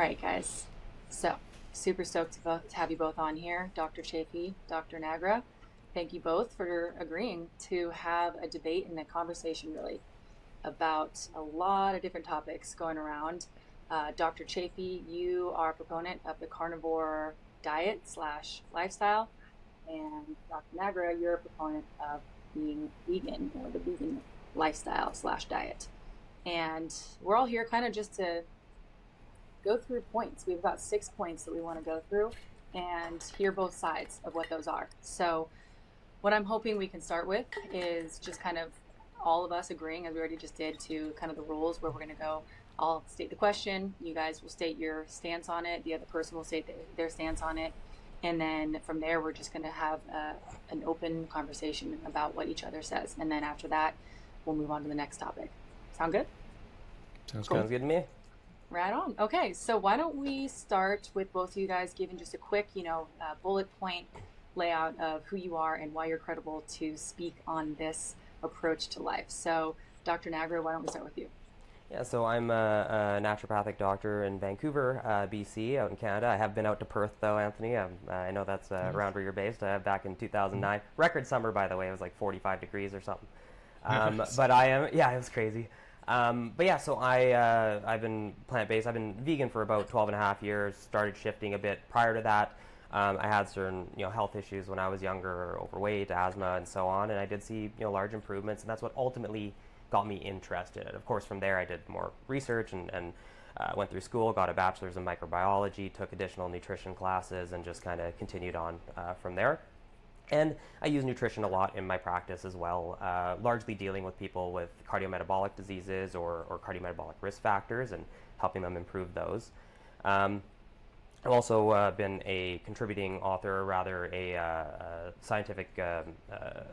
right, guys. So, super stoked to have you both on here, Dr. Chaffee, Dr. Nagra. Thank you both for agreeing to have a debate and a conversation, really, about a lot of different topics going around. Dr. Chaffee, you are a proponent of the carnivore diet slash lifestyle, and Dr. Nagra, you're a proponent of being vegan or the vegan lifestyle slash diet. And we're all here kind of just to go through points. We have about 6 points that we want to go through and hear both sides of what those are. So what I'm hoping we can start with is just kind of all of us agreeing, as we already just did, to kind of the rules where we're going to go. I'll state the question, you guys will state your stance on it, the other person will state their stance on it, and then from there we're just going to have an open conversation about what each other says, and then after that we'll move on to the next topic. Sound good? Sounds Sounds good to me. Right on. Okay, so why don't we start with both of you guys giving just a quick, bullet point layout of who you are and why you're credible to speak on this approach to life. So, Dr. Nagra, why don't we start with you? Yeah, so I'm a naturopathic doctor in Vancouver, BC, out in Canada. I have been out to Perth, though, Anthony. I know that's around where you're based. Back in 2009. Record summer, by the way. It was like 45 degrees or something. But I am, yeah, it was crazy. But yeah, so I've been plant-based. I've been vegan for about 12 and a half years, started shifting a bit. Prior to that, I had certain, health issues when I was younger, overweight, asthma, and so on. And I did see, large improvements, and that's what ultimately got me interested. And of course, from there, I did more research and went through school, got a bachelor's in microbiology, took additional nutrition classes, and just kind of continued on from there. And I use nutrition a lot in my practice as well, largely dealing with people with cardiometabolic diseases or cardiometabolic risk factors and helping them improve those. I've also been a contributing author, or rather a scientific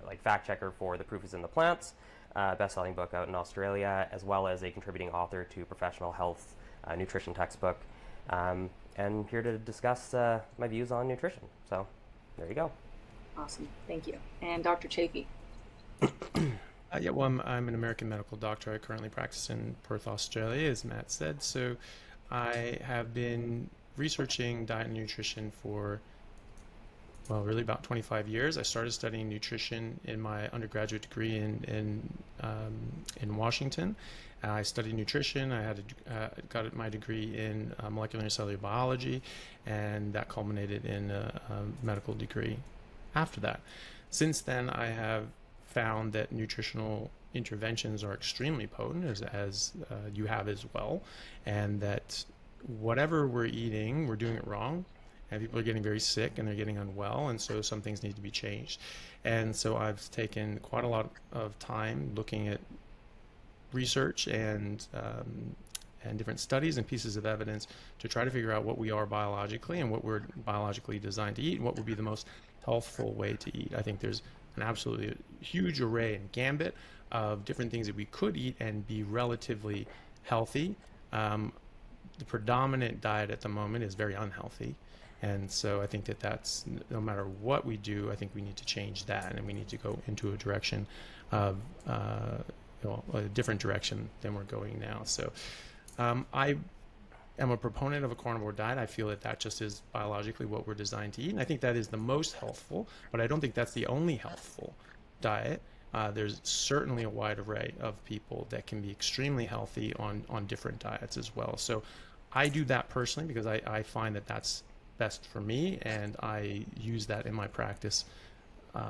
like fact checker for The Proof is in the Plants, best-selling book out in Australia, as well as a contributing author to Professional Health nutrition textbook, and here to discuss my views on nutrition. So there you go. Awesome. Thank you. And Dr. Chaffee. I'm an American medical doctor. I currently practice in Perth, Australia, as Matt said. So I have been researching diet and nutrition for, really about 25 years. I started studying nutrition in my undergraduate degree in Washington. I studied nutrition. I got my degree in molecular and cellular biology, and that culminated in a medical degree after that. Since then, I have found that nutritional interventions are extremely potent, as you have as well, and that whatever we're eating, we're doing it wrong, and people are getting very sick and they're getting unwell, and so some things need to be changed. And so I've taken quite a lot of time looking at research and different studies and pieces of evidence to try to figure out what we are biologically and what we're biologically designed to eat and what would be the most healthful way to eat. I think there's an absolutely huge array and gambit of different things that we could eat and be relatively healthy. The predominant diet at the moment is very unhealthy, and so I think that's no matter what we do, I think we need to change that, and we need to go into a direction of a different direction than we're going now. So I am a proponent of a carnivore diet. I feel that just is biologically what we're designed to eat, and I think that is the most healthful, but I don't think that's the only healthful diet. There's certainly a wide array of people that can be extremely healthy on different diets as well. So I do that personally because I find that that's best for me, and I use that in my practice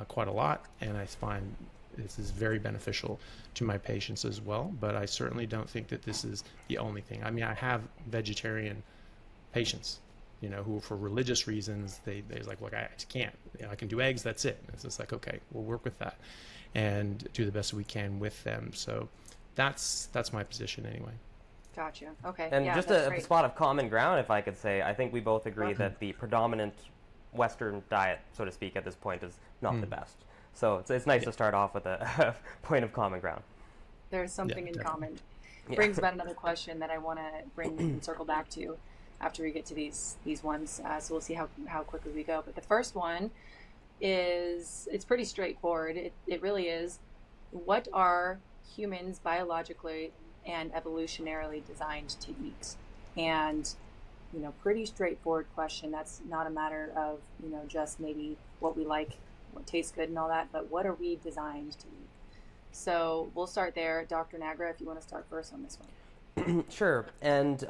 quite a lot, and I find this is very beneficial to my patients as well. But I certainly don't think that this is the only thing. I mean, I have vegetarian patients, who for religious reasons, they're like, look, I just can't. I can do eggs, that's it. And it's just like, okay, we'll work with that and do the best we can with them. So that's my position anyway. Gotcha. Okay. And yeah, just a spot of common ground, if I could say, I think we both agree that the predominant Western diet, so to speak, at this point is not the best. So it's nice to start off with a point of common ground. There's something in common. Brings about another question that I want to bring and circle back to after we get to these ones. So we'll see how quickly we go. But the first one it's pretty straightforward. It really is. What are humans biologically and evolutionarily designed to eat? And pretty straightforward question. That's not a matter of, just maybe what we like, what tastes good and all that, but what are we designed to eat? So we'll start there. Dr. Nagra, if you want to start first on this one. Sure. And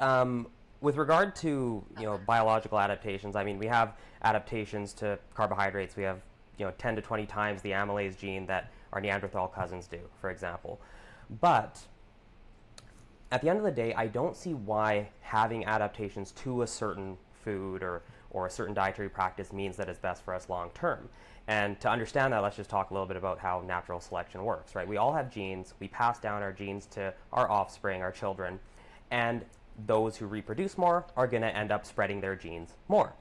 with regard to biological adaptations, I mean, we have adaptations to carbohydrates. We have 10 to 20 times the amylase gene that our Neanderthal cousins do, for example. But at the end of the day, I don't see why having adaptations to a certain food or a certain dietary practice means that it's best for us long term. And to understand that, let's just talk a little bit about how natural selection works, right? We all have genes. We pass down our genes to our offspring, our children, and those who reproduce more are going to end up spreading their genes more.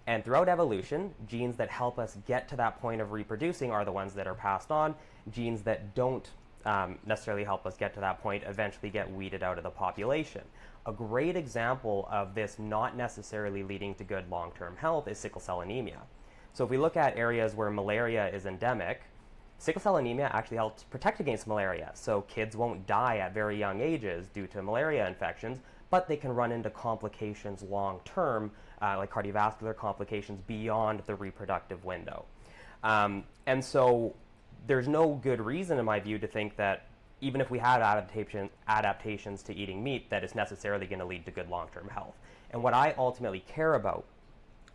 And throughout evolution, genes that help us get to that point of reproducing are the ones that are passed on. Genes that don't necessarily help us get to that point eventually get weeded out of the population. A great example of this not necessarily leading to good long-term health is sickle cell anemia. So if we look at areas where malaria is endemic, sickle cell anemia actually helps protect against malaria. So kids won't die at very young ages due to malaria infections, but they can run into complications long-term, like cardiovascular complications beyond the reproductive window. And so there's no good reason, in my view, to think that even if we had adaptations to eating meat, that it's necessarily going to lead to good long-term health. And what I ultimately care about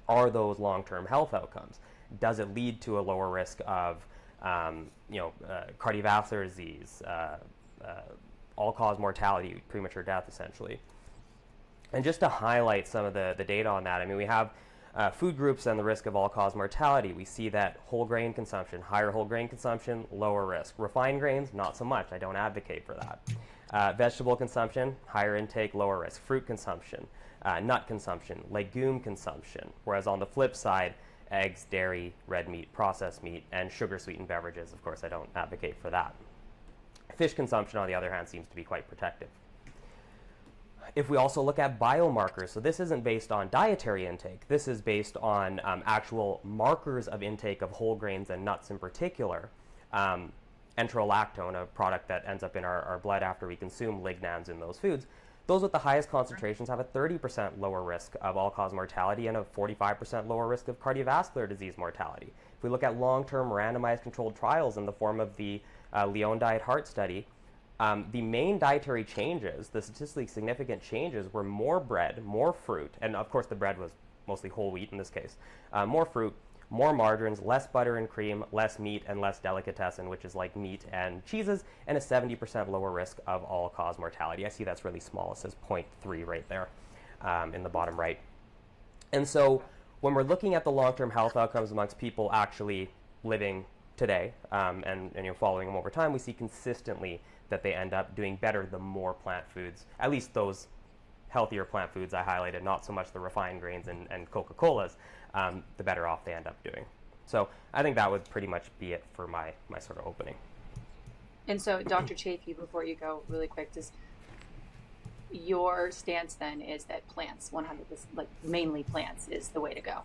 are those long-term health outcomes. Does it lead to a lower risk of cardiovascular disease, all-cause mortality, premature death, essentially? And just to highlight some of the data on that, I mean, we have food groups and the risk of all-cause mortality. We see that whole grain consumption, higher whole grain consumption, lower risk. Refined grains, not so much. I don't advocate for that. Vegetable consumption, higher intake, lower risk. Fruit consumption, nut consumption, legume consumption. Whereas on the flip side, eggs, dairy, red meat, processed meat, and sugar-sweetened beverages, of course, I don't advocate for that. Fish consumption, on the other hand, seems to be quite protective. If we also look at biomarkers, so this isn't based on dietary intake, this is based on actual markers of intake of whole grains and nuts in particular. Enterolactone, a product that ends up in our blood after we consume lignans in those foods, those with the highest concentrations have a 30% lower risk of all-cause mortality and a 45% lower risk of cardiovascular disease mortality. If we look at long-term randomized controlled trials in the form of the Lyon Diet Heart Study, the main dietary changes, the statistically significant changes, were more bread, more fruit, and of course the bread was mostly whole wheat in this case, more fruit, more margarines, less butter and cream, less meat, and less delicatessen, which is like meat and cheeses, and a 70% lower risk of all-cause mortality. I see that's really small. It says 0.3 right there in the bottom right. And so when we're looking at the long-term health outcomes amongst people actually living today and following them over time, we see consistently that they end up doing better the more plant foods, at least those healthier plant foods I highlighted, not so much the refined grains and Coca-Colas, the better off they end up doing. So I think that would pretty much be it for my sort of opening. And so, Dr. Chaffee, before you go really quick, your stance then is that plants, 100%, like mainly plants, is the way to go?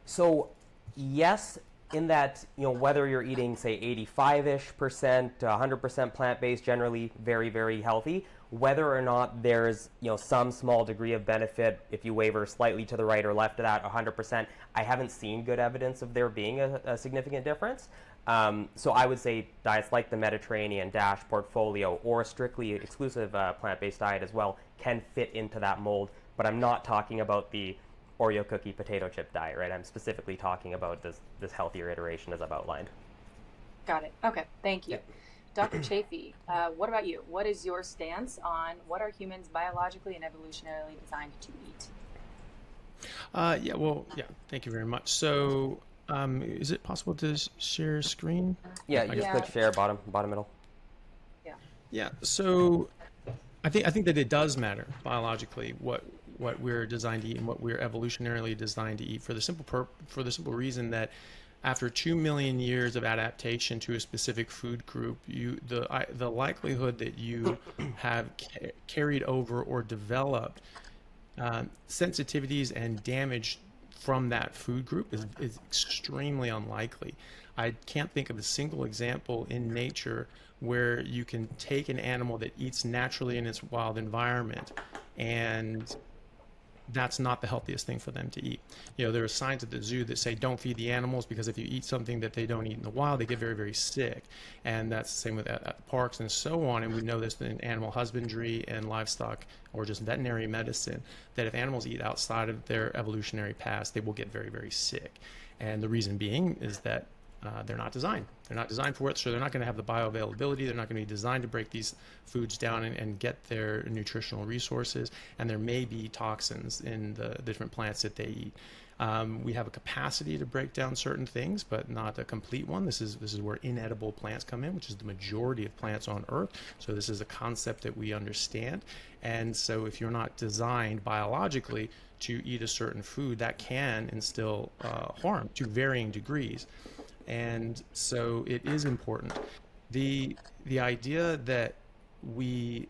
So yes, in that, whether you're eating, say, 85-ish% to 100% plant-based, generally very, very healthy, whether or not there's, some small degree of benefit if you waver slightly to the right or left of that 100%, I haven't seen good evidence of there being a significant difference. So I would say diets like the Mediterranean, DASH portfolio, or a strictly exclusive plant-based diet as well can fit into that mold, but I'm not talking about the Oreo cookie potato chip diet, right? I'm specifically talking about this healthier iteration as I've outlined. Got it. Okay, thank you. Yep. Dr. Chaffee, what about you? What is your stance on what are humans biologically and evolutionarily designed to eat? Thank you very much. So, is it possible to share screen? Yeah, you just click share, bottom middle. Yeah. Yeah. So, I think that it does matter biologically what we're designed to eat and what we're evolutionarily designed to eat for the simple reason that after 2 million years of adaptation to a specific food group, the likelihood that you have carried over or developed sensitivities and damage from that food group is extremely unlikely. I can't think of a single example in nature where you can take an animal that eats naturally in its wild environment and that's not the healthiest thing for them to eat. There are signs at the zoo that say don't feed the animals, because if you eat something that they don't eat in the wild, they get very, very sick. And that's the same with at the parks and so on. And we know this in animal husbandry and livestock, or just veterinary medicine, that if animals eat outside of their evolutionary past, they will get very, very sick. And the reason being is that they're not designed. They're not designed for it, so they're not going to have the bioavailability. They're not going to be designed to break these foods down and get their nutritional resources. And there may be toxins in the different plants that they eat. We have a capacity to break down certain things, but not a complete one. This is where inedible plants come in, which is the majority of plants on Earth. So this is a concept that we understand. And so if you're not designed biologically to eat a certain food, that can instill harm to varying degrees. And so it is important. The idea that we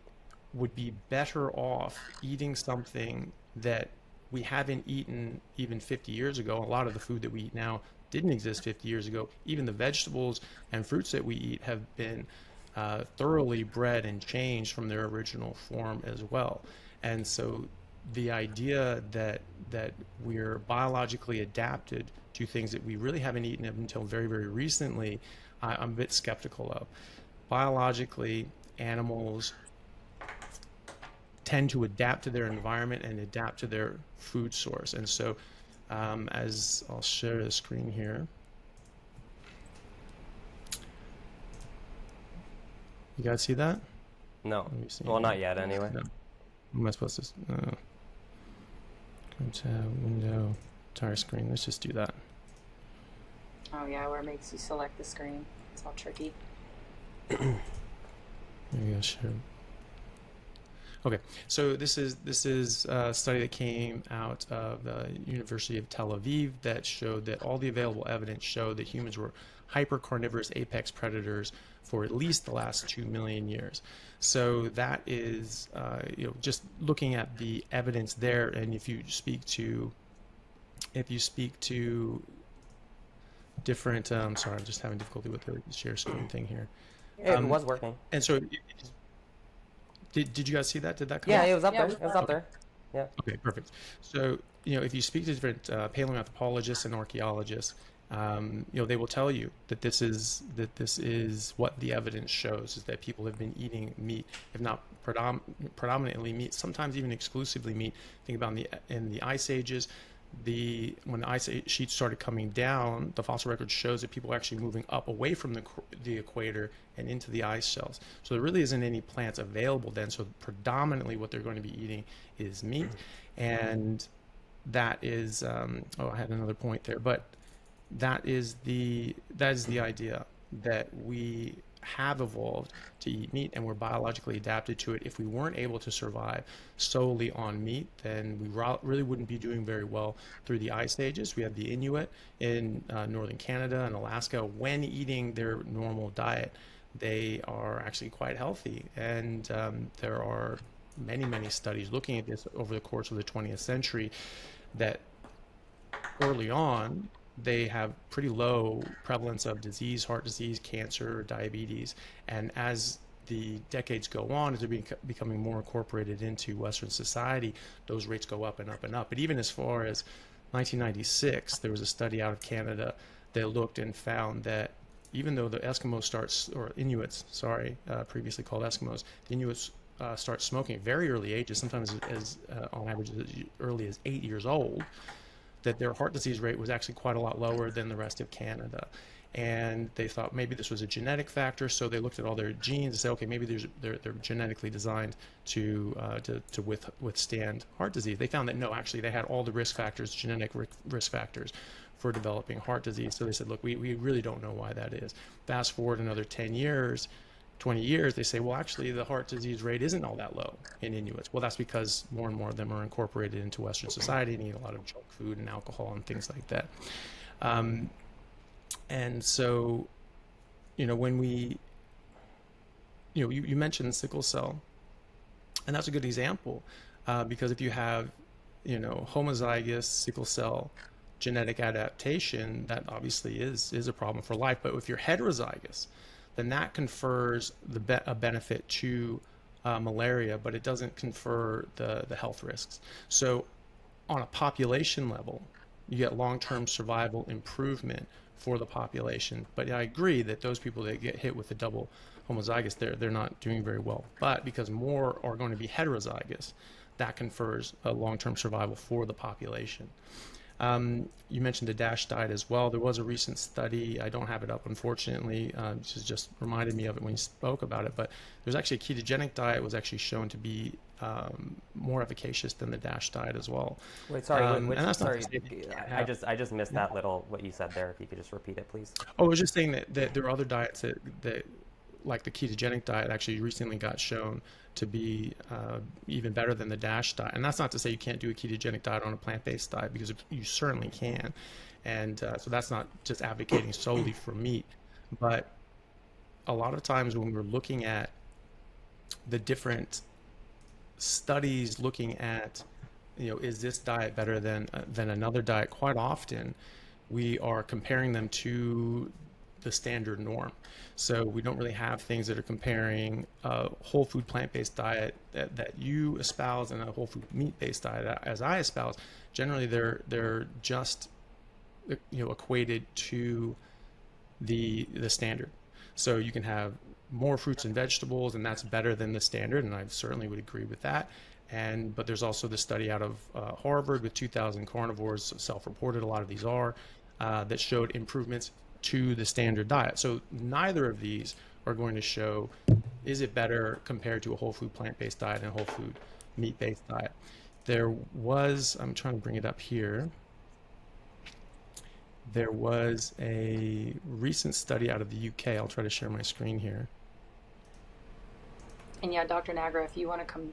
would be better off eating something that we haven't eaten even 50 years ago. A lot of the food that we eat now didn't exist 50 years ago. Even the vegetables and fruits that we eat have been thoroughly bred and changed from their original form as well. And so the idea that we're biologically adapted to things that we really haven't eaten until very, very recently, I'm a bit skeptical of. Biologically, animals tend to adapt to their environment and adapt to their food source. And so as I'll share the screen here. You guys see that? No. Well, not yet anyway. No. Am I supposed to? Go to window, entire screen. Let's just do that. Oh yeah, where it makes you select the screen. It's all tricky. Maybe I'll share. Okay, so this is a study that came out of the University of Tel Aviv that showed that all the available evidence showed that humans were hypercarnivorous apex predators for at least the last 2 million years. So that is, just looking at the evidence there, and if you speak to different, sorry, I'm just having difficulty with the share screen thing here. It was working. And so, did you guys see that? Did that come Yeah, up? it was up Yeah, there. It was up there. Yeah. Okay, perfect. So, if you speak to different paleoanthropologists and archaeologists, they will tell you that this is what the evidence shows, is that people have been eating meat, if not predominantly meat, sometimes even exclusively meat. Think about in the ice ages. When the ice sheet started coming down, the fossil record shows that people were actually moving up away from the equator and into the ice shelves. So there really isn't any plants available then. So predominantly what they're going to be eating is meat. And that is, I had another point there, but that is the idea that we have evolved to eat meat, and we're biologically adapted to it. If we weren't able to survive solely on meat, then we really wouldn't be doing very well through the ice ages. We have the Inuit in northern Canada and Alaska. When eating their normal diet, they are actually quite healthy, and there are many, many studies looking at this over the course of the 20th century that early on they have pretty low prevalence of disease, heart disease, cancer, diabetes. And as the decades go on, as they're becoming more incorporated into Western society, those rates go up and up and up. But even as far as 1996, there was a study out of Canada that looked and found that even though the Inuits, previously called Eskimos, the Inuits start smoking at very early ages, sometimes as on average as early as 8 years old, that their heart disease rate was actually quite a lot lower than the rest of Canada. And they thought maybe this was a genetic factor, so they looked at all their genes and said, okay, maybe they're genetically designed to withstand heart disease. They found that no, actually they had all the risk factors, genetic risk factors for developing heart disease. So they said, look, we really don't know why that is. Fast forward another 10 years, 20 years, they say, well, actually, the heart disease rate isn't all that low in Inuits. Well, that's because more and more of them are incorporated into Western society and eat a lot of junk food and alcohol and things like that. And so, when we, you mentioned sickle cell, and that's a good example, because if you have, homozygous sickle cell genetic adaptation, that obviously is a problem for life. But if you're heterozygous, then that confers a benefit to malaria, but it doesn't confer the health risks. So on a population level, you get long-term survival improvement for the population. But I agree that those people that get hit with the double homozygous, they're not doing very well. But because more are going to be heterozygous, that confers a long-term survival for the population. You mentioned the DASH diet as well. There was a recent study, I don't have it up unfortunately, this just reminded me of it when you spoke about it, but there's actually a ketogenic diet was actually shown to be more efficacious than the DASH diet as well. Wait, sorry, And that's not sorry, to say that you can't have- I just missed that little, what you said there. If you could just repeat it, please. Oh, I was just saying that there are other diets that like the ketogenic diet actually recently got shown to be even better than the DASH diet. And that's not to say you can't do a ketogenic diet on a plant-based diet, because you certainly can. And so that's not just advocating solely for meat. But a lot of times when we're looking at the different studies looking at, is this diet better than another diet, quite often we are comparing them to the standard norm. So we don't really have things that are comparing a whole food plant-based diet that you espouse and a whole food meat-based diet as I espouse. Generally, they're just equated to the standard. So you can have more fruits and vegetables, and that's better than the standard, and I certainly would agree with that. But there's also the study out of Harvard with 2,000 carnivores, self-reported, a lot of these are, that showed improvements to the standard diet. So neither of these are going to show, is it better compared to a whole food plant-based diet and a whole food meat-based diet. There was, I'm trying to bring it up here, there was a recent study out of the UK. I'll try to share my screen here. And yeah, Dr. Nagra, if you want to come,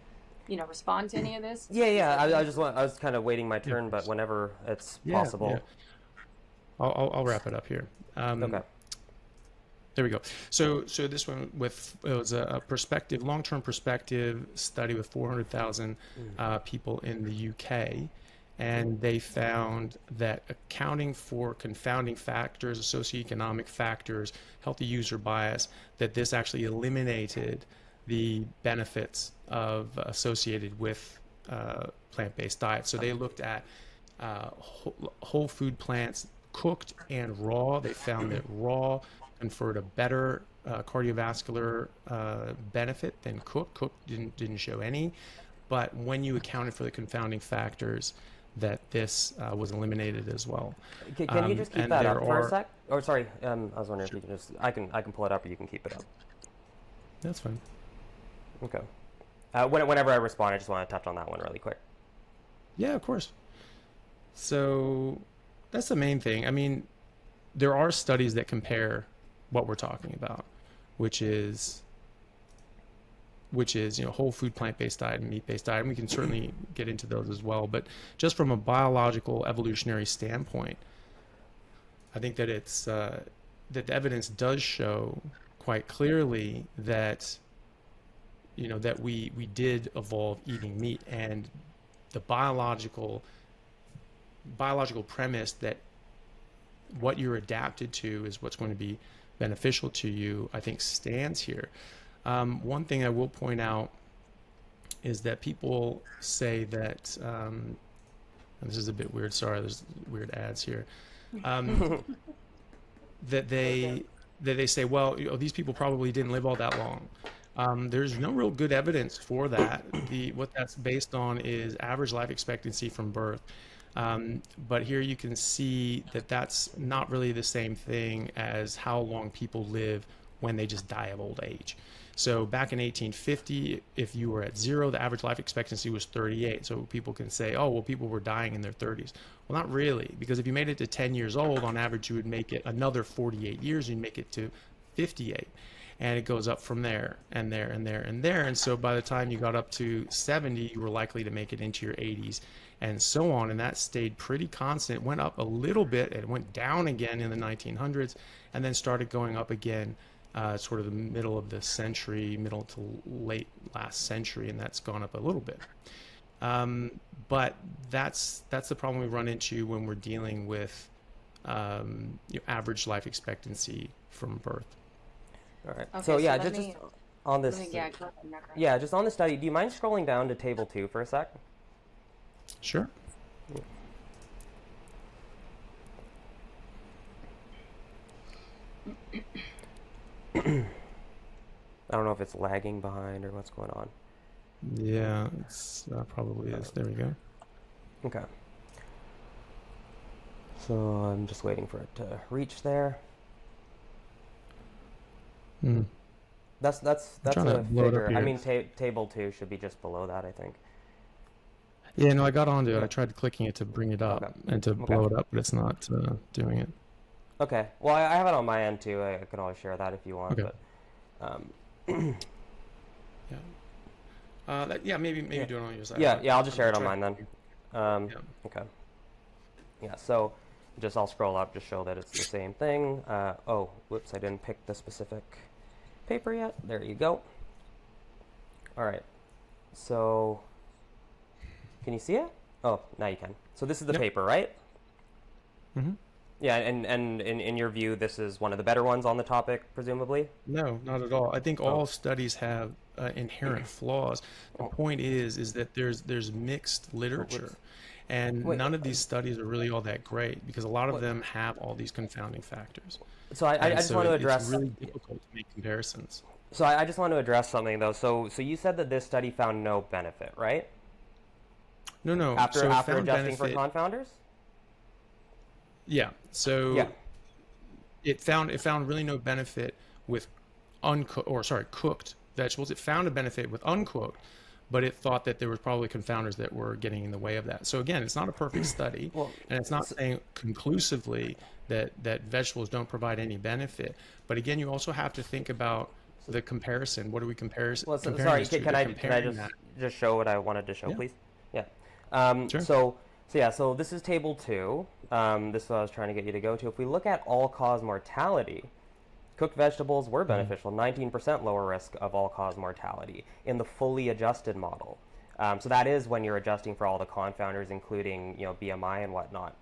respond to any of this. Yeah. I was kind of waiting my turn, but whenever it's possible. Yeah. I'll wrap it up here. Okay. There we go. So this one it was a long-term perspective study with 400,000 people in the UK, and they found that accounting for confounding factors, socioeconomic factors, healthy user bias, that this actually eliminated the benefits associated with plant-based diets. So they looked at whole food plants, cooked and raw. They found that raw conferred a better cardiovascular benefit than cooked. Cooked didn't show any, but when you accounted for the confounding factors, that this was eliminated as well. Can you just keep that up for a sec? Oh, sorry. I was wondering if you can just, I can pull it up, or you can keep it up. That's fine. Okay. Whenever I respond, I just want to touch on that one really quick. Yeah, of course. So that's the main thing. I mean, there are studies that compare what we're talking about, which is whole food plant-based diet and meat-based diet, and we can certainly get into those as well. But just from a biological evolutionary standpoint, I think that it's that the evidence does show quite clearly that that we did evolve eating meat, and the biological premise that what you're adapted to is what's going to be beneficial to you, I think stands here. One thing I will point out is that people say that, and this is a bit weird, sorry, there's weird ads here, that they say, well, these people probably didn't live all that long. There's no real good evidence for that. What that's based on is average life expectancy from birth. But here you can see that that's not really the same thing as how long people live when they just die of old age. So back in 1850, if you were at 0, the average life expectancy was 38. So people can say, oh, well, people were dying in their 30s. Well, not really, because if you made it to 10 years old, on average, you would make it another 48 years, you'd make it to 58. And it goes up from there and there and there and there. And so by the time you got up to 70, you were likely to make it into your 80s and so on. And that stayed pretty constant. It went up a little bit. It went down again in the 1900s and then started going up again sort of the middle of the century, middle to late last century. And that's gone up a little bit. But that's the problem we run into when we're dealing with average life expectancy from birth. All right. Okay, so yeah, let just me- on this. go ahead, Nagra. Yeah, just on the study. Do you mind scrolling down to table 2 for a sec? Sure. I don't know if it's lagging behind or what's going on. Yeah, it's probably is. There we go. Okay. So I'm just waiting for it to reach there. Hmm. That's trying to a blow it up figure. I here. mean, table 2 should be just below that, I think. Yeah, no, I got onto it. I Okay. tried clicking it to bring it up Okay. and to Okay. blow it up, but it's not doing it. Okay. Well, I have it on my end too. I can always share that if you want, Okay. but um, Yeah. Yeah, maybe yeah, do it on your side. yeah. I'll just share it on Try. mine then. Um, Yeah. okay. Yeah. So just I'll scroll up, just show that it's the same thing. Oh, whoops! I didn't pick the specific paper yet. There you go. All right. So can you see it? Oh, now you can. So this is the Yep. paper, right? Mm-hmm. Yeah, and in your view, this is one of the better ones on the topic, presumably? No, not at all. I think Oh. all studies have inherent flaws. The Oh. point is that there's mixed literature, whoops. and Wait, none of these studies are really all that great because a lot of what? them have all these confounding factors, So I and just so want to it's address. really difficult to make comparisons. So I just want to address something though. So you said that this study found no benefit, right? No. After So it after found adjusting for benefit. confounders? Yeah. So Yeah. it found really no benefit with cooked vegetables. It found a benefit with uncooked, but it thought that there was probably confounders that were getting in the way of that. So again, it's not a perfect study, Well, and it's not saying conclusively that vegetables don't provide any benefit. But again, you also have to think about the comparison. What are we comparing sorry. this to? Can They're I comparing that. just show what I wanted to show, Yeah. please? Yeah. Sure. So this is table 2. This is what I was trying to get you to go to. If we look at all-cause mortality, cooked vegetables were beneficial, 19% lower risk of all-cause mortality in the fully adjusted model. So that is when you're adjusting for all the confounders, including BMI and whatnot.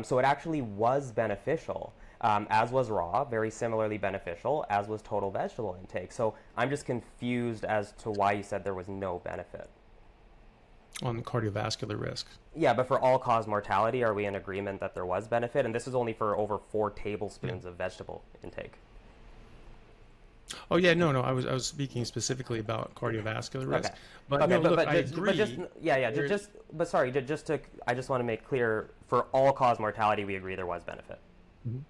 So it actually was beneficial, as was raw, very similarly beneficial, as was total vegetable intake. So I'm just confused as to why you said there was no benefit. On cardiovascular risk. Yeah, but for all-cause mortality, are we in agreement that there was benefit? And this is only for over 4 tablespoons of vegetable intake. Oh yeah, no. I was speaking specifically about cardiovascular risk. Okay. But Okay, no, look, I just, agree. but sorry, I just want to make clear, for all-cause mortality, we agree there was benefit. Mhm.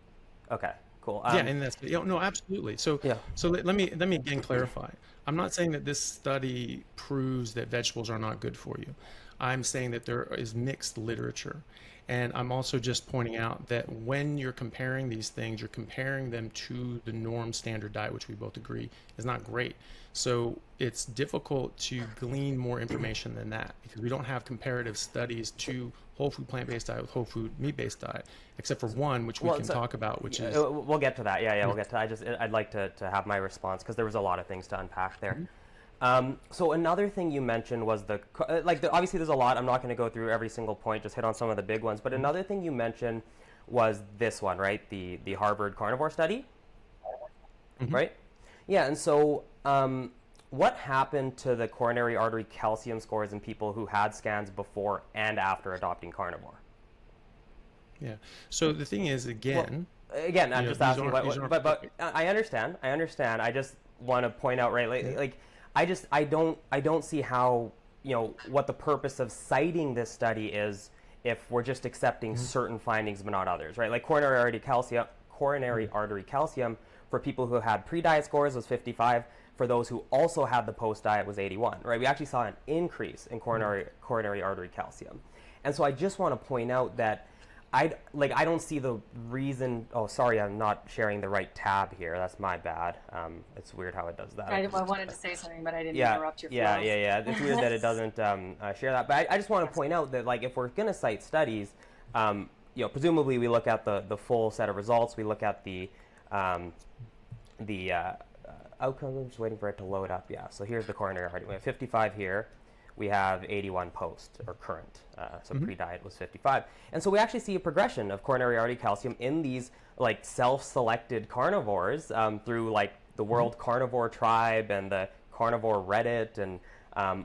Okay, cool. Yeah, and that's no, absolutely. So Yeah. so let me again clarify. I'm not saying that this study proves that vegetables are not good for you. I'm saying that there is mixed literature. And I'm also just pointing out that when you're comparing these things, you're comparing them to the norm standard diet, which we both agree is not great. So it's difficult to glean more information than that because we don't have comparative studies to whole food plant-based diet with whole food meat-based diet, except for one, which we can talk about, which is... We'll get to that. Yeah, we'll get to that. I'd like to have my response because there was a lot of things to unpack there. So another thing you mentioned was obviously there's a lot. I'm not going to go through every single point, just hit on some of the big ones. But another thing you mentioned was this one, right? The Harvard Carnivore study, right? Yeah, and so what happened to the coronary artery calcium scores in people who had scans before and after adopting carnivore? Yeah. So the thing is, again... Again, I'm just asking, but I understand. I just want to point out, right? I don't see how, what the purpose of citing this study is if we're just accepting certain findings but not others, right? Like coronary artery calcium for people who had pre-diet scores was 55. For those who also had the post-diet was 81, right? We actually saw an increase in coronary artery calcium. And so I just want to point out that I don't see the reason. Oh, sorry, I'm not sharing the right tab here. That's my bad. It's weird how it does that. I wanted to say something, but I didn't interrupt your flow. Yeah. It's weird that it doesn't share that. But I just want to point out that, if we're going to cite studies, presumably we look at the full set of results. We look at the outcome. I'm just waiting for it to load up. Yeah. So here's the coronary artery. We have 55 here. We have 81 post or current. So pre-diet was 55. And so we actually see a progression of coronary artery calcium in these self-selected carnivores through the World Carnivore Tribe and the Carnivore Reddit and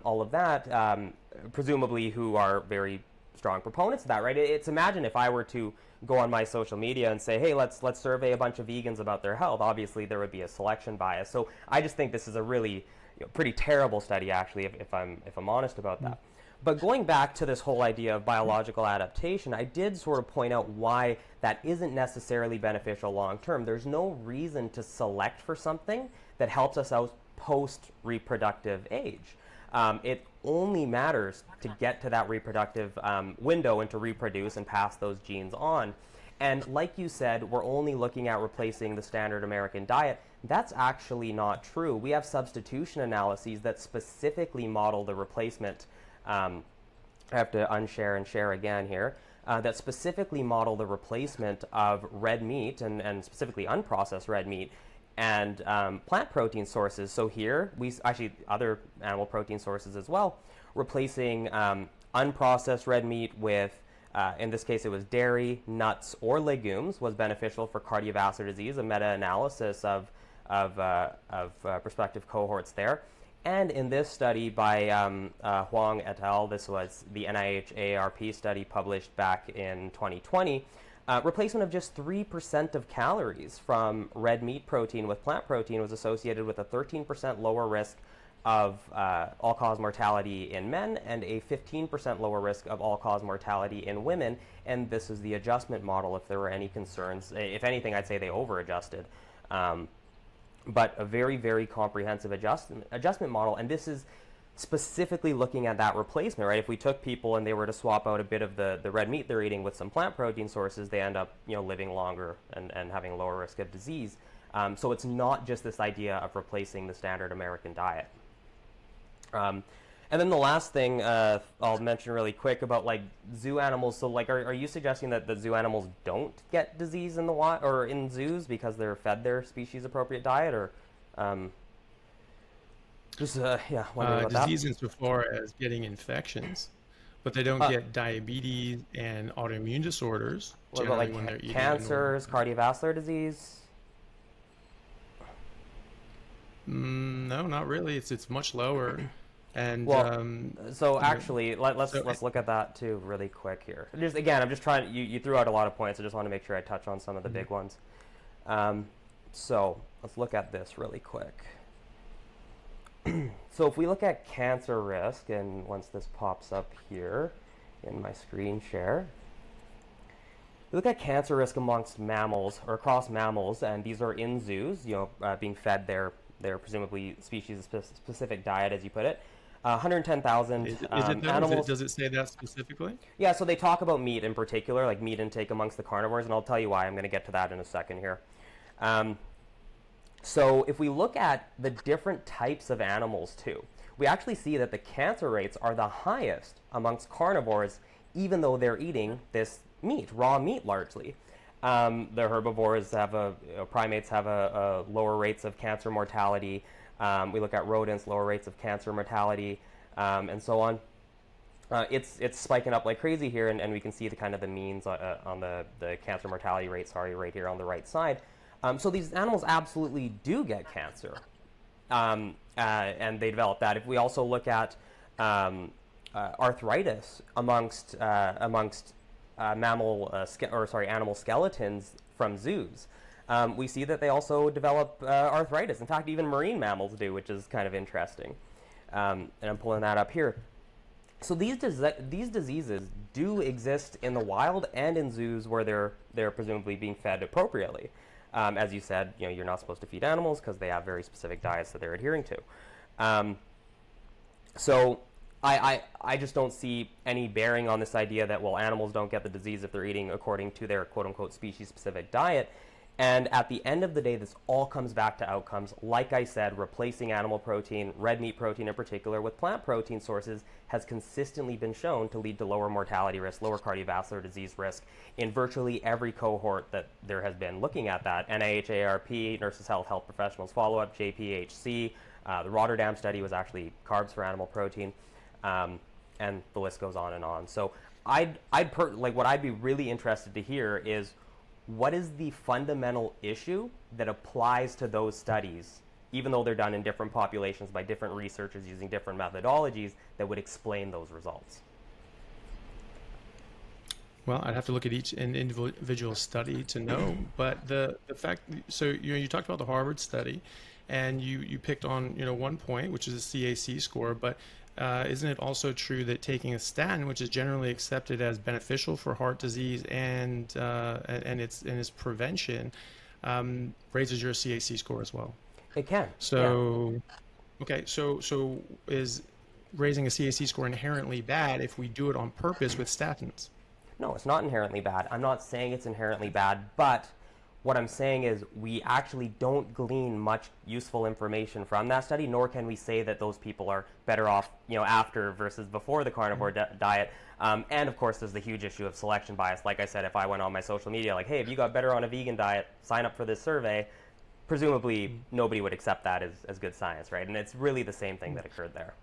all of that, presumably who are very strong proponents of that, right? It's imagine if I were to go on my social media and say, hey, let's survey a bunch of vegans about their health. Obviously, there would be a selection bias. So I just think this is a really pretty terrible study, actually, if I'm honest about that. But going back to this whole idea of biological adaptation, I did sort of point out why that isn't necessarily beneficial long term. There's no reason to select for something that helps us out post-reproductive age. It only matters to get to that reproductive window and to reproduce and pass those genes on. And like you said, we're only looking at replacing the standard American diet. That's actually not true. We have substitution analyses that specifically model the replacement. I have to unshare and share again here. That specifically model the replacement of red meat and specifically unprocessed red meat and plant protein sources. So here, we actually other animal protein sources as well, replacing unprocessed red meat with, in this case, it was dairy, nuts, or legumes was beneficial for cardiovascular disease, a meta-analysis of prospective cohorts there. And in this study by Huang et al., this was the NIH AARP study published back in 2020, replacement of just 3% of calories from red meat protein with plant protein was associated with a 13% lower risk of all-cause mortality in men and a 15% lower risk of all-cause mortality in women. And this is the adjustment model if there were any concerns. If anything, I'd say they over-adjusted. But a very, very comprehensive adjustment model. And this is specifically looking at that replacement, right? If we took people and they were to swap out a bit of the red meat they're eating with some plant protein sources, they end up living longer and having a lower risk of disease. So it's not just this idea of replacing the standard American diet. And then the last thing I'll mention really quick about like zoo animals. So like, are you suggesting that the zoo animals don't get disease in the wild or in zoos because they're fed their species appropriate diet, or yeah, wondering about disease insofar as getting infections, but they don't get diabetes and autoimmune disorders. What about like when they're eating cancers, cardiovascular disease? No, not really. It's much lower. And well, so actually, let's look at that too really quick here. Just again, I'm just trying. You threw out a lot of points. I just want to make sure I touch on some of the big ones. So let's look at this really quick. So if we look at cancer risk, and once this pops up here in my screen share, we look at cancer risk amongst mammals or across mammals, and these are in zoos, being fed their presumably species-specific diet, as you put it. 110,000 animals. Does it say that specifically? Yeah, so they talk about meat in particular, like meat intake amongst the carnivores, and I'll tell you why. I'm going to get to that in a second here. So if we look at the different types of animals too, we actually see that the cancer rates are the highest amongst carnivores, even though they're eating this meat, raw meat largely. The herbivores primates have a lower rates of cancer mortality. We look at rodents, lower rates of cancer mortality, and so on. It's spiking up like crazy here, and we can see the kind of the means on the cancer mortality rate, right here on the right side. So these animals absolutely do get cancer, and they develop that. If we also look at arthritis amongst animal skeletons from zoos, we see that they also develop arthritis. In fact, even marine mammals do, which is kind of interesting. And I'm pulling that up here. So these diseases do exist in the wild and in zoos where they're presumably being fed appropriately. As you said, you're not supposed to feed animals because they have very specific diets that they're adhering to. So I just don't see any bearing on this idea that, well, animals don't get the disease if they're eating according to their quote-unquote species-specific diet. And at the end of the day, this all comes back to outcomes. Like I said, replacing animal protein, red meat protein in particular, with plant protein sources has consistently been shown to lead to lower mortality risk, lower cardiovascular disease risk in virtually every cohort that there has been looking at that. NIH, AARP, Nurses Health, Health Professionals Follow-Up, JPHC. The Rotterdam study was actually carbs for animal protein. And the list goes on and on. So what I'd be really interested to hear is, what is the fundamental issue that applies to those studies, even though they're done in different populations by different researchers using different methodologies, that would explain those results? Well, I'd have to look at each individual study to know, but the fact, so you talked about the Harvard study, and you picked on one point, which is a CAC score, but isn't it also true that taking a statin, which is generally accepted as beneficial for heart disease and its prevention, raises your CAC score as well? It can. So, okay, so is raising a CAC score inherently bad if we do it on purpose with statins? No, it's not inherently bad. I'm not saying it's inherently bad, but what I'm saying is we actually don't glean much useful information from that study, nor can we say that those people are better off, after versus before the carnivore diet. And of course, there's the huge issue of selection bias. Like I said, if I went on my social media like, hey, if you got better on a vegan diet, sign up for this survey, presumably nobody would accept that as good science, right? And it's really the same thing that occurred there.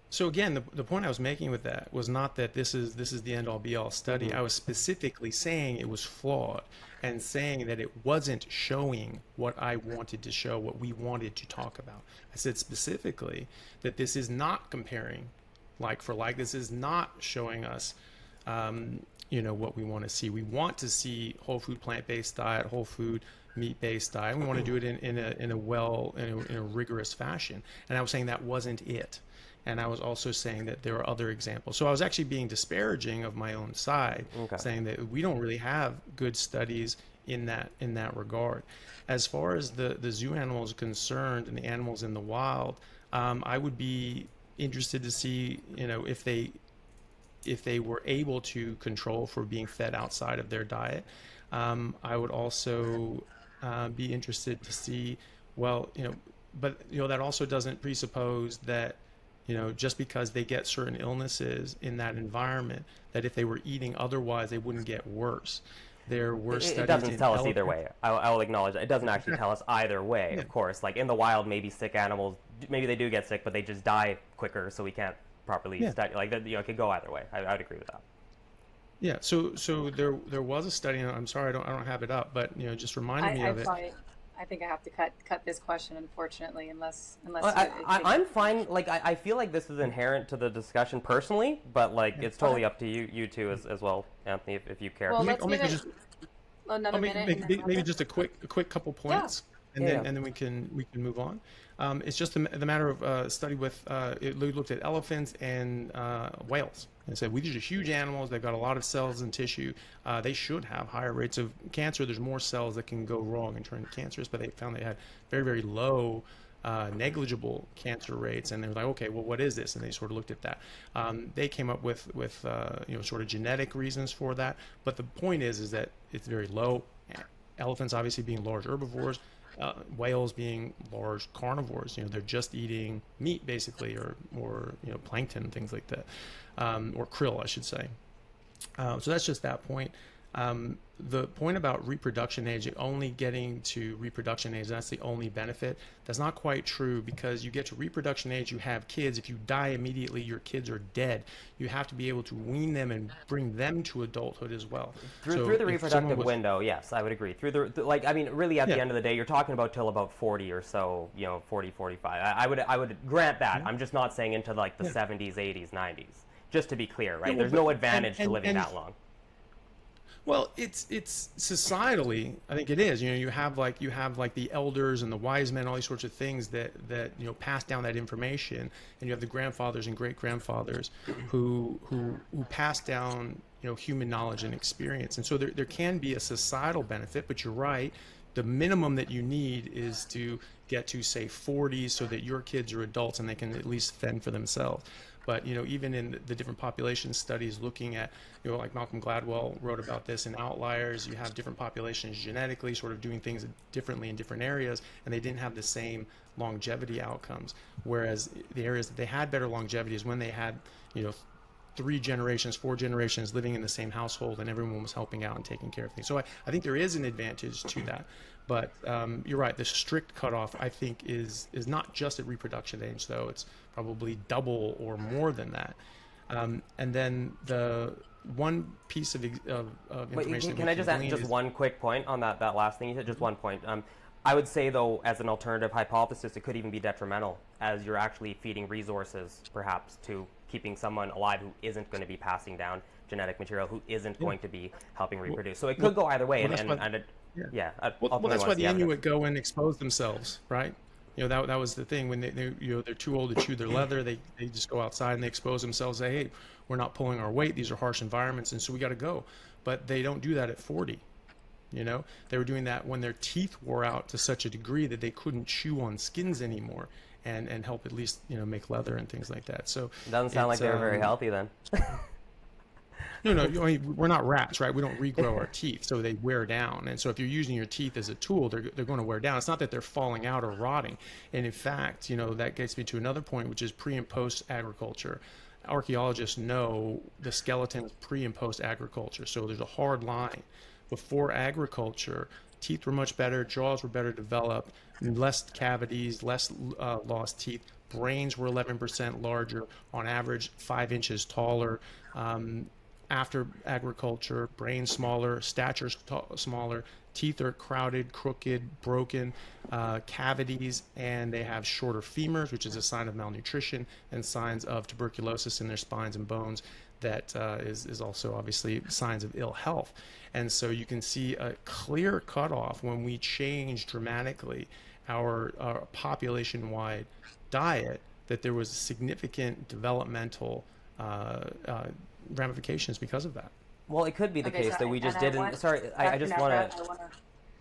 So again, the point I was making with that was not that this is the end all be all study. I was specifically saying it was flawed and saying that it wasn't showing what I wanted to show, what we wanted to talk about. I said specifically that this is not comparing like for like. This is not showing us, what we want to see. We want to see whole food plant-based diet, whole food meat-based diet. We want to do it in a rigorous fashion. And I was saying that wasn't it. And I was also saying that there are other examples. So I was actually being disparaging of my own side, saying that we don't really have good studies in that regard. As far as the zoo animals are concerned and the animals in the wild, I would be interested to see, if they were able to control for being fed outside of their diet. I would also be interested to see, but that also doesn't presuppose that just because they get certain illnesses in that environment, that if they were eating otherwise, they wouldn't get worse. There were studies. It doesn't tell us either way. I will acknowledge that. It doesn't actually tell us either way, of course. Like in the wild, maybe sick animals, maybe they do get sick, but they just die quicker, so we can't properly study. Like that, it could go either way. I would agree with that. Yeah. So there was a study, and I'm sorry I don't have it up, but just reminded me of it. I think I have to cut this question, unfortunately, unless. I'm fine. Like I feel like this is inherent to the discussion personally, but like it's totally up to you two as well, Anthony, if you care. Well, I'll maybe just a quick couple points, and then we can move on. It's just the matter of a study with it looked at elephants and whales. And said, these are huge animals. They've got a lot of cells and tissue. They should have higher rates of cancer. There's more cells that can go wrong and turn cancerous, but they found they had very, very low, negligible cancer rates. And they were like, okay, well, what is this? And they sort of looked at that. They came up with sort of genetic reasons for that. But the point is that it's very low. Elephants obviously being large herbivores. Whales being large carnivores, they're just eating meat basically, or plankton, things like that, or krill, I should say. So that's just that point. The point about reproduction age, only getting to reproduction age, that's the only benefit. That's not quite true, because you get to reproduction age, you have kids. If you die immediately, your kids are dead. You have to be able to wean them and bring them to adulthood as well. Through the reproductive window, yes, I would agree. Through really at the end of the day, you're talking about till about 40 or so, 40, 45. I would grant that. I'm just not saying into like the 70s, 80s, 90s. Just to be clear, right? There's no advantage to living that long. Well, it's societally, I think it is. You have like the elders and the wise men, all these sorts of things that pass down that information, and you have the grandfathers and great grandfathers who pass down human knowledge and experience, and so there can be a societal benefit. But you're right, the minimum that you need is to get to say 40, so that your kids are adults and they can at least fend for themselves. But even in the different population studies, looking at like Malcolm Gladwell wrote about this in Outliers, you have different populations genetically sort of doing things differently in different areas, and they didn't have the same longevity outcomes. Whereas the areas that they had better longevity is when they had 3 generations, 4 generations living in the same household, and everyone was helping out and taking care of things. So I think there is an advantage to that. But you're right, the strict cutoff, I think, is not just at reproduction age, though. It's probably double or more than that. And then the one piece of information... Wait, can I just add just one quick point on that last thing you said? Just one point. I would say, though, as an alternative hypothesis, it could even be detrimental, as you're actually feeding resources, perhaps, to keeping someone alive who isn't going to be passing down genetic material who isn't Yeah. going to be helping reproduce. So it Well, could go either way. well, that's why. Yeah. Well, Ultimately that's want why to see the evidence. Inuit go and expose themselves, right? That was the thing when they're too old to chew their leather. They just go outside and they expose themselves. Say, hey, we're not pulling our weight. These are harsh environments, and so we got to go. But they don't do that at 40. They were doing that when their teeth wore out to such a degree that they couldn't chew on skins anymore, and help at least make leather and things like that. So It doesn't sound like they were very healthy then. No, we're not rats, right? We don't regrow our teeth, so they wear down. And so if you're using your teeth as a tool, they're going to wear down. It's not that they're falling out or rotting. And in fact, that gets me to another point, which is pre and post agriculture. Archaeologists know the skeletons pre and post agriculture. So there's a hard line. Before agriculture, teeth were much better, jaws were better developed, less cavities, less lost teeth. Brains were 11% larger, on average 5 inches taller. After agriculture, brain smaller, stature smaller, teeth are crowded, crooked, broken, cavities, and they have shorter femurs, which is a sign of malnutrition, and signs of tuberculosis in their spines and bones. That is also obviously signs of ill health. And so you can see a clear cutoff when we change dramatically our population-wide diet, that there was significant developmental ramifications because of that. Well, it could be the Okay, case so- that we just and I didn't. want- Sorry, I just Dr. want Nagra, to.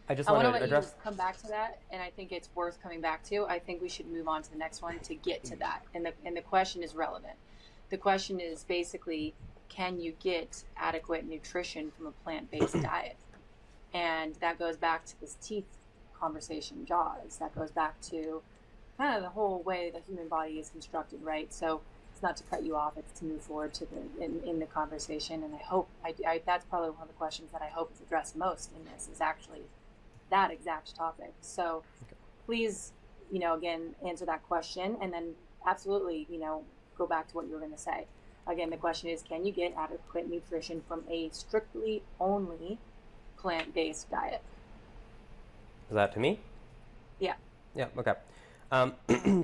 I just want want to to let address. you come back to that, and I think it's worth coming back to. I think we should move on to the next one to get to that, and the question is relevant. The question is basically, can you get adequate nutrition from a plant-based diet? And that goes back to this teeth conversation, jaws. That goes back to kind of the whole way the human body is constructed, right? So it's not to cut you off; it's to move forward to in the conversation. And I hope that's probably one of the questions that I hope is addressed most in this is actually that exact topic. So please, again, answer that question, and then absolutely, go back to what you were going to say. Again, the question is, can you get adequate nutrition from a strictly only plant-based diet? Is that to me? Yeah. Yeah. Okay.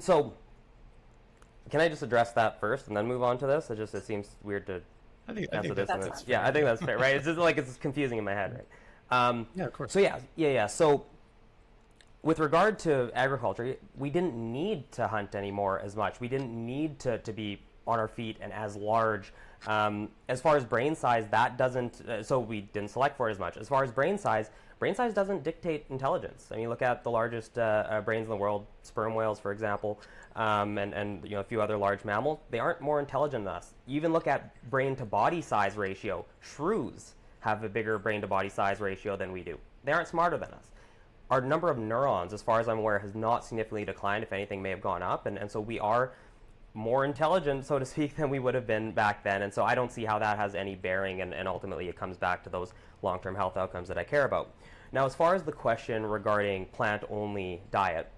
So, can I just address that first and then move on to this? It seems weird to I think answer this. that's And fine. yeah, I think that's fair, right? It's just like it's confusing in my head, right? Yeah, of course. So yeah. So, with regard to agriculture, we didn't need to hunt anymore as much. We didn't need to be on our feet and as large. As far as brain size, that doesn't. So we didn't select for it as much. As far as brain size doesn't dictate intelligence. I mean, look at the largest brains in the world, sperm whales, for example, and a few other large mammals. They aren't more intelligent than us. You even look at brain to body size ratio. Shrews have a bigger brain to body size ratio than we do. They aren't smarter than us. Our number of neurons, as far as I'm aware, has not significantly declined. If anything, may have gone up, and so we are more intelligent, so to speak, than we would have been back then. And so I don't see how that has any bearing, and ultimately it comes back to those long-term health outcomes that I care about. Now, as far as the question regarding plant-only diet,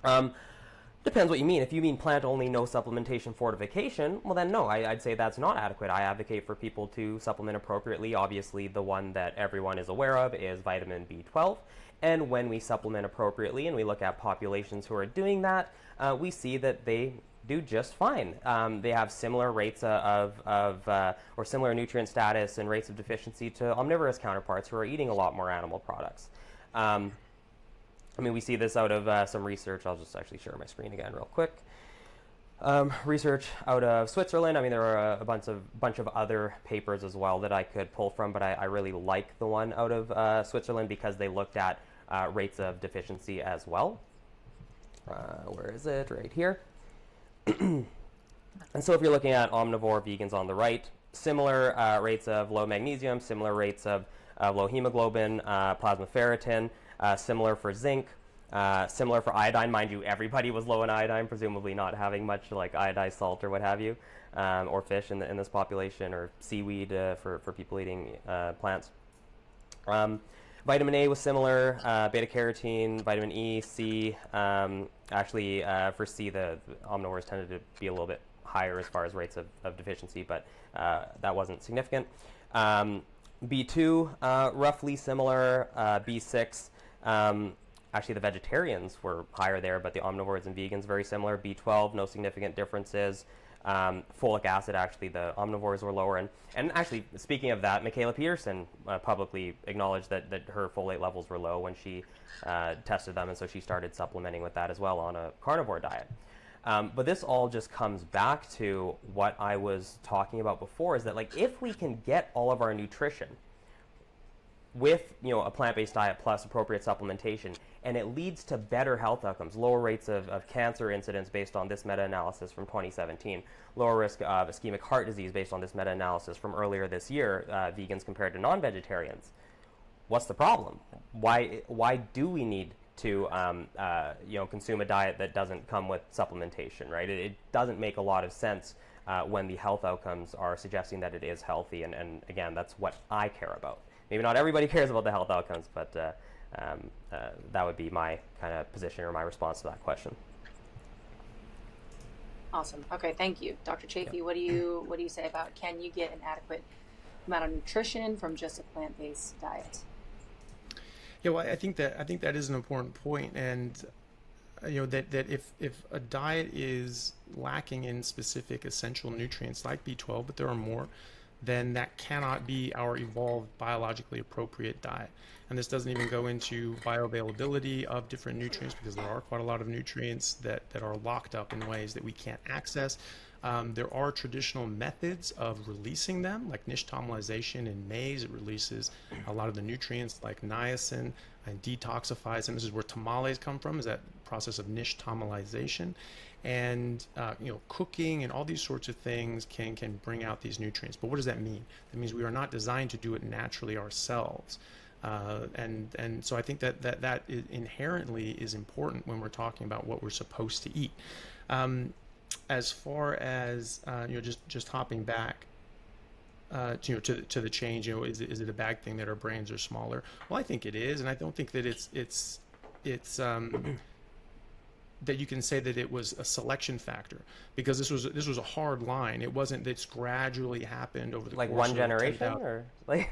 depends what you mean. If you mean plant-only, no supplementation, fortification, well then no, I'd say that's not adequate. I advocate for people to supplement appropriately. Obviously, the one that everyone is aware of is vitamin B12. And when we supplement appropriately and we look at populations who are doing that, we see that they do just fine. They have similar rates or similar nutrient status and rates of deficiency to omnivorous counterparts who are eating a lot more animal products. We see this out of some research. I'll just actually share my screen again real quick. Research out of Switzerland. There are a bunch of other papers as well that I could pull from, but I really like the one out of Switzerland because they looked at rates of deficiency as well. Where is it? Right here. And so if you're looking at omnivore vegans on the right, similar rates of low magnesium, similar rates of low hemoglobin, plasma ferritin, similar for zinc, similar for iodine. Mind you, everybody was low in iodine, presumably not having much like iodized salt or what have you, or fish in this population, or seaweed for people eating plants. Vitamin A was similar, beta carotene, vitamin E, C. Actually, for C, the omnivores tended to be a little bit higher as far as rates of deficiency, but that wasn't significant. B2, roughly similar. B6, actually the vegetarians were higher there, but the omnivores and vegans very similar. B12, no significant differences. Folic acid, actually, the omnivores were lower. And actually, speaking of that, Michaela Peterson publicly acknowledged that her folate levels were low when she tested them, and so she started supplementing with that as well on a carnivore diet. But this all just comes back to what I was talking about before, is that like if we can get all of our nutrition with a plant-based diet plus appropriate supplementation, and it leads to better health outcomes, lower rates of cancer incidence based on this meta-analysis from 2017, lower risk of ischemic heart disease based on this meta-analysis from earlier this year, vegans compared to non-vegetarians. What's the problem? Why do we need to consume a diet that doesn't come with supplementation, right? It doesn't make a lot of sense when the health outcomes are suggesting that it is healthy, and again, that's what I care about. Maybe not everybody cares about the health outcomes, but that would be my kind of position or my response to that question. Awesome. Okay, thank you, Dr. Chaffee. What do you say about, can you get an adequate amount of nutrition from just a plant-based diet? Yeah, well, I think that is an important point, and that if a diet is lacking in specific essential nutrients like B12, but there are more, then that cannot be our evolved biologically appropriate diet. And this doesn't even go into bioavailability of different nutrients, because there are quite a lot of nutrients that are locked up in ways that we can't access. There are traditional methods of releasing them, like nishtomelization in maize. It releases a lot of the nutrients like niacin and detoxifies them. This is where tamales come from, is that process of nishtomelization. And cooking and all these sorts of things can bring out these nutrients. But what does that mean? That means we are not designed to do it naturally ourselves. And so I think that inherently is important when we're talking about what we're supposed to eat. As far as just hopping back to the change, is it a bad thing that our brains are smaller? Well, I think it is, and I don't think that it's that you can say that it was a selection factor, because this was a hard line. It wasn't that it's gradually happened over the like course one of generation 10,000. or like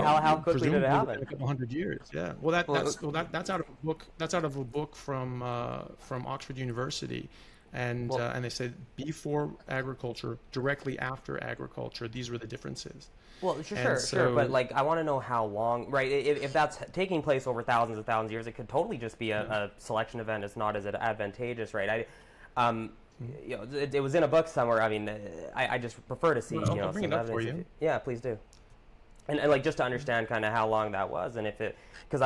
how quickly did it happen? A couple hundred years. Yeah. Well, that's out of a book. That's out of a book from Oxford University, and they said before agriculture, directly after agriculture, these were the differences. Well, sure, but like I want to know how long, right? If that's taking place over thousands and thousands of years, it could totally just be a selection event. It's not as advantageous, right? It was in a book somewhere. I mean, I just prefer to see I'll bring it up for you. Yeah, please do. And like just to understand kind of how long that was, and if it, because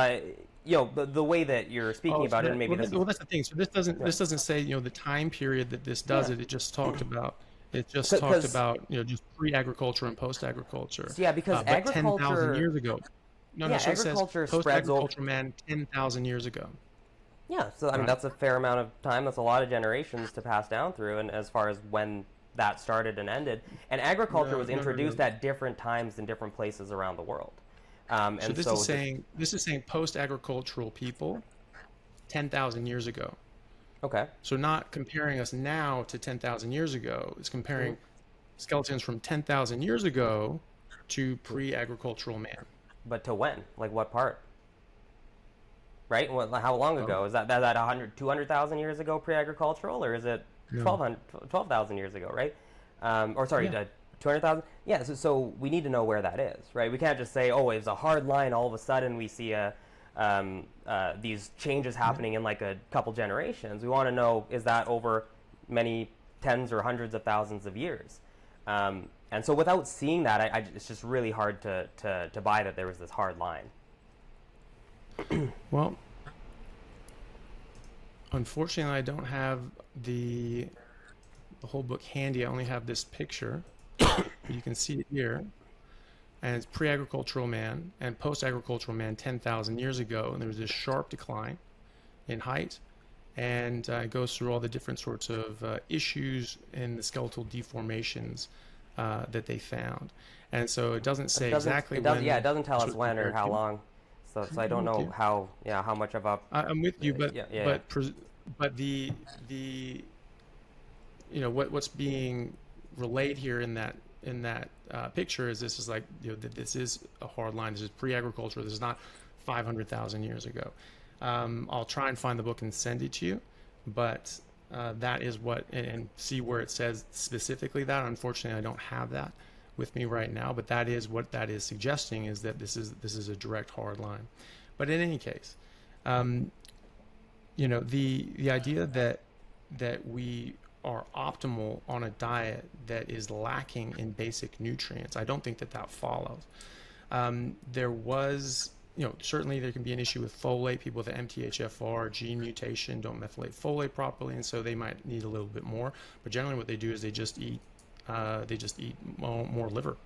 the way that you're speaking about it, and maybe that's the thing. So this doesn't say the time period that this does it. It just talked about. It just talked about just pre-agriculture and post-agriculture. Yeah, because but 10,000 years ago. So agriculture it says post-agriculture man 10,000 years ago. Yeah, so I mean that's a fair amount of time. That's a lot of generations to pass down through, and as far as when that started and ended, and agriculture was introduced at different times in different places around the world. So this is saying post-agricultural people 10,000 years ago. Okay. So not comparing us now to 10,000 years ago. It's comparing skeletons from 10,000 years ago to pre-agricultural man. But to when? Like what part? Right? How long ago? Is that 100, 200,000 years ago pre-agricultural, or is it 12,000 years ago, right? 200,000? Yeah, so we need to know where that is, right? We can't just say, oh, it's a hard line, all of a sudden we see these changes happening in like a couple generations. We want to know, is that over many tens or hundreds of thousands of years? And so without seeing that, it's just really hard to buy that there was this hard line. Well, unfortunately, I don't have the whole book handy. I only have this picture. You can see it here. And it's pre-agricultural man and post-agricultural man 10,000 years ago. And there was this sharp decline in height. And it goes through all the different sorts of issues in the skeletal deformations that they found. And so it doesn't say exactly when. Yeah, it doesn't tell us when or how long. So I don't know how much of a. I'm with you, but the what's being relayed here in that picture is this is like that this is a hard line. This is pre-agriculture. This is not 500,000 years ago. I'll try and find the book and send it to you, but that is what, and see where it says specifically that. Unfortunately, I don't have that with me right now, but that is what that is suggesting, is that this is a direct hard line. But in any case, you know, the idea that we are optimal on a diet that is lacking in basic nutrients, I don't think that follows. There was, you know, certainly there can be an issue with folate. People with the MTHFR gene mutation don't methylate folate properly, and so they might need a little bit more. But generally, what they do is they just eat more liver,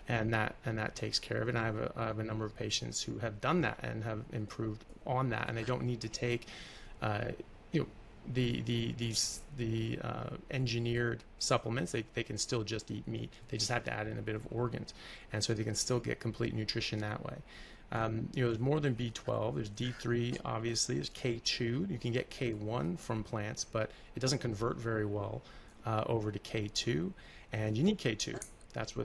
and that takes care of it. And I have a number of patients who have done that and have improved on that, and they don't need to take, you know, the engineered supplements. They can still just eat meat. They just have to add in a bit of organs, and so they can still get complete nutrition that way. You know, there's more than B12. There's D3, obviously. There's K2. You can get K1 from plants, but it doesn't convert very well over to K2, and you need K2. That's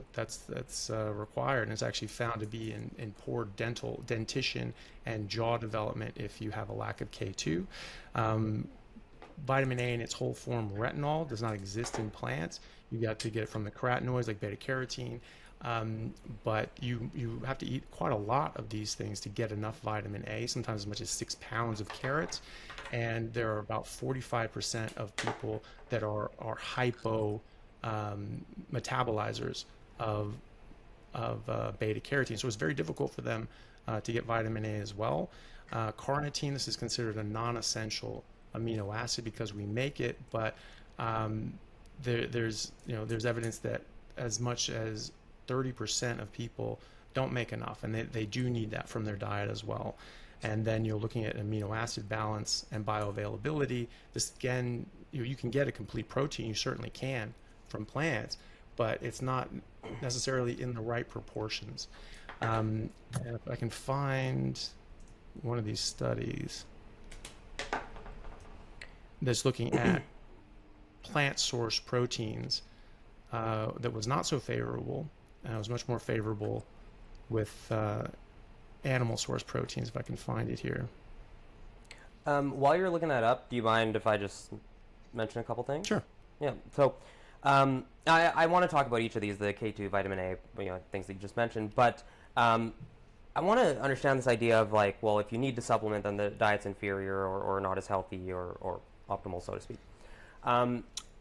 required, and it's actually found to be in poor dentition and jaw development if you have a lack of K2. Vitamin A in its whole form, retinol, does not exist in plants. You got to get it from the carotenoids like beta carotene, but you have to eat quite a lot of these things to get enough vitamin A, sometimes as much as 6 pounds of carrots. And there are about 45% of people that are hypo metabolizers of beta carotene. So it's very difficult for them to get vitamin A as well. Carnitine, this is considered a non-essential amino acid because we make it, but there's evidence that as much as 30% of people don't make enough, and they do need that from their diet as well. And then you're looking at amino acid balance and bioavailability. This, again, you can get a complete protein, you certainly can, from plants, but it's not necessarily in the right proportions. And if I can find one of these studies that's looking at plant source proteins that was not so favorable, and it was much more favorable with animal source proteins, if I can find it here. While you're looking that up, do you mind if I just mention a couple things? Sure. Yeah. So I want to talk about each of these, the K2, vitamin A, things that you just mentioned, but I want to understand this idea of like, well, if you need to supplement, then the diet's inferior or not as healthy or optimal, so to speak.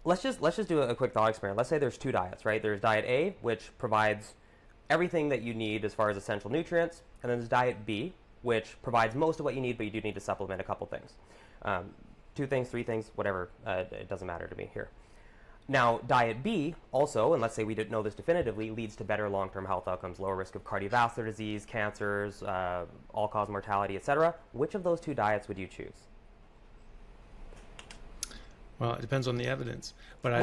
Let's just do a quick thought experiment. Let's say there's two diets, right? There's diet A, which provides everything that you need as far as essential nutrients, and then there's diet B, which provides most of what you need, but you do need to supplement a couple things. 2 things, 3 things, whatever, it doesn't matter to me here. Now, diet B also, and let's say we didn't know this definitively, leads to better long-term health outcomes, lower risk of cardiovascular disease, cancers, all-cause mortality, etc. Which of those 2 diets would you choose? Well, it depends on the evidence, but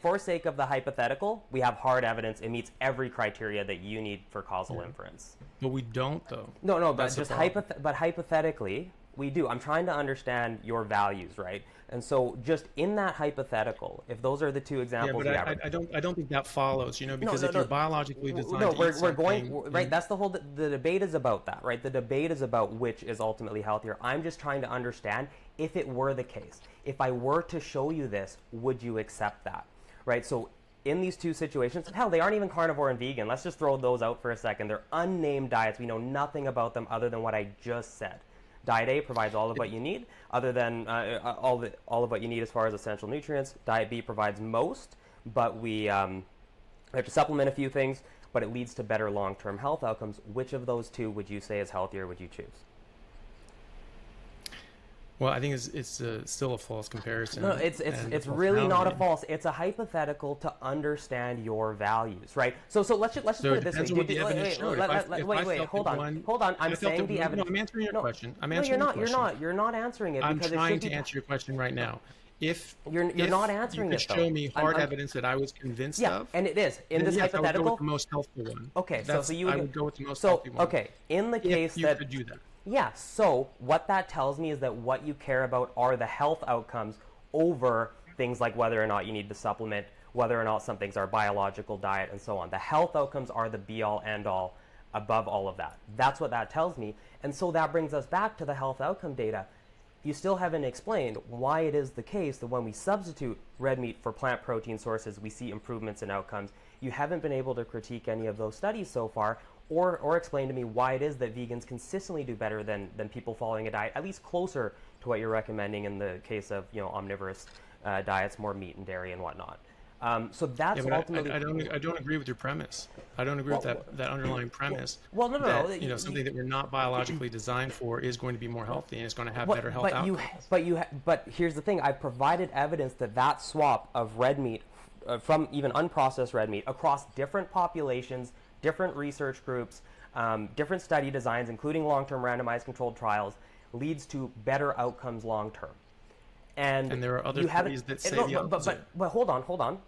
For sake of the hypothetical, we have hard evidence. It meets every criteria that you need for causal inference. But we don't, though. No, but just hypothetically, we do. I'm trying to understand your values, right? And so, just in that hypothetical, if those are the 2 examples, I don't think that follows. Because if you're biologically designed, right. That's the debate is about that, right? The debate is about which is ultimately healthier. I'm just trying to understand if it were the case. If I were to show you this, would you accept that, right? So in these 2 situations, hell, they aren't even carnivore and vegan. Let's just throw those out for a second. They're unnamed diets. We know nothing about them other than what I just said. Diet A provides all of what you need, other than all of what you need as far as essential nutrients. Diet B provides most, but we have to supplement a few things, but it leads to better long-term health outcomes. Which of those 2 would you say is healthier, would you choose? Well, I think it's still a false comparison. No, it's really not a false. It's a hypothetical to understand your values, right? So let's just put it this way. Wait, hold on. I'm saying the evidence. No, I'm answering your question. You're not answering it. I'm trying to answer your question right now. If you're not answering it, you could show me hard evidence that I was convinced of. And it is in this hypothetical. I would go with the most helpful one. Okay, I would go with the most healthy one. Okay, in the case you could do that. Yeah, so what that tells me is that what you care about are the health outcomes over things like whether or not you need to supplement, whether or not some things are biological diet, and so on. The health outcomes are the be-all, end-all above all of that. That's what that tells me. And so that brings us back to the health outcome data. you still haven't explained why it is the case that when we substitute red meat for plant protein sources, we see improvements in outcomes. You haven't been able to critique any of those studies so far, or explain to me why it is that vegans consistently do better than people following a diet, at least closer to what you're recommending in the case of, omnivorous diets, more meat and dairy and whatnot. So that's ultimately. I don't agree with your premise. I don't agree with that underlying premise. Well, no. That, something that we're not biologically designed for is going to be more healthy and it's going to have better health outcomes. But here's the thing: I provided evidence that swap of red meat from even unprocessed red meat across different populations, different research groups, different study designs, including long-term randomized controlled trials, leads to better outcomes long-term. And there are other studies that say the opposite. But hold on.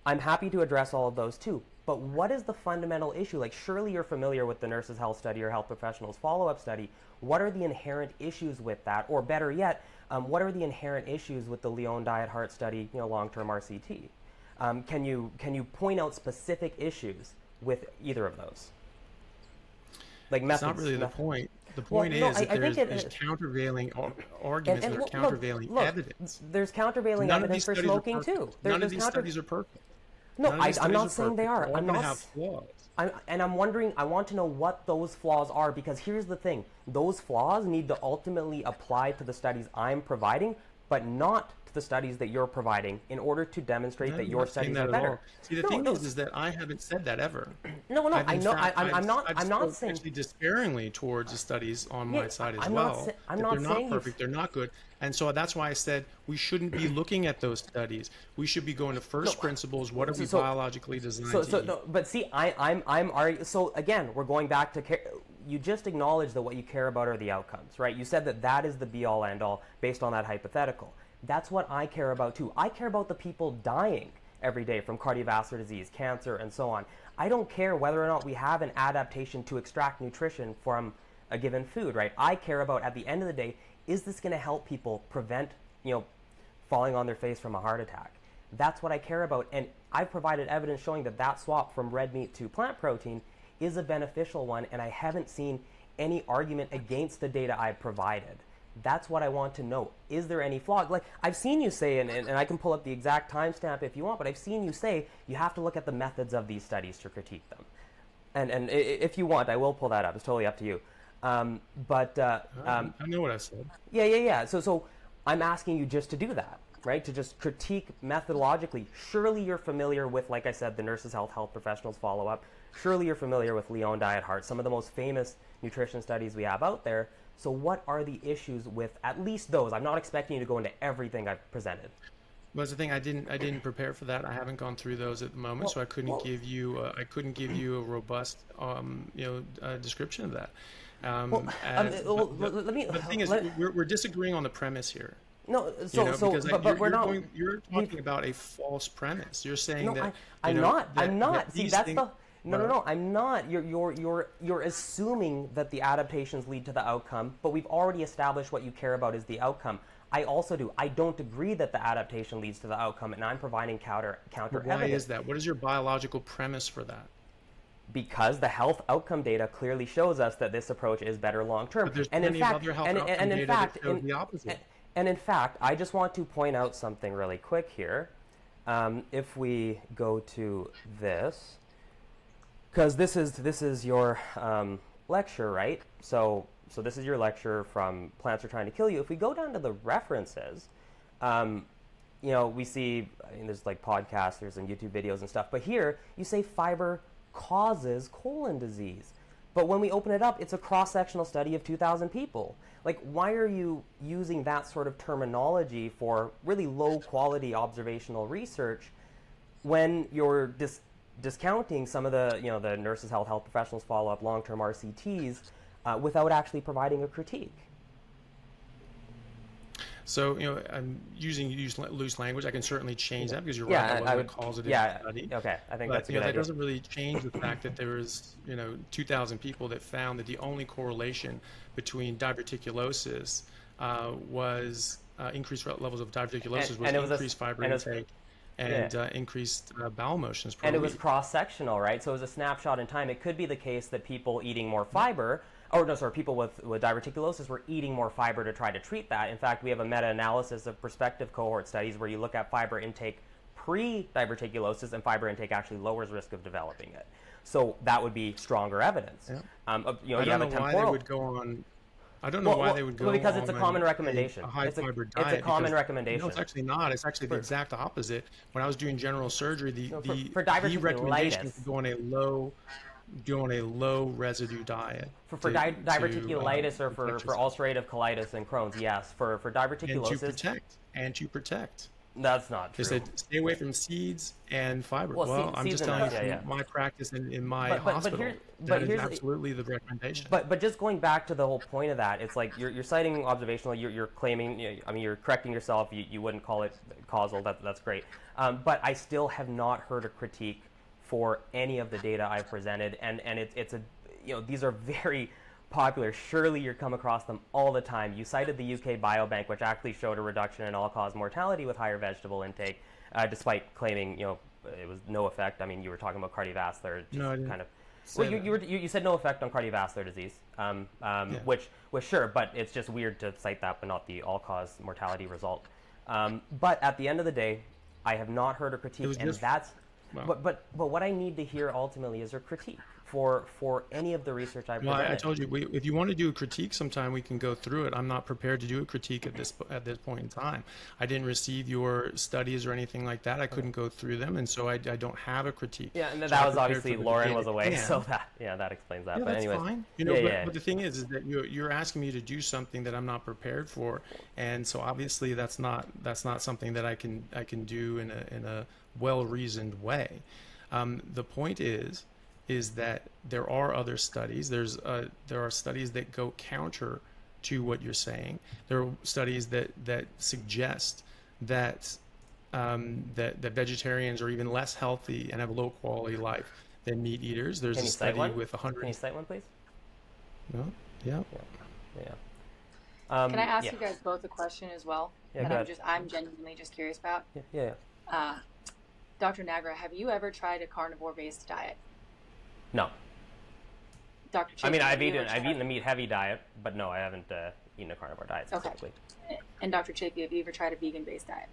I'm happy to address all of those too. But what is the fundamental issue? Like, surely you're familiar with the Nurses' Health Study or Health Professionals Follow-Up Study. What are the inherent issues with that? Or better yet, what are the inherent issues with the Lyon Diet Heart Study, long-term RCT? Can you point out specific issues with either of those? Like methods. That's not really the point. The point is that there's countervailing arguments or countervailing evidence. There's countervailing evidence for smoking too. None of these studies are perfect. No, I'm not saying they are. I'm not. Have flaws. I'm wondering. I want to know what those flaws are, because here's the thing: those flaws need to ultimately apply to the studies I'm providing, but not to the studies that you're providing, in order to demonstrate that your studies are better. See, the thing is that I haven't said that ever. No. I know. I'm not saying actually despairingly towards the studies on my side as I'm well. I'm not they're saying not perfect. They're not good. And so that's why I said we shouldn't be looking at those studies. We should be going to first principles. What are we biologically designed to eat? No, but see, I'm arguing. So again, we're going back to you just acknowledged that what you care about are the outcomes, right? You said that is the be-all, end-all based on that hypothetical. That's what I care about too. I care about the people dying every day from cardiovascular disease, cancer, and so on. I don't care whether or not we have an adaptation to extract nutrition from a given food, right? I care about, at the end of the day, is this going to help people prevent, falling on their face from a heart attack? That's what I care about. And I've provided evidence showing that swap from red meat to plant protein is a beneficial one, and I haven't seen any argument against the data I've provided. That's what I want to know. Is there any flaw? Like, I've seen you say, and I can pull up the exact timestamp if you want, but I've seen you say you have to look at the methods of these studies to critique them. And if you want, I will pull that up. It's totally up to you. I know what I said. Yeah. So I'm asking you just to do that, right? To just critique methodologically. Surely you're familiar with, like I said, the Nurses' Health Professionals Follow-Up. Surely you're familiar with Lyon Diet Heart, some of the most famous nutrition studies we have out there. So what are the issues with at least those? I'm not expecting you to go into everything I've presented. Well, that's the thing. I didn't prepare for that. I haven't gone through those at the moment, so I couldn't give you a robust description of that. The thing is, we're disagreeing on the premise here. No, you're talking about a false premise. You're saying I'm not. See, that's the. No, I'm not. You're assuming that the adaptations lead to the outcome, but we've already established what you care about is the outcome. I also do. I don't agree that the adaptation leads to the outcome, and I'm providing counter evidence. Why is that? What is your biological premise for that? Because the health outcome data clearly shows us that this approach is better long term. But there's plenty of other health outcome data that shows the opposite. And in fact, I just want to point out something really quick here. If we go to this, because this is your lecture, right? So this is your lecture from Plants Are Trying to Kill You. If we go down to the references, we see, there's like podcasts, there's some YouTube videos and stuff, but here you say fiber causes colon disease. But when we open it up, it's a cross-sectional study of 2,000 people. Like, why are you using that sort of terminology for really low-quality observational research when you're discounting some of the, the Nurses' Health Professionals Follow-Up, long-term RCTs, without actually providing a critique? So, I'm using loose language. I can certainly change that because you're right. That wasn't a causative study. Okay, I think that's a good idea. That doesn't really change the fact that there was, 2,000 people that found that the only correlation between diverticulosis was increased levels of diverticulosis was increased fiber intake and increased bowel motions per week. And it was cross-sectional, right? So it was a snapshot in time. It could be the case that people eating more fiber oh no, sorry, people with diverticulosis were eating more fiber to try to treat that. In fact, we have a meta-analysis of prospective cohort studies where you look at fiber intake pre-diverticulosis, and fiber intake actually lowers risk of developing it. So that would be stronger evidence. Yeah. You know, I you don't have know a why temporal. they would go on. I don't know why they would go well, because on it's a common a recommendation. high fiber diet. It's a common because, recommendation. No, it's actually not. It's actually the exact opposite. When I was doing general surgery, for the recommendation was diverticulitis, to go on a low residue diet. for diverticulitis or for ulcerative colitis and Crohn's, yes. For diverticulosis, and to protect. That's not true. They said stay away from seeds and fiber. Well, I'm just telling you from my practice and in my hospital. That is absolutely the recommendation. But just going back to the whole point of that, it's like you're citing observational. You're claiming. I mean, you're correcting yourself. You wouldn't call it causal. That's great. But I still have not heard a critique for any of the data I've presented, and it's a, you know, these are very popular. Surely you come across them all the time. You cited the UK Biobank, which actually showed a reduction in all-cause mortality with higher vegetable intake, despite claiming, you know, it was no effect. I mean, you were talking about cardiovascular, No, I didn't kind of. say Well, you said no effect on cardiovascular disease, Yeah. which was sure, but it's just weird to cite that, but not the all-cause mortality result. But at the end of the day, I have not heard a critique, and that's. Well, But what I need to hear ultimately is a critique for any of the research I've presented. I told you, if you want to do a critique sometime, we can go through it. I'm not prepared to do a critique at this point in time. I didn't receive your studies or anything like that. I couldn't go through them, and so I don't have a critique. Yeah, and So that I'm was prepared obviously for the Lauren data was away, and- so that explains that. Yeah, But that's anyways, fine. You know, yeah. But the thing is that you're asking me to do something that I'm not prepared for, and so obviously that's not something that I can do in a well-reasoned way. The point is that there are other studies. There are studies that go counter to what you're saying. There are studies that suggest that that vegetarians are even less healthy and have a low quality life than meat eaters. There's a study with 100. Can you cite one, please? No? Yeah. Can I ask you guys both a question as well? Yeah, that I'm genuinely just curious about. Yeah. Dr. Nagra, have you ever tried a carnivore-based diet? No. Dr. I mean, I've eaten a meat-heavy diet, but no, I haven't eaten a carnivore diet specifically. Okay. And Dr. Chaffee, have you ever tried a vegan-based diet?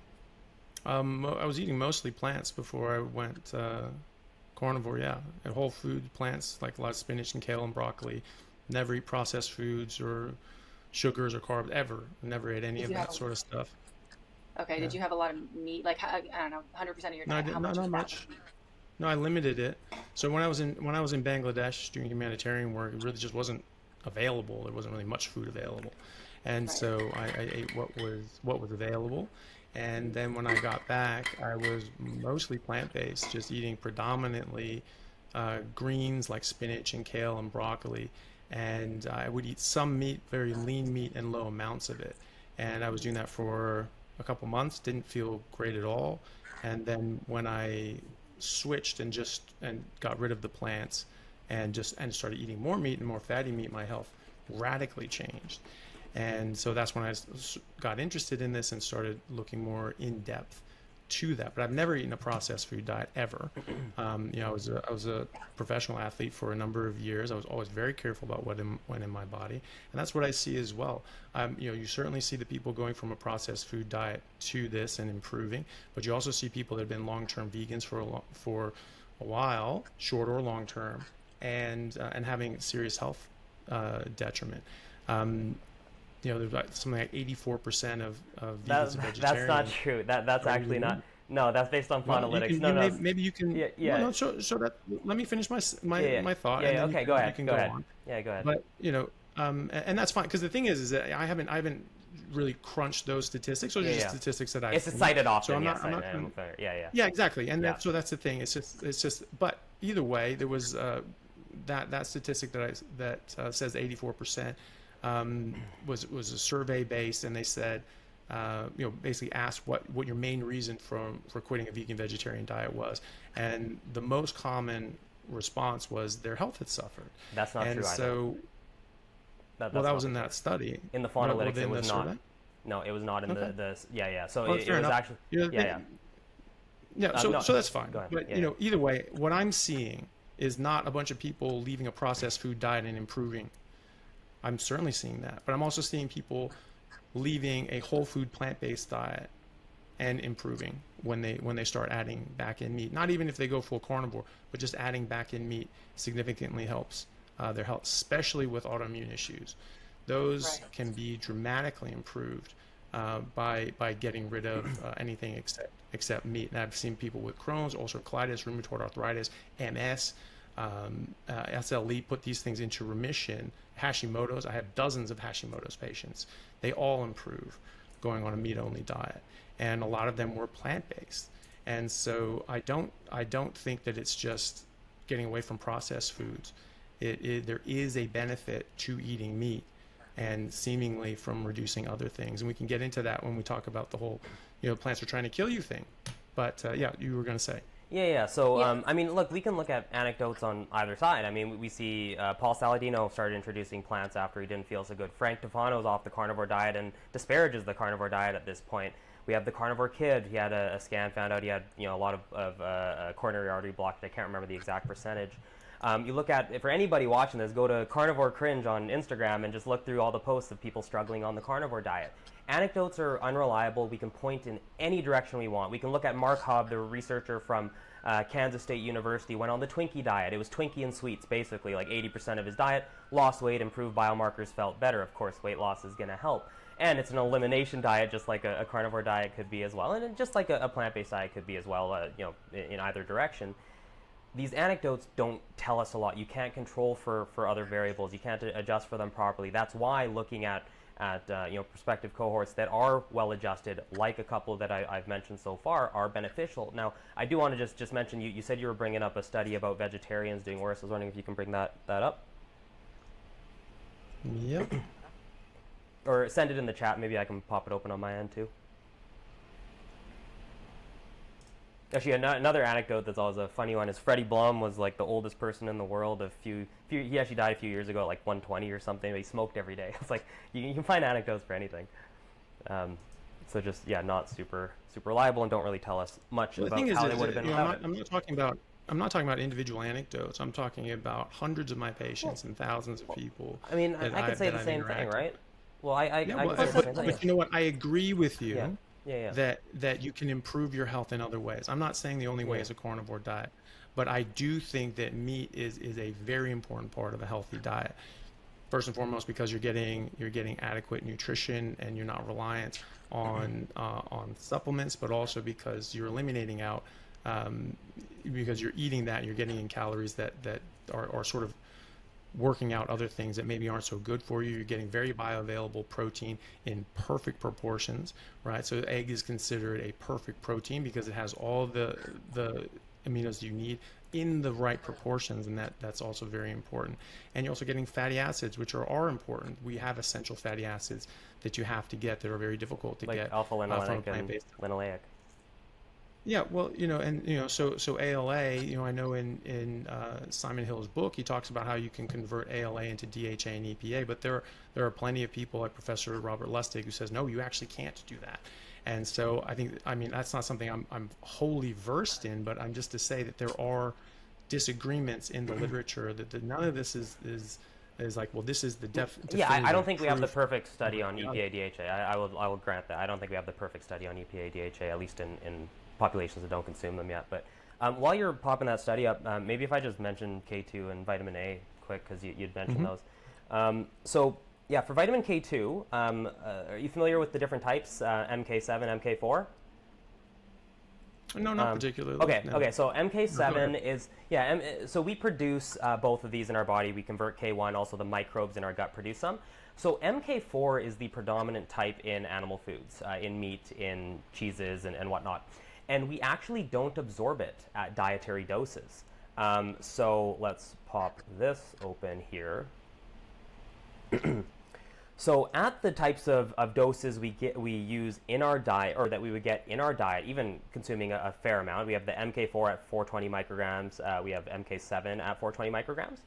I was eating mostly plants before I went carnivore, yeah. And whole food plants, like a lot of spinach and kale and broccoli. Never eat processed foods or sugars or carbs, ever. Never ate any of that sort of stuff. Okay, Did you have a lot of meat? Like, I don't know, 100% of your diet? No, not much. No, I limited it. So when I was in Bangladesh doing humanitarian work, it really just wasn't available. There wasn't really much food available, and so I ate what was available. And then when I got back, I was mostly plant-based, just eating predominantly greens like spinach and kale and broccoli. And I would eat some meat, very lean meat, and low amounts of it. And I was doing that for a couple months, didn't feel great at all. And then when I switched and got rid of the plants and started eating more meat and more fatty meat, my health radically changed. And so that's when I got interested in this and started looking more in depth to that. But I've never eaten a processed food diet ever. You know, I was a professional athlete for a number of years. I was always very careful about what went in my body, and that's what I see as well. You know, you certainly see the people going from a processed food diet to this and improving, but you also see people that have been long-term vegans for a while, short or long-term, and having serious health detriment. You know, there's like something like 84% of vegans and vegetarians. That's not true. That's actually not. No, that's based on Funalytics. Maybe you can. Yeah. No, so that. Let me finish my thought. Yeah. And then Okay. Go ahead. You can go ahead. on. Yeah. Go ahead. But you know, and that's fine because the thing is that I haven't really crunched those statistics. Those are just statistics that I've It's cited often. So I'm not. Yeah. Yeah, exactly. And so that's the thing. It's just. But either way, there was that statistic that says 84%. Was a survey based, and they said, you know, basically asked what your main reason for quitting a vegan vegetarian diet was, and the most common response was their health had suffered. That's not true. And so, that was in that study. In the Funalytics, it was not. Survey? No, it was not in the. Yeah. So Well, it was actually. Yeah. So that's fine. Go ahead. But you know, either way, what I'm seeing is not a bunch of people leaving a processed food diet and improving. I'm certainly seeing that, but I'm also seeing people leaving a whole food plant-based diet and improving when they start adding back in meat. Not even if they go full carnivore, but just adding back in meat significantly helps their health, especially with autoimmune issues. Those Right. can be dramatically improved by getting rid of anything except meat. And I've seen people with Crohn's, ulcerative colitis, rheumatoid arthritis, MS, SLE put these things into remission. Hashimoto's, I have dozens of Hashimoto's patients. They all improve going on a meat-only diet, and a lot of them were plant-based. And so I don't think that it's just getting away from processed foods. There is a benefit to eating meat, and seemingly from reducing other things. And we can get into that when we talk about the whole, plants are trying to kill you thing. But yeah, you were going to say. Yeah. So, I mean, look, we can look at anecdotes on either side. I mean, we see Paul Saladino started introducing plants after he didn't feel so good. Frank Tufano's off the carnivore diet and disparages the carnivore diet at this point. We have the carnivore kid. He had a scan, found out he had, a lot of coronary artery blockage. I can't remember the exact percentage. You look at, for anybody watching this, go to Carnivore Cringe on Instagram and just look through all the posts of people struggling on the carnivore diet. Anecdotes are unreliable. We can point in any direction we want. We can look at Mark Hubb, the researcher from Kansas State University, went on the Twinkie diet. It was Twinkie and sweets, basically, like 80% of his diet. Lost weight, improved biomarkers, felt better. Of course, weight loss is going to help. And it's an elimination diet, just like a carnivore diet could be as well. And just like a plant-based diet could be as well, in either direction. These anecdotes don't tell us a lot. You can't control for other variables. You can't adjust for them properly. That's why looking at prospective cohorts that are well adjusted, like a couple that I've mentioned so far, are beneficial. Now, I do want to just mention, you said you were bringing up a study about vegetarians doing worse. I was wondering if you can bring that up. Yep. Or send it in the chat. Maybe I can pop it open on my end too. Actually, another anecdote that's always a funny one is Freddie Blum was like the oldest person in the world. He actually died a few years ago at like 120 or something. But he smoked every day. It's like you can find anecdotes for anything. So just not super reliable and don't really tell us much about how they would have been without it. I'm not talking about individual anecdotes. I'm talking about hundreds of my patients and thousands of people. I mean, I could say the same thing, right? Well, but you know what? I agree with you. Yeah. That you can improve your health in other ways. I'm not saying the only way is a carnivore diet, but I do think that meat is a very important part of a healthy diet. First and foremost, because you're getting adequate nutrition and you're not reliant on supplements, but also because you're eliminating out because you're eating that, you're getting in calories that are sort of working out other things that maybe aren't so good for you. You're getting very bioavailable protein in perfect proportions, right? So egg is considered a perfect protein because it has all the aminos you need in the right proportions, and that's also very important. And you're also getting fatty acids, which are important. We have essential fatty acids that you have to get that are very difficult to like get alpha-linolenic and linoleic. Yeah, well, so ALA, I know in Simon Hill's book, he talks about how you can convert ALA into DHA and EPA, but there are plenty of people like Professor Robert Lustig who says, no, you actually can't do that. And so I mean, that's not something I'm wholly versed in, but I'm just to say that there are disagreements in the literature that none of this is like, well, this is the definitive I don't think we have the proof. perfect study on EPA DHA. I will grant that. I don't think we have the perfect study on EPA DHA, at least in populations that don't consume them yet. But while you're popping that study up, maybe if I just mention K2 and vitamin A quick, because you'd mentioned those. So yeah, for vitamin K2, are you familiar with the different types, MK7, MK4? No, not particularly. Okay, no. okay. So MK7 is so we produce both of these in our body. We convert K1. Also, the microbes in our gut produce some. So MK4 is the predominant type in animal foods, in meat, in cheeses, and whatnot. And we actually don't absorb it at dietary doses. So let's pop this open here. So at the types of doses we use in our diet, or that we would get in our diet, even consuming a fair amount, we have the MK4 at 420 micrograms, we have MK7 at 420 micrograms.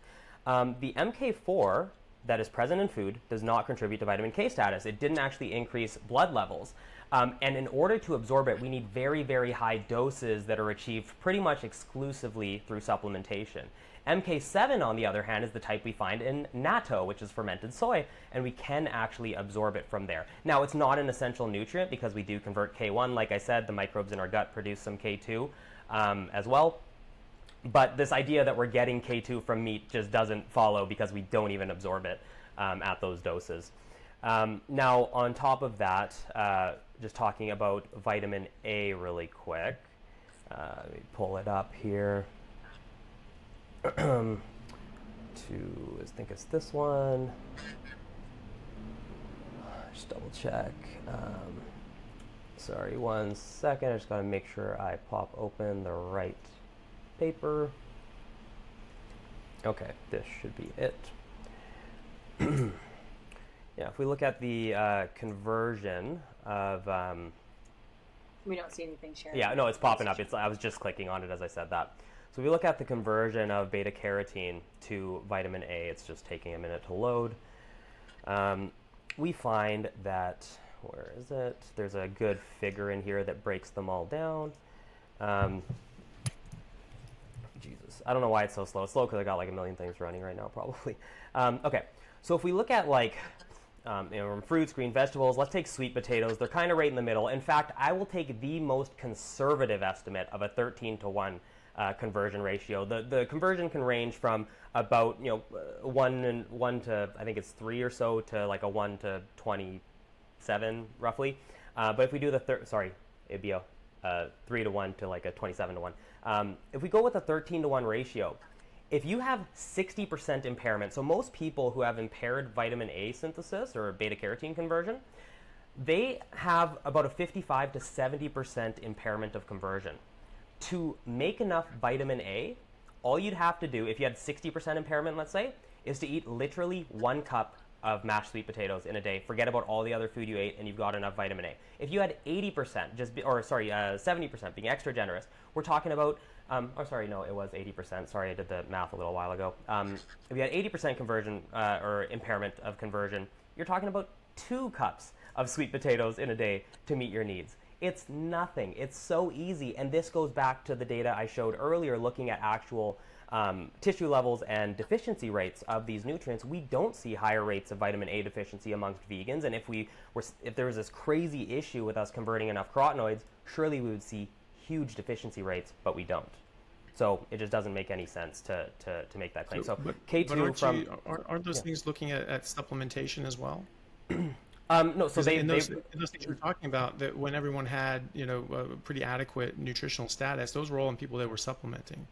The MK4 that is present in food does not contribute to vitamin K status. It didn't actually increase blood levels. And in order to absorb it, we need very, very high doses that are achieved pretty much exclusively through supplementation. MK7, on the other hand, is the type we find in natto, which is fermented soy, and we can actually absorb it from there. Now, it's not an essential nutrient because we do convert K1. Like I said, the microbes in our gut produce some K2 as well. But this idea that we're getting K2 from meat just doesn't follow because we don't even absorb it at those doses. Now, on top of that, just talking about vitamin A really quick. Let me pull it up here. I think it's this one. Just double check. Sorry, 1 second. I just gotta make sure I pop open the right paper. Okay, this should be it. Yeah, if we look at the conversion of We don't see anything shared. yeah, no, it's popping up. I was just clicking on it as I said that. So if we look at the conversion of beta carotene to vitamin A, it's just taking a minute to load. We find that, where is it? There's a good figure in here that breaks them all down. Jesus, I don't know why it's so slow. It's slow because I got like a million things running right now, probably. Okay, so if we look at like fruits, green vegetables, let's take sweet potatoes. They're kind of right in the middle. In fact, I will take the most conservative estimate of a 13-to-1 conversion ratio. The conversion can range from about 1 to I think it's 3 or so to like a 1 to 27 roughly. But if we do it'd be a 3 to 1 to like a 27 to 1. If we go with a 13-to-1 ratio, if you have 60% impairment, so most people who have impaired vitamin A synthesis or beta carotene conversion, they have about a 55 to 70% impairment of conversion. To make enough vitamin A, all you'd have to do, if you had 60% impairment, let's say, is to eat literally 1 cup of mashed sweet potatoes in a day. Forget about all the other food you ate, and you've got enough vitamin A. If you had 80%, 70%, being extra generous, we're talking about, it was 80%. Sorry, I did the math a little while ago. If you had 80% conversion or impairment of conversion, you're talking about 2 cups of sweet potatoes in a day to meet your needs. It's nothing. It's so easy. And this goes back to the data I showed earlier looking at actual tissue levels and deficiency rates of these nutrients. We don't see higher rates of vitamin A deficiency amongst vegans. And if there was this crazy issue with us converting enough carotenoids, surely we would see huge deficiency rates, but we don't. So it just doesn't make any sense to make that claim. So K2 aren't those things looking at supplementation as well? No, so in those things you're talking about, that when everyone had a pretty adequate nutritional status, those were all in people that were supplementing.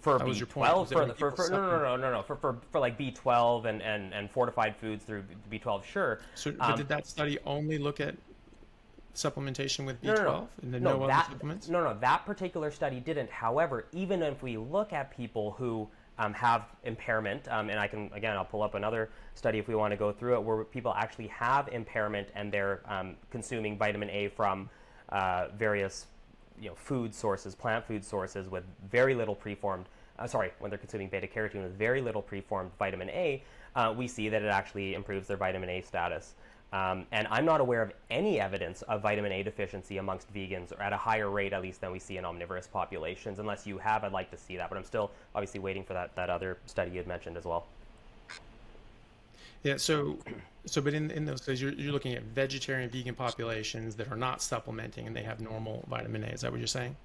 For that B12, was your point. For like B12 and fortified foods through B12, sure. So, but did that study only look at supplementation with B12 and then no other supplements? No, that particular study didn't. However, even if we look at people who have impairment, and I'll pull up another study if we want to go through it, where people actually have impairment and they're consuming vitamin A from various food sources, plant food sources with very little preformed, when they're consuming beta carotene with very little preformed vitamin A, we see that it actually improves their vitamin A status. And I'm not aware of any evidence of vitamin A deficiency amongst vegans, or at a higher rate at least than we see in omnivorous populations. Unless you have, I'd like to see that, but I'm still obviously waiting for that other study you had mentioned as well. Yeah, but in those studies, you're looking at vegetarian, vegan populations that are not supplementing and they have normal vitamin A. Is that what you're saying?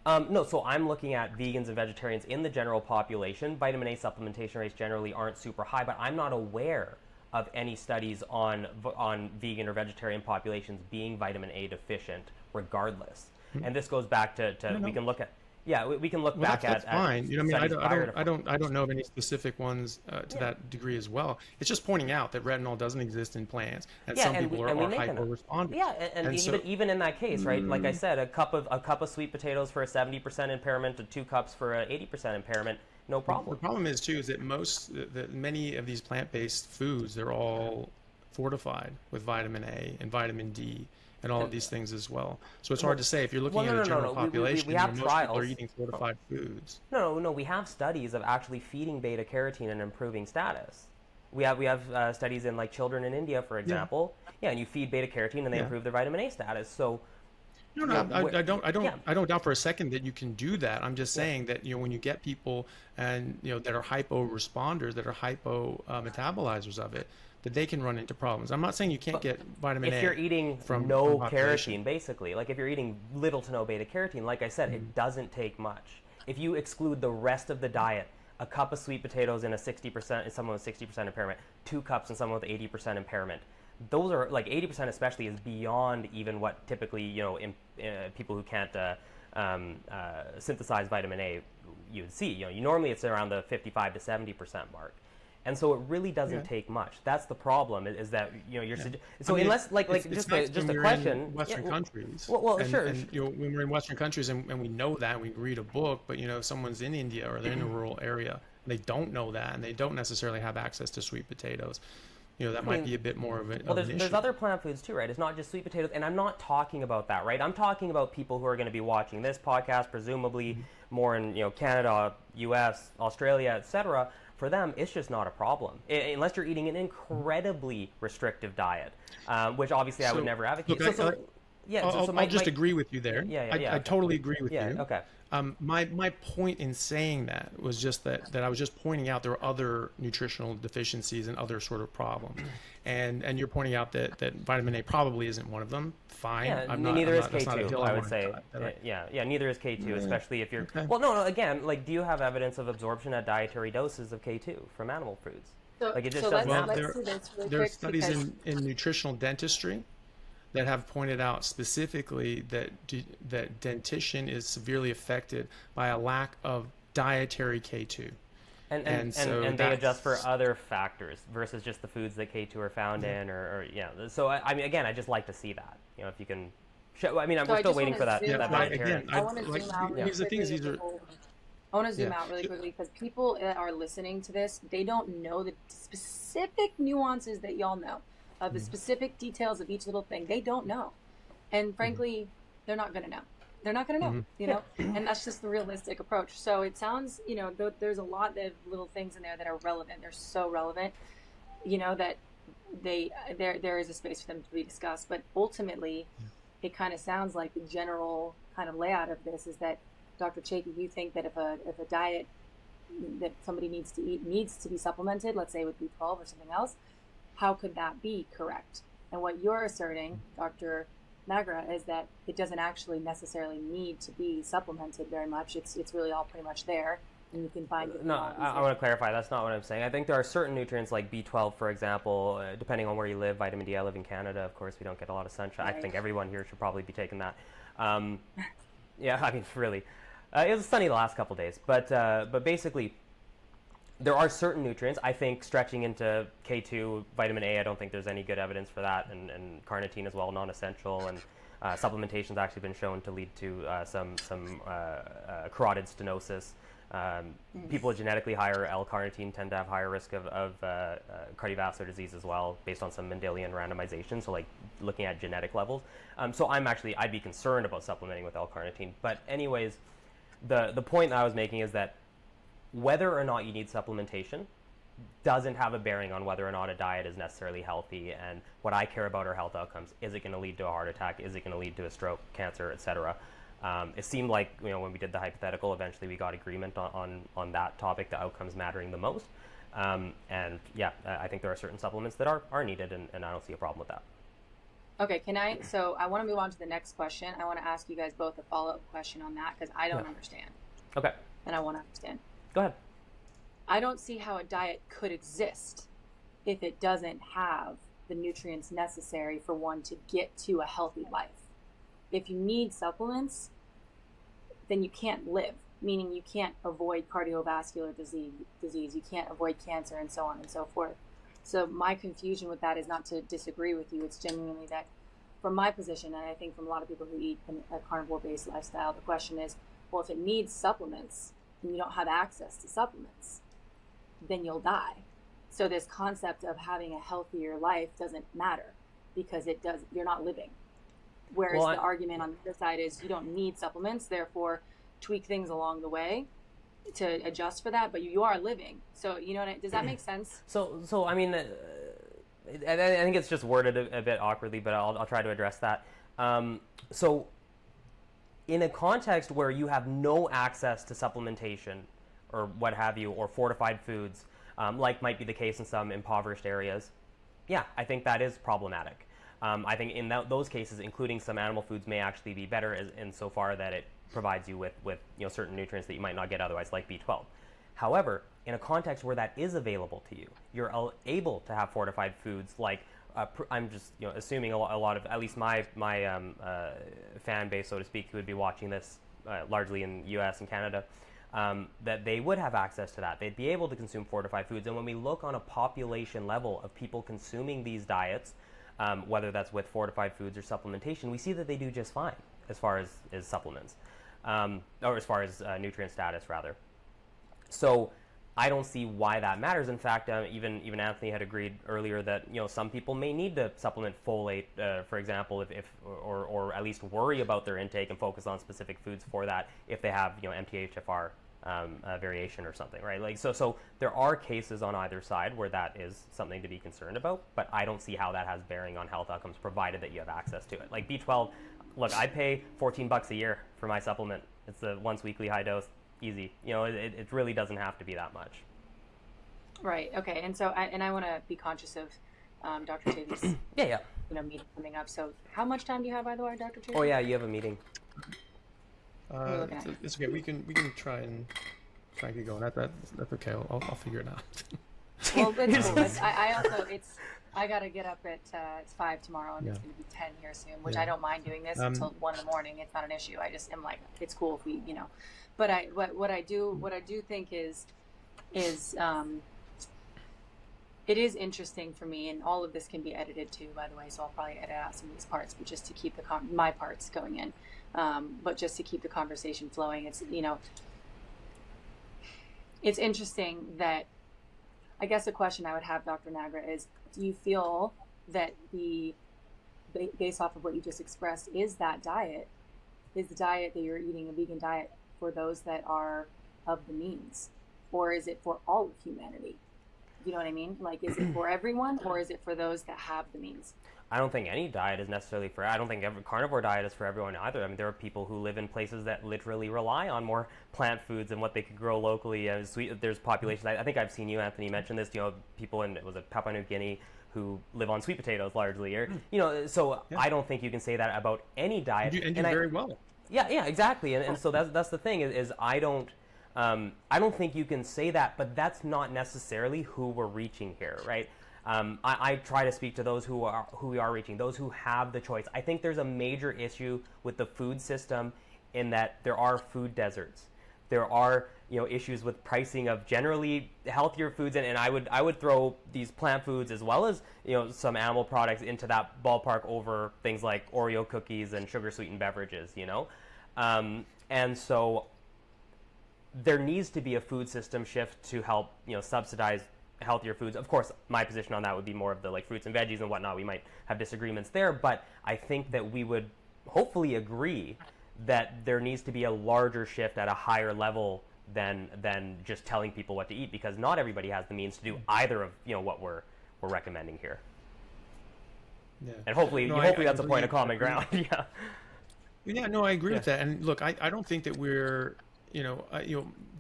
No, so I'm looking at vegans and vegetarians in the general population. Vitamin A supplementation rates generally aren't super high, but I'm not aware of any studies on vegan or vegetarian populations being vitamin A deficient regardless. Mm-hmm. And this goes back to we can look at we can look back that's at fine. I don't know of any specific ones to that degree as well. It's just pointing out that retinol doesn't exist in plants, and some people are hyper responders. Yeah, and even in that case, right? Like I said, a cup of sweet potatoes for a 70% impairment, to 2 cups for a 80% impairment. No problem. The problem is that many of these plant-based foods, they're all fortified with vitamin A and vitamin D and all of these things as well. So it's hard to say if you're looking at a general population. We have most trials. People are eating fortified foods. No. We have studies of actually feeding beta carotene and improving status. We have studies in like children in India, for example. Yeah, and you feed beta carotene and they improve their vitamin A status. So No, I don't doubt for a second that you can do that. I'm just saying that, when you get people and, that are hypo responders, that are hypo metabolizers of it, that they can run into problems. I'm not saying you can't get vitamin A if you're eating from carotene, basically, like if you're eating little to no beta carotene, like I said, it doesn't take much. If you exclude the rest of the diet, a cup of sweet potatoes in someone with 60% impairment, 2 cups in someone with 80% impairment, those are like 80% especially is beyond even what typically people who can't synthesize vitamin A you would see. Normally it's around the 55 to 70% mark, and so it really doesn't take much. That's the problem, is that so unless just a question. In Western countries. Sure. And when we're in Western countries and we know that, we read a book, but if someone's in India or they're in a rural area, they don't know that, and they don't necessarily have access to sweet potatoes. That might be a bit more of an issue. There's other plant foods too, right? It's not just sweet potatoes, and I'm not talking about that, right? I'm talking about people who are going to be watching this podcast, presumably more in Canada, U.S., Australia, etc. For them, it's just not a problem, unless you're eating an incredibly restrictive diet, which obviously I would never advocate. I'll just agree with you there. I totally agree with you. Okay. My point in saying that was just that I was just pointing out there are other nutritional deficiencies and other sort of problems, and you're pointing out that vitamin A probably isn't one of them. Fine. Yeah, neither is K2. I would say. Neither is K2, especially if you're. Okay. Well, no. Again, do you have evidence of absorption at dietary doses of K2 from animal foods? It just doesn't happen. There are studies in nutritional dentistry that have pointed out specifically that dentition is severely affected by a lack of dietary K2. And they adjust for other factors versus just the foods that K2 are found in, or. So I mean, again, I just like to see that. If you can show. I mean, we're still waiting for that. I want to zoom out really quickly. I want to zoom out really quickly because people that are listening to this, they don't know the specific nuances that y'all know. The specific details of each little thing, they don't know, and frankly, they're not going to know. They're not going to know, and that's just the realistic approach. So it sounds, there's a lot of little things in there that are relevant. They're so relevant, that there is a space for them to be discussed. But ultimately, it kind of sounds like the general kind of layout of this is that, Dr. Chaffee, you think that if a diet that somebody needs to eat needs to be supplemented, let's say with B12 or something else. How could that be correct? And what you're asserting, Dr. Nagra, is that it doesn't actually necessarily need to be supplemented very much. It's really all pretty much there, and you can find it. No, I want to clarify. That's not what I'm saying. I think there are certain nutrients like B12, for example, depending on where you live. Vitamin D, I live in Canada. Of course, we don't get a lot of sunshine. Right. I think everyone here should probably be taking that. Yeah, I mean, really. It was sunny the last couple days, but basically, there are certain nutrients. I think stretching into K2, vitamin A, I don't think there's any good evidence for that, and carnitine as well, non-essential, and supplementation's actually been shown to lead to some carotid stenosis. People with genetically higher L-carnitine tend to have higher risk of cardiovascular disease as well, based on some Mendelian randomization, so like looking at genetic levels. So I'd be concerned about supplementing with L-carnitine. But anyways, the point that I was making is that whether or not you need supplementation doesn't have a bearing on whether or not a diet is necessarily healthy. And what I care about are health outcomes. Is it going to lead to a heart attack? Is it going to lead to a stroke, cancer, etc.? It seemed like when we did the hypothetical, eventually we got agreement on that topic, the outcomes mattering the most. And yeah, I think there are certain supplements that are needed, and I don't see a problem with that. Okay, so I want to move on to the next question. I want to ask you guys both a follow-up question on that because I don't understand. Okay. And I want to understand. Go ahead. I don't see how a diet could exist if it doesn't have the nutrients necessary for one to get to a healthy life. If you need supplements, then you can't live, meaning you can't avoid cardiovascular disease, you can't avoid cancer, and so on and so forth. So my confusion with that is not to disagree with you. It's genuinely that from my position, and I think from a lot of people who eat a carnivore-based lifestyle, the question is, well, if it needs supplements and you don't have access to supplements, then you'll die. So this concept of having a healthier life doesn't matter because you're not living. Whereas the argument on the other side is you don't need supplements, therefore tweak things along the way to adjust for that, but you are living. So, you know, does that make sense? So I mean, I think it's just worded a bit awkwardly, but I'll try to address that. So in a context where you have no access to supplementation or what have you, or fortified foods, like might be the case in some impoverished areas, yeah, I think that is problematic. I think in those cases, including some animal foods may actually be better insofar that it provides you with certain nutrients that you might not get otherwise, like B12. However, in a context where that is available to you, you're able to have fortified foods like I'm just assuming a lot of, at least my fan base, so to speak, who would be watching this largely in the U.S. and Canada, that they would have access to that. They'd be able to consume fortified foods. And when we look on a population level of people consuming these diets, whether that's with fortified foods or supplementation, we see that they do just fine as far as supplements, or as far as nutrient status, rather. So I don't see why that matters. In fact, even Anthony had agreed earlier that some people may need to supplement folate, for example, or at least worry about their intake and focus on specific foods for that if they have MTHFR variation or something, right? Like so there are cases on either side where that is something to be concerned about, but I don't see how that has bearing on health outcomes, provided that you have access to it. Like B12, look, I pay $14 a year for my supplement. It's a once weekly high dose. Easy. It really doesn't have to be that much. Right. Okay. And so, I want to be conscious of Dr. Chaffee's yeah. meeting coming up. So how much time do you have, by the way, Dr. Chaffee? Oh yeah, you have a meeting. It's okay. We can try and get going. That's okay. I'll figure it out. Well, it's cool. I also I gotta get up at it's 5 tomorrow, and it's gonna be 10 here soon. Which I don't mind doing this until 1 in the morning. It's not an issue. I just am like, it's cool if we But what I do think is it is interesting for me, and all of this can be edited too, by the way. So I'll probably edit out some of these parts, but just to keep my parts going in, but just to keep the conversation flowing. It's interesting that, I guess the question I would have, Dr. Nagra, is: do you feel that based off of what you just expressed, is the diet that you're eating a vegan diet for those that are of the means, or is it for all of humanity? You know what I mean? Like, is it for everyone, or is it for those that have the means? I don't think any diet is necessarily for. I don't think every carnivore diet is for everyone either. I mean, there are people who live in places that literally rely on more plant foods and what they could grow locally. There's populations. I think I've seen you, Anthony, mention this. People in Papua New Guinea who live on sweet potatoes largely, or So I don't think you can say that about any diet. And do very well. Yeah, exactly. And so that's the thing is I don't think you can say that, but that's not necessarily who we're reaching here, right? I try to speak to those who we are reaching, those who have the choice. I think there's a major issue with the food system in that there are food deserts. There are issues with pricing of generally healthier foods, and I would throw these plant foods as well as some animal products into that ballpark over things like Oreo cookies and sugar sweetened beverages. And so there needs to be a food system shift to help subsidize healthier foods. Of course, my position on that would be more of the fruits and veggies and whatnot. We might have disagreements there, but I think that we would hopefully agree that there needs to be a larger shift at a higher level than just telling people what to eat, because not everybody has the means to do either of what we're recommending here. Yeah. And hopefully that's a point of common ground. Yeah. Yeah, no, I agree with that. And look, I don't think that we're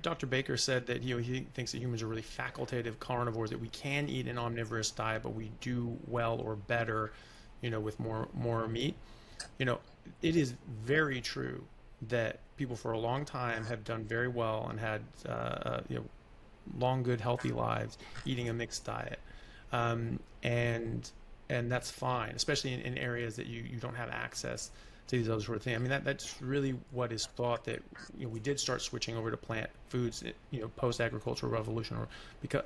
Dr. Baker said that he thinks that humans are really facultative carnivores, that we can eat an omnivorous diet, but we do well or better, with more meat. It is very true that people for a long time have done very well and had long, good, healthy lives eating a mixed diet, and that's fine, especially in areas that you don't have access to these other sort of things. I mean, that's really what is thought, that we did start switching over to plant foods, post-agricultural revolution, or because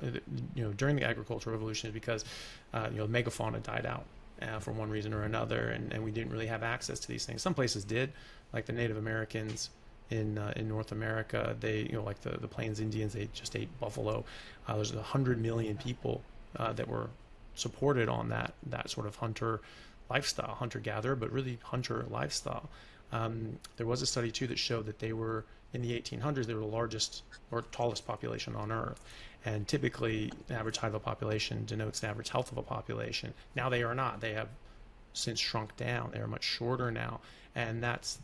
during the agricultural revolution, is because megafauna died out for one reason or another, and we didn't really have access to these things. Some places did, like the Native Americans in North America. They like the Plains Indians, they just ate buffalo. There's 100 million people that were supported on that sort of hunter-gatherer, but really hunter lifestyle. There was a study too that showed that they were in the 1800s, they were the largest or tallest population on Earth. And typically, the average height of a population denotes the average health of a population. Now they are not. They have since shrunk down. They are much shorter now, and that's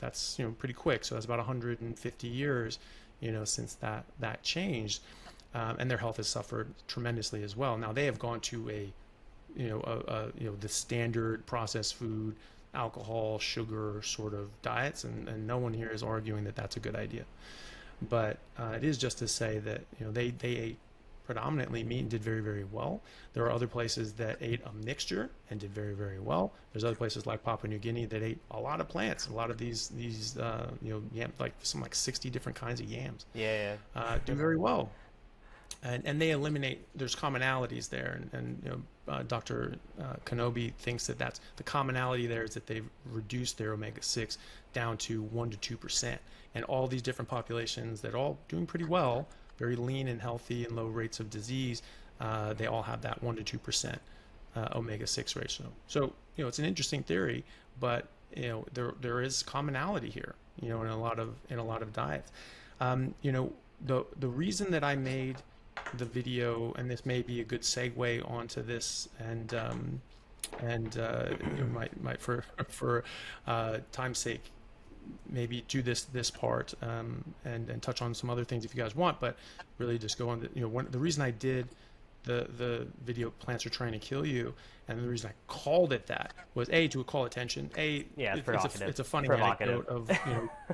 pretty quick. So that's about 150 years, since that changed, and their health has suffered tremendously as well. Now they have gone to the standard processed food, alcohol, sugar sort of diets, and no one here is arguing that that's a good idea. But it is just to say that they ate predominantly meat and did very, very well. There are other places that ate a mixture and did very, very well. There's other places like Papua New Guinea that ate a lot of plants, a lot of these yam, like 60 different kinds of yams. Do very well. And they eliminate, there's commonalities there, and Dr. Kenobi thinks that that's the commonality there, is that they've reduced their omega-6 down to 1 to 2%, and all these different populations that are all doing pretty well, very lean and healthy and low rates of disease, they all have that 1 to 2% omega-6 ratio. So it's an interesting theory, but there is commonality here, in a lot of diets. The reason that I made the video, and this may be a good segue onto this, and might for time's sake maybe do this part, and touch on some other things if you guys want, but really just go on the reason I did the video, Plants Are Trying to Kill You, and the reason I called it that was to call attention. It's a funny anecdote of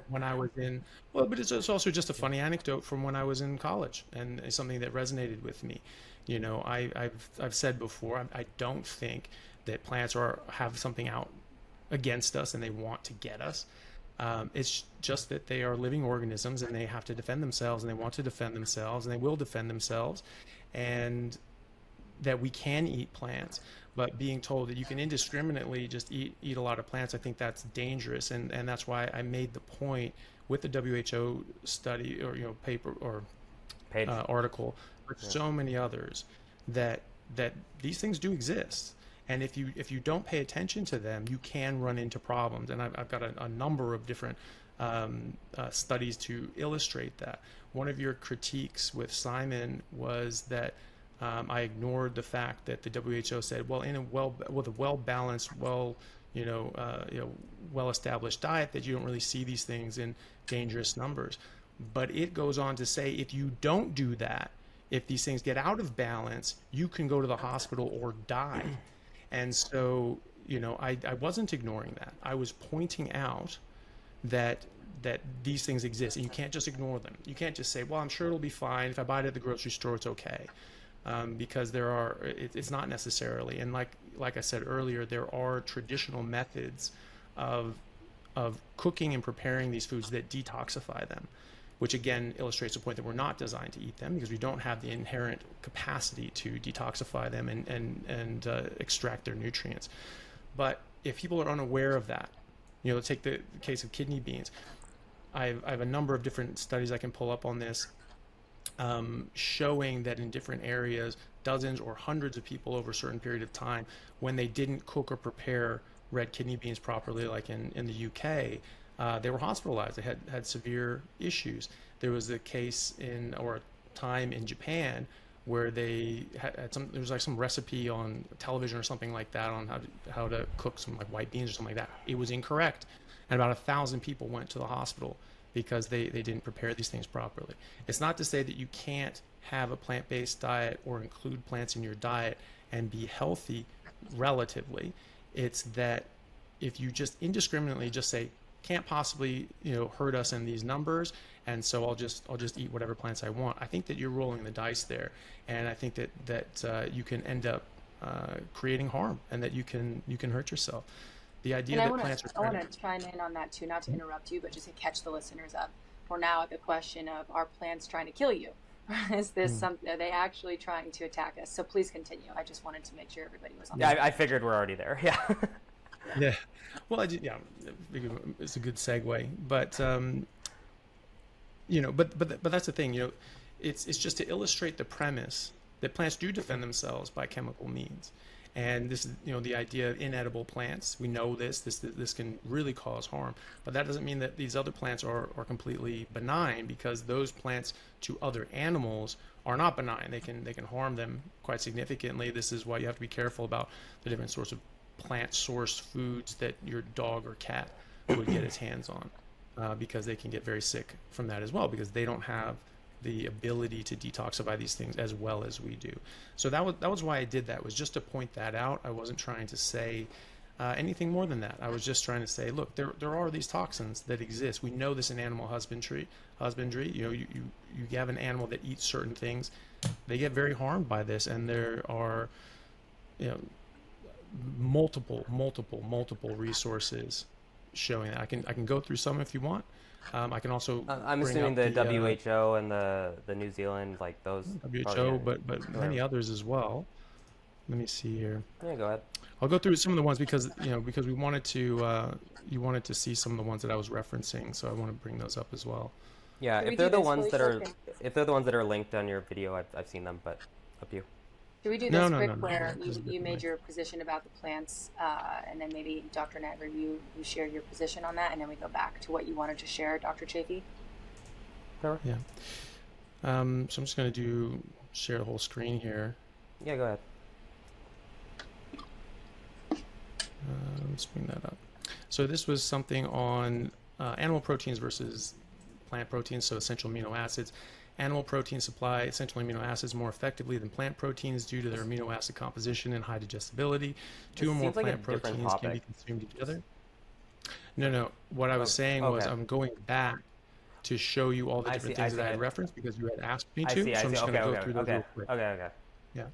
when I was in, but it's also just a funny anecdote from when I was in college, and it's something that resonated with me. I've said before, I don't think that plants have something out against us and they want to get us. It's just that they are living organisms, and they have to defend themselves, and they want to defend themselves, and they will defend themselves, and that we can eat plants. But being told that you can indiscriminately just eat a lot of plants, I think that's dangerous, and that's why I made the point with the WHO study or paper or article, but so many others, that these things do exist. And if you don't pay attention to them, you can run into problems. And I've got a number of different studies to illustrate that. One of your critiques with Simon was that I ignored the fact that the WHO said, well, with a well-balanced, well-established diet, that you don't really see these things in dangerous numbers. But it goes on to say, if you don't do that, if these things get out of balance, you can go to the hospital or die. And so, I wasn't ignoring that. I was pointing out that these things exist, and you can't just ignore them. You can't just say, well, I'm sure it'll be fine. If I buy it at the grocery store, it's okay. Because it's not necessarily. And like I said earlier, there are traditional methods of cooking and preparing these foods that detoxify them, which again illustrates the point that we're not designed to eat them, because we don't have the inherent capacity to detoxify them and extract their nutrients. But if people are unaware of that, let's take the case of kidney beans. I have a number of different studies I can pull up on this, showing that in different areas, dozens or hundreds of people over a certain period of time, when they didn't cook or prepare red kidney beans properly, like in the UK, they were hospitalized. They had severe issues. There was a case a time in Japan where they had there was like some recipe on television or something like that on how to cook some like white beans or something like that. It was incorrect, and about 1,000 people went to the hospital because they didn't prepare these things properly. It's not to say that you can't have a plant-based diet or include plants in your diet and be healthy relatively. It's that if you just indiscriminately just say, can't possibly hurt us in these numbers, and so I'll just eat whatever plants I want, I think that you're rolling the dice there, and I think that you can end up creating harm, and that you can hurt yourself. The idea that plants are... I want to chime in on that too, not to interrupt you, but just to catch the listeners up. We're now at the question of, are plants trying to kill you? Is this something? Are they actually trying to attack us? So please continue. I just wanted to make sure everybody was on. Yeah, I figured we're already there. Yeah. Yeah. Well, it's a good segue, but but that's the thing. It's just to illustrate the premise that plants do defend themselves by chemical means. And this is, the idea of inedible plants. We know this can really cause harm, but that doesn't mean that these other plants are completely benign, because those plants to other animals are not benign. They can harm them quite significantly. This is why you have to be careful about the different sorts of plant sourced foods that your dog or cat would get its hands on, because they can get very sick from that as well, because they don't have the ability to detoxify these things as well as we do. So that was why I did that, was just to point that out. I wasn't trying to say anything more than that. I was just trying to say, look, there are these toxins that exist. We know this in animal husbandry. You have an animal that eats certain things, they get very harmed by this, and there are multiple resources showing that. I can go through some if you want. I can also. I'm assuming the WHO and the New Zealand, like those. WHO, but many others as well. Let me see here. Yeah, go ahead. I'll go through some of the ones because we wanted to you wanted to see some of the ones that I was referencing, so I want to bring those up as well. Yeah, if they're the ones that are linked on your video, I've seen them, but up to you. Should we do this quick where you made your position about the plants, and then maybe Dr. Nagra, you share your position on that, and then we go back to what you wanted to share, Dr. Chaffee? Sure. Yeah. So I'm just going to share the whole screen here. Yeah, go ahead. Let's bring that up. So this was something on animal proteins versus plant proteins, so essential amino acids. Animal proteins supply essential amino acids more effectively than plant proteins due to their amino acid composition and high digestibility. Two or more plant proteins can be consumed together. No. What I was saying was I'm going back to show you all the different things that I had referenced because you had asked me to. So I'm just going to go through those real quick. Okay. Yeah.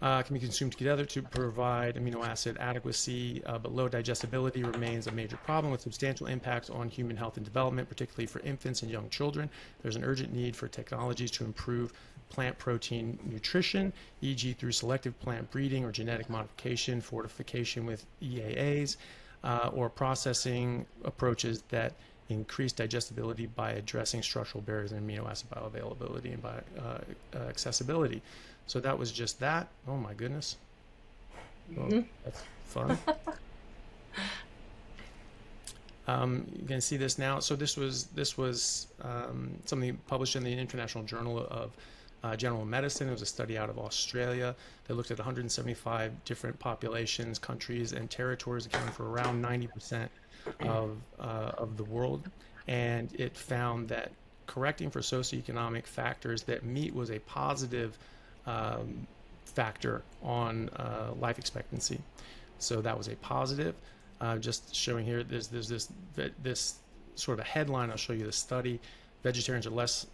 Can be consumed together to provide amino acid adequacy, but low digestibility remains a major problem with substantial impacts on human health and development, particularly for infants and young children. There's an urgent need for technologies to improve plant protein nutrition, e.g. through selective plant breeding or genetic modification, fortification with EAAs, or processing approaches that increase digestibility by addressing structural barriers in amino acid bioavailability and accessibility. So that was just that. Oh my goodness. Well, that's fun. You can see this now. So this was something published in the International Journal of General Medicine. It was a study out of Australia that looked at 175 different populations, countries, and territories, accounting for around 90% of the world. And it found that correcting for socioeconomic factors, that meat was a positive factor on life expectancy. So that was a positive. Just showing here, there's this sort of a headline. I'll show you the study. Vegetarians are less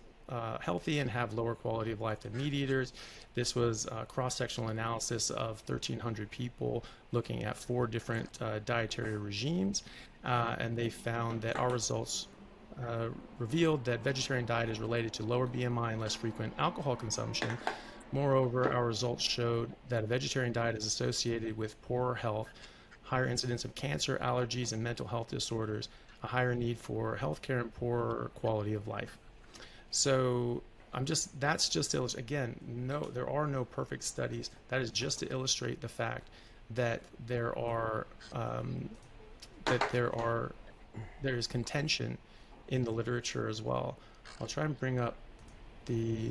healthy and have lower quality of life than meat eaters. This was a cross-sectional analysis of 1,300 people looking at 4 different dietary regimes, and they found that our results revealed that vegetarian diet is related to lower BMI and less frequent alcohol consumption. Moreover, our results showed that a vegetarian diet is associated with poorer health, higher incidence of cancer, allergies, and mental health disorders, a higher need for healthcare, and poorer quality of life. So that's just to illustrate, again, no, there are no perfect studies. That is just to illustrate the fact that there is contention in the literature as well. I'll try and bring up the.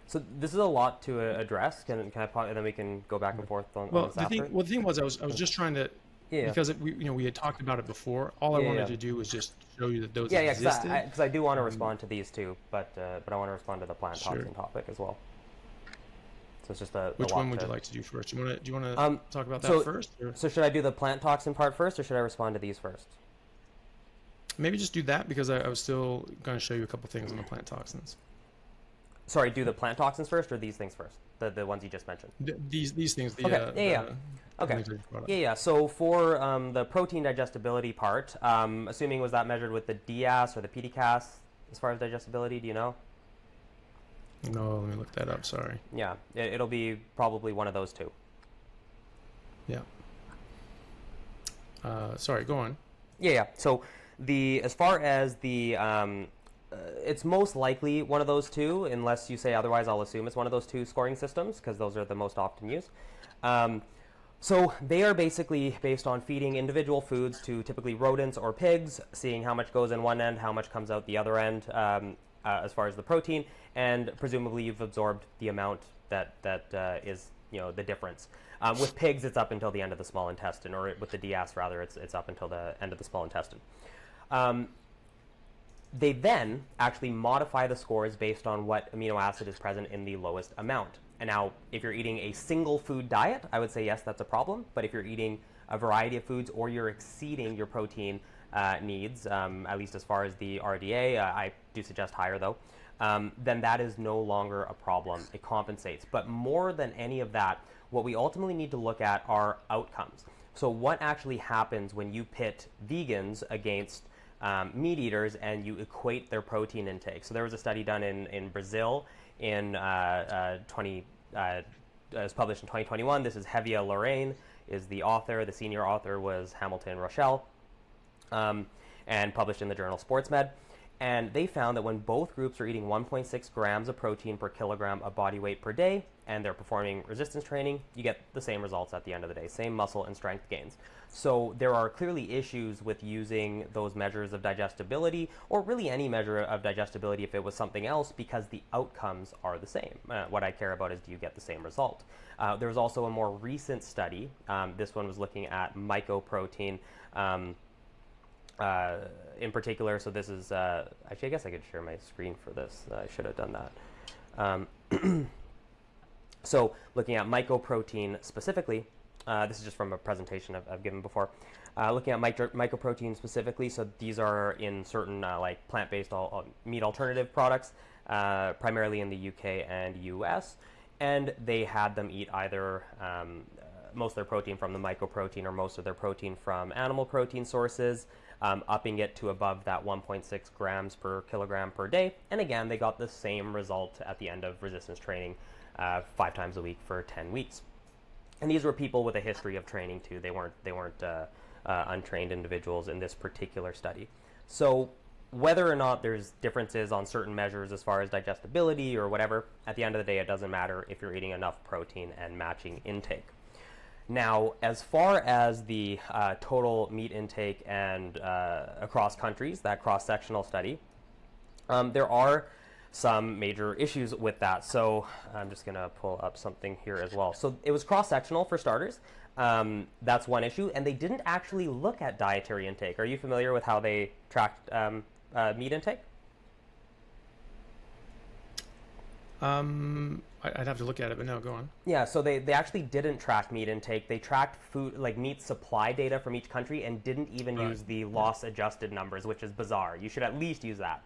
So this is a lot to address. Can I pause, and then we can go back and forth on this after? The thing was, I was just trying to, because we had talked about it before. All I wanted to do was just show you that those existed. Because I do want to respond to these too, but I want to respond to the plant toxin topic as well. So it's just Which one would you like to do first? Do you want to talk about that first? Or? So should I do the plant toxin part first, or should I respond to these first? Maybe just do that, because I was still going to show you a couple things on the plant toxins. Sorry, do the plant toxins first or these things first? The ones you just mentioned. These things. Okay. So for the protein digestibility part, assuming was that measured with the DAS or the PDCAS as far as digestibility? Do you know? No, let me look that up. Sorry. Yeah, it'll be probably one of those two. Yeah. Sorry, go on. Yeah. So as far as the it's most likely one of those two, unless you say otherwise. I'll assume it's one of those two scoring systems because those are the most often used. So they are basically based on feeding individual foods to typically rodents or pigs, seeing how much goes in one end, how much comes out the other end as far as the protein, and presumably you've absorbed the amount that is the difference. With pigs, it's up until the end of the small intestine, or with the DS rather, it's up until the end of the small intestine. They then actually modify the scores based on what amino acid is present in the lowest amount. And now, if you're eating a single food diet, I would say yes, that's a problem. But if you're eating a variety of foods or you're exceeding your protein needs, at least as far as the RDA, I do suggest higher though, then that is no longer a problem. It compensates. But more than any of that, what we ultimately need to look at are outcomes. So what actually happens when you pit vegans against meat eaters and you equate their protein intake? So there was a study done in Brazil in it was published in 2021. This is Hevia Lorraine is the author. The senior author was Hamilton Rochelle, and published in the journal SportsMed. And they found that when both groups are eating 1.6 grams of protein per kilogram of body weight per day, and they're performing resistance training, you get the same results at the end of the day, same muscle and strength gains. So there are clearly issues with using those measures of digestibility, or really any measure of digestibility if it was something else, because the outcomes are the same. What I care about is, do you get the same result? There was also a more recent study. This one was looking at mycoprotein in particular. So this is, actually I guess I could share my screen for this. I should have done that. So looking at mycoprotein specifically, this is just from a presentation I've given before. Looking at mycoprotein specifically, so these are in certain like plant-based meat alternative products, primarily in the UK and US, and they had them eat either most of their protein from the mycoprotein or most of their protein from animal protein sources, upping it to above that 1.6 grams per kilogram per day. And again, they got the same result at the end of resistance training 5 times a week for 10 weeks. And these were people with a history of training too. They weren't untrained individuals in this particular study. So whether or not there's differences on certain measures as far as digestibility or whatever, at the end of the day, it doesn't matter if you're eating enough protein and matching intake. Now, as far as the total meat intake and across countries, that cross-sectional study, there are some major issues with that. So I'm just going to pull up something here as well. So it was cross-sectional for starters. That's one issue. And they didn't actually look at dietary intake. Are you familiar with how they tracked meat intake? I'd have to look at it, but no, go on. Yeah, so they actually didn't track meat intake. They tracked food, like meat supply data from each country, and didn't even use the loss-adjusted numbers, which is bizarre. You should at least use that.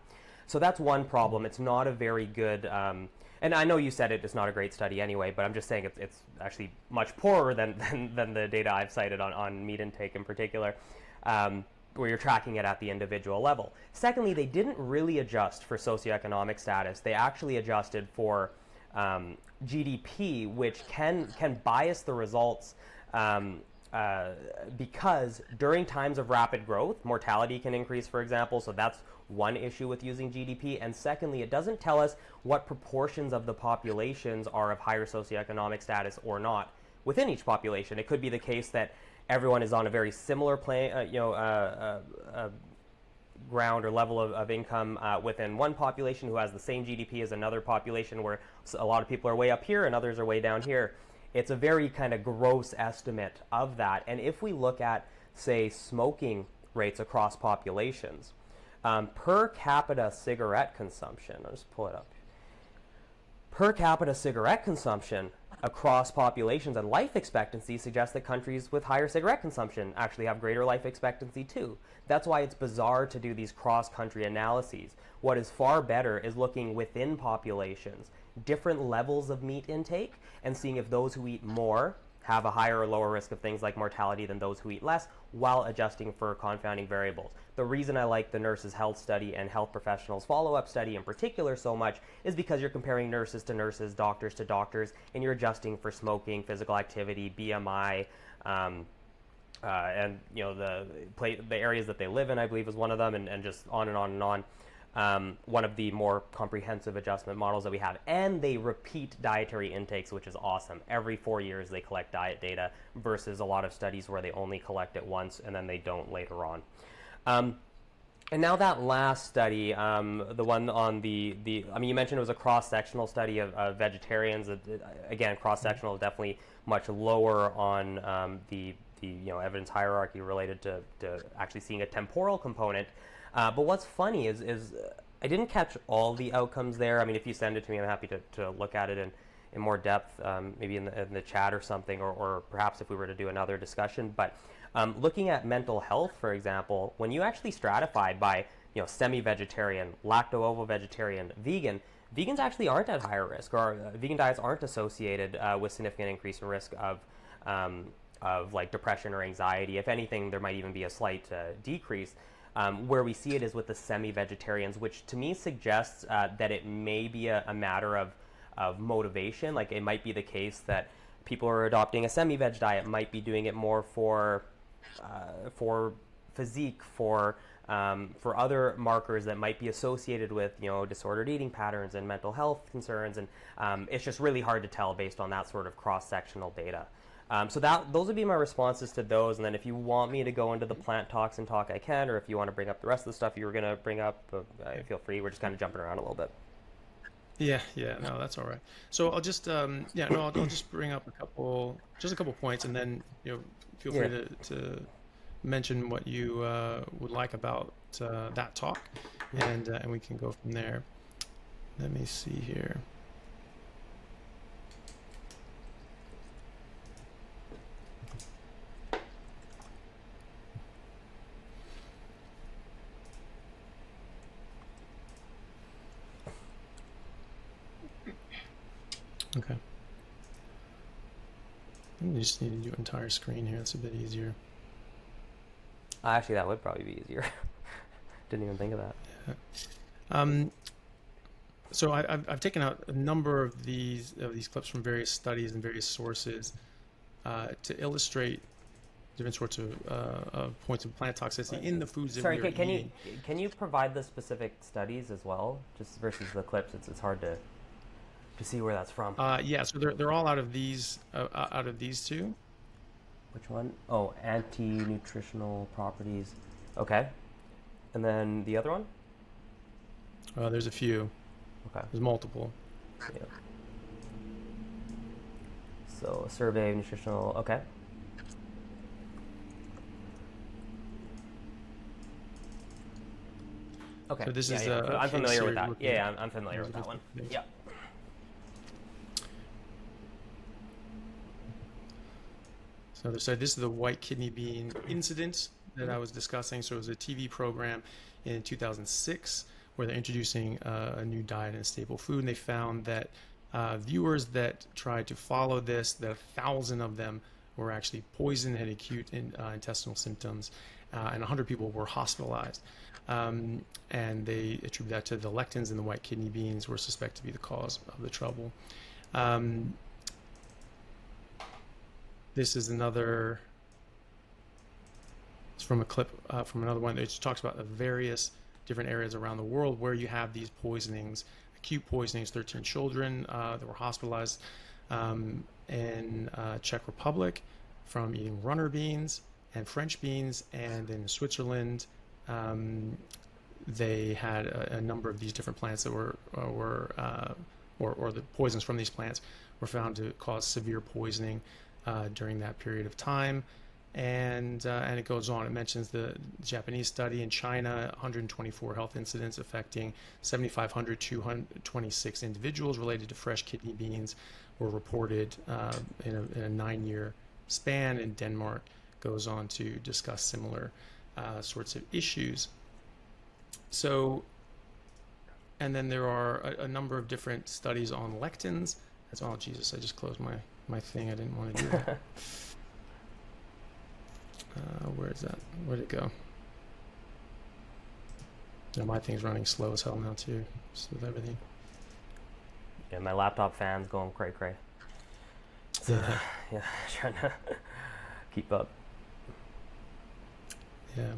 So that's one problem. It's not a very good, and I know you said it's not a great study anyway, but I'm just saying it's actually much poorer than the data I've cited on meat intake in particular, where you're tracking it at the individual level. Secondly, they didn't really adjust for socioeconomic status. They actually adjusted for GDP, which can bias the results because during times of rapid growth, mortality can increase, for example. So that's one issue with using GDP. And secondly, it doesn't tell us what proportions of the populations are of higher socioeconomic status or not within each population. It could be the case that everyone is on a very similar ground or level of income within one population who has the same GDP as another population, where a lot of people are way up here and others are way down here. It's a very kind of gross estimate of that. And if we look at, say, smoking rates across populations, per capita cigarette consumption, I'll just pull it up. Per capita cigarette consumption across populations and life expectancy suggests that countries with higher cigarette consumption actually have greater life expectancy too. That's why it's bizarre to do these cross-country analyses. What is far better is looking within populations, different levels of meat intake, and seeing if those who eat more have a higher or lower risk of things like mortality than those who eat less, while adjusting for confounding variables. The reason I like the nurses' health study and health professionals' follow-up study in particular so much is because you're comparing nurses to nurses, doctors to doctors, and you're adjusting for smoking, physical activity, BMI, and the areas that they live in, I believe, is one of them, and just on and on and on. one of the more comprehensive adjustment models that we have. And they repeat dietary intakes, which is awesome. Every 4 years they collect diet data versus a lot of studies where they only collect it once and then they don't later on. And now that last study, the one on I mean, you mentioned it was a cross-sectional study of vegetarians. Again, cross-sectional is definitely much lower on the evidence hierarchy related to actually seeing a temporal component. But what's funny is I didn't catch all the outcomes there. I mean, if you send it to me, I'm happy to look at it in more depth, maybe in the chat or something, or perhaps if we were to do another discussion. But looking at mental health, for example, when you actually stratify by semi-vegetarian, lacto-ovo-vegetarian, vegan, vegans actually aren't at higher risk, or vegan diets aren't associated with significant increase in risk of like depression or anxiety. If anything, there might even be a slight decrease. Where we see it is with the semi-vegetarians, which to me suggests that it may be a matter of motivation. Like it might be the case that people who are adopting a semi-veg diet might be doing it more for physique, for other markers that might be associated with disordered eating patterns and mental health concerns, and it's just really hard to tell based on that sort of cross-sectional data. So those would be my responses to those, and then if you want me to go into the plant toxin talk, I can, or if you want to bring up the rest of the stuff you were going to bring up, feel free. We're just kind of jumping around a little bit. Yeah, no, that's all right. So I'll just I'll just bring up a couple points, and then feel free to mention what you would like about that talk, and we can go from there. Let me see here. Okay. You just need to do entire screen here. It's a bit easier. Actually, that would probably be easier. Didn't even think of that. Yeah. So I've taken out a number of these clips from various studies and various sources to illustrate different sorts of points of plant toxicity in the foods that we are eating. Can you provide the specific studies as well, just versus the clips? It's hard to see where that's from. Yeah, so they're all out of these two. Which one? Oh, anti-nutritional properties. Okay. And then the other one? There's a few. Okay. There's multiple. Yeah. So a survey of nutritional. Okay. Okay. So this is. I'm familiar with that. Yeah, I'm familiar with that one. Yeah. So this is the white kidney bean incident that I was discussing. So it was a TV program in 2006 where they're introducing a new diet and a staple food, and they found that viewers that tried to follow this, that 1,000 of them were actually poisoned, had acute intestinal symptoms, and 100 people were hospitalized. And they attribute that to the lectins in the white kidney beans were suspected to be the cause of the trouble. This is another, it's from a clip from another one that talks about the various different areas around the world where you have these poisonings, acute poisonings, 13 children that were hospitalized in Czech Republic from eating runner beans and French beans, and in Switzerland they had a number of these different plants that were the poisons from these plants were found to cause severe poisoning during that period of time, and it goes on. It mentions the Japanese study in China, 124 health incidents affecting 7,526 individuals related to fresh kidney beans were reported in a 9-year span. And Denmark goes on to discuss similar sorts of issues. So, and then there are a number of different studies on lectins. Oh, Jesus, I just closed my thing. I didn't want to do that. Where is that? Where'd it go? No, my thing's running slow as hell now too, just with everything. Yeah, my laptop fan's going cray. So, yeah, trying to keep up. Yeah.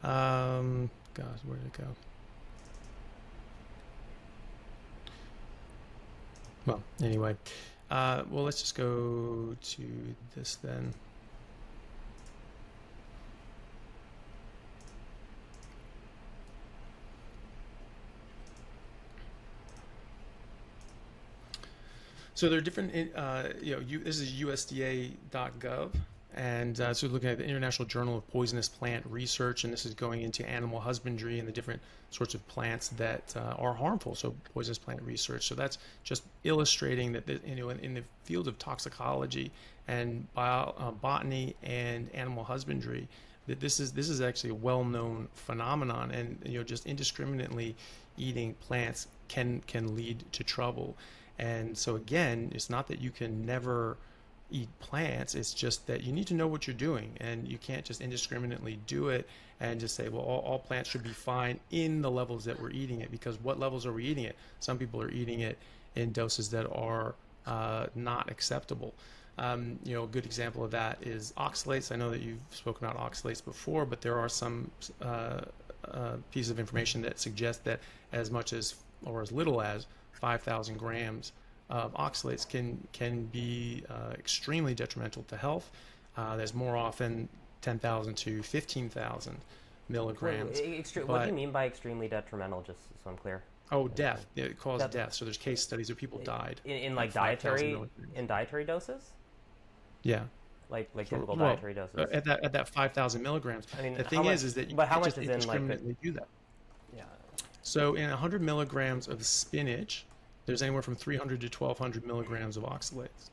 Gosh, where did it go? Well, anyway, well, let's just go to this then. So there are different, this is USDA.gov, and so looking at the International Journal of Poisonous Plant Research, and this is going into animal husbandry and the different sorts of plants that are harmful. So poisonous plant research. So that's just illustrating that in the field of toxicology and botany and animal husbandry, that this is actually a well-known phenomenon, and just indiscriminately eating plants can lead to trouble. And so again, it's not that you can never eat plants, it's just that you need to know what you're doing, and you can't just indiscriminately do it and just say, well, all plants should be fine in the levels that we're eating it, because what levels are we eating it? Some people are eating it in doses that are not acceptable. A good example of that is oxalates. I know that you've spoken about oxalates before, but there are some pieces of information that suggest that as much as, or as little as, 5,000 grams of oxalates can be extremely detrimental to health. There's more often 10,000 to 15,000 milligrams. What do you mean by extremely detrimental, just so I'm clear? Oh, death. It caused death. So there's case studies where people died. In like dietary doses? Yeah. Like typical dietary doses? At that 5,000 milligrams. I mean, the thing is that you but how can't much just is in indiscriminately do that. Yeah. So in 100 milligrams of spinach, there's anywhere from 300 to 1,200 milligrams of oxalates.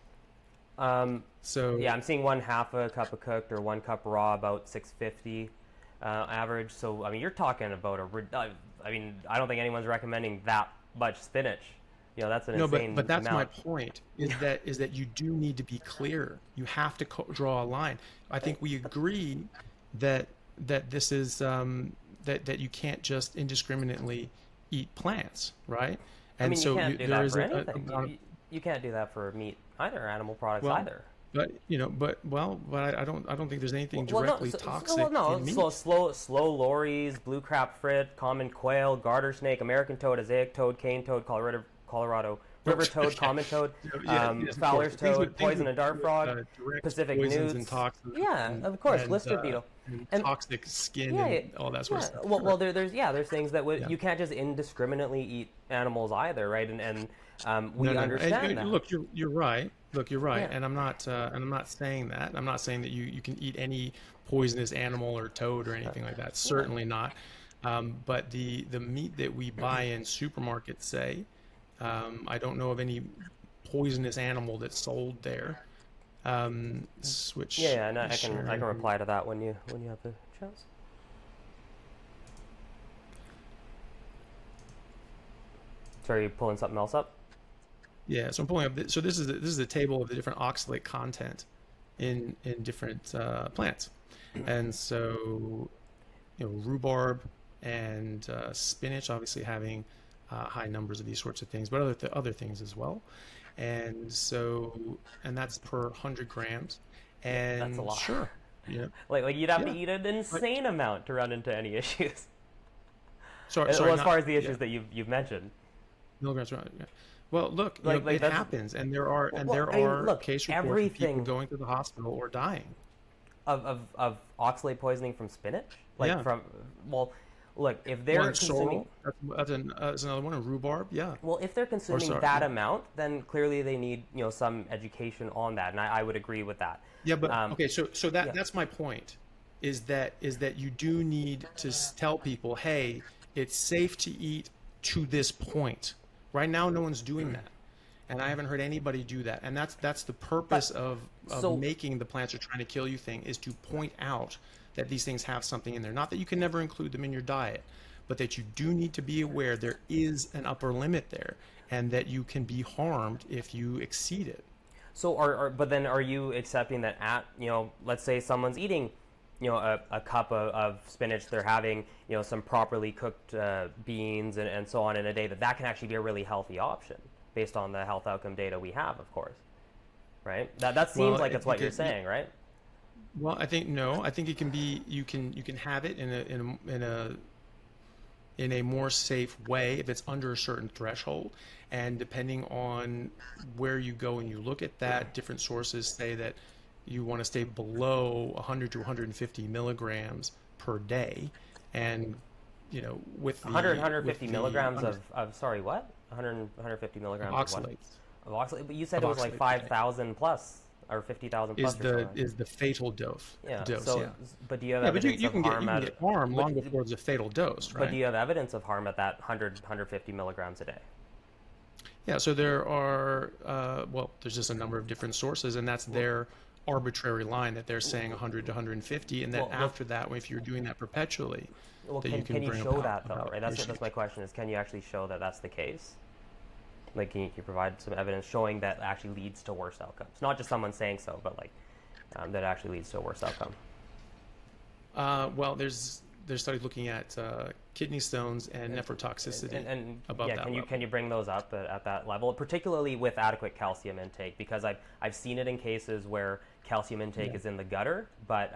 So yeah, I'm seeing 1/2 a cup of cooked or 1 cup raw, about 650 average. So I mean, you're talking about I don't think anyone's recommending that much spinach. That's an insane but that's amount. my point. Is that you do need to be clear. You have to draw a line. I think we agree that this is that you can't just indiscriminately eat plants, right? And you can't do that for anything. You can't do that for meat either, animal products either. But I don't think there's anything directly toxic in meat. Slow lories, blue crab frit, common quail, garter snake, American toad, Azaic toad, cane toad, Colorado river toad, common toad, Fowler's toad, poison and dart frog, Pacific newts. And toxins. Yeah, of course, blister beetle. And toxic skin and all that sort of stuff. Well, there's things that you can't just indiscriminately eat animals either, right? And we understand that. Look, you're right. And I'm not saying that. I'm not saying that you can eat any poisonous animal or toad or anything like that. Certainly not. But the meat that we buy in supermarkets, say, I don't know of any poisonous animal that's sold there. Switch. Yeah, and I can reply to that when you have the chance. So are you pulling something else up? Yeah, so I'm pulling up. So this is the table of the different oxalate content in different plants, and so rhubarb and spinach obviously having high numbers of these sorts of things, but other things as well. And that's per 100 grams. And that's a lot. Sure. Yeah. Like you'd have to eat an insane amount to run into any issues. Sorry, as far as the issues that you've mentioned. Milligrams. Right. Yeah. Well, look, it happens, and there are case reports of people going to the hospital or dying. Of oxalate poisoning from spinach? Look, if they're consuming... That's another one, rhubarb, yeah. Well, if they're consuming that amount, then clearly they need, some education on that, and I would agree with that. Yeah, but, okay, so that's my point, is that you do need to tell people, hey, it's safe to eat to this point. Right now, no one's doing that. And I haven't heard anybody do that. And that's the purpose of making the plants are trying to kill you thing, is to point out that these things have something in there. Not that you can never include them in your diet, but that you do need to be aware there is an upper limit there, and that you can be harmed if you exceed it. So but then are you accepting that let's say someone's eating, a cup of spinach, they're having, some properly cooked beans and so on in a day, that can actually be a really healthy option based on the health outcome data we have, of course, right? That seems like it's what you're saying, right? Well, I think it can be, you can have it in in a more safe way if it's under a certain threshold. And depending on where you go and you look at that, different sources say that you want to stay below 100 to 150 milligrams per day. And, you know, with the 100, 150 with the milligrams of sorry, what? 100, 150 milligrams of what? oxalates Of oxalate? But you said of it was like oxalate per day 5,000 plus or 50,000 plus or something. is the fatal dose. Yeah. Dose, So, yeah. but do you have Yeah, but evidence you of can harm get harm long before it's a fatal dose, right? But do you have evidence of harm at that 100, 150 milligrams a day? Yeah, so there are, well, there's just a number of different sources, and that's their arbitrary line that they're saying 100 to 150, and then after that, if you're doing that perpetually, Well, that you can you bring show that though, about right? That's my question is, can you actually show that that's the case? Like, can you provide some evidence showing that actually leads to worse outcomes? Not just someone saying so, but like that actually leads to a worse outcome. Well, there's studies looking at kidney stones and nephrotoxicity And above yeah, that can you level. bring those up at that level, particularly with adequate calcium intake? Because I've seen it in cases where calcium intake is in the gutter, but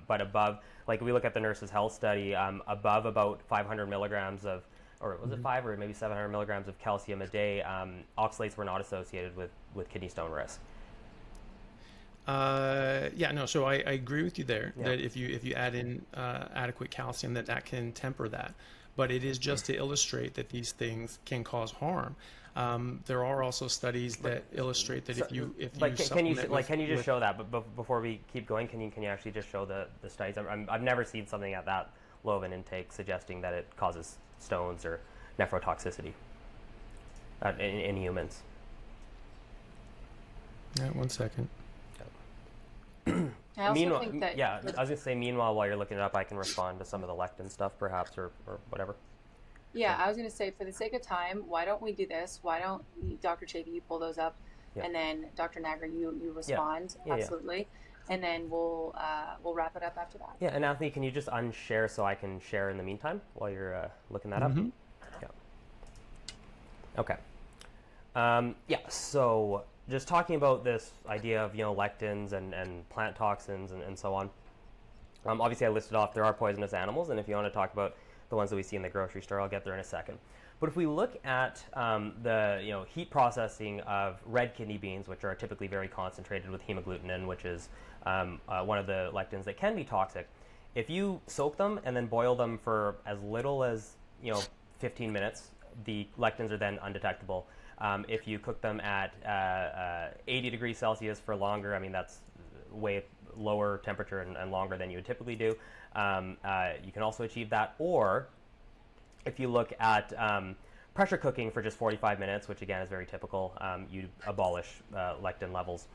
above, like we look at the Nurses' Health study, above about 500 milligrams of, or was it 5 or maybe 700 milligrams of calcium a day, oxalates were not associated with kidney stone risk. Yeah, no, so I agree with you there, Yeah. that if you add in adequate calcium, that can temper that. But it is just to illustrate that these things can cause harm. There are also studies that illustrate that if you Like, can you supplement can you just with- show that? But before we keep going, can you actually just show the studies? I've never seen something at that low of an intake suggesting that it causes stones or nephrotoxicity in humans. Yeah, 1 second. I also think that I was gonna say. Meanwhile, while you're looking it up, I can respond to some of the lectin stuff, perhaps, or whatever. Yeah, I was going to say, for the sake of time, why don't we do this? Why don't Dr. Chaffee, you pull those up, and then Dr. Nagra, you respond, absolutely, and then we'll wrap it up after that. Yeah, and Anthony, can you just unshare so I can share in the meantime while you're looking that up? Yeah. Okay. So just talking about this idea of lectins and plant toxins and so on. Obviously, I listed off there are poisonous animals, and if you want to talk about the ones that we see in the grocery store, I'll get there in a second. But if we look at the heat processing of red kidney beans, which are typically very concentrated with hemagglutinin, which is one of the lectins that can be toxic, if you soak them and then boil them for as little as 15 minutes, the lectins are then undetectable. If you cook them at 80 degrees Celsius for longer, I mean that's way lower temperature and longer than you would typically do. You can also achieve that. Or if you look at pressure cooking for just 45 minutes, which again is very typical, you abolish lectin levels.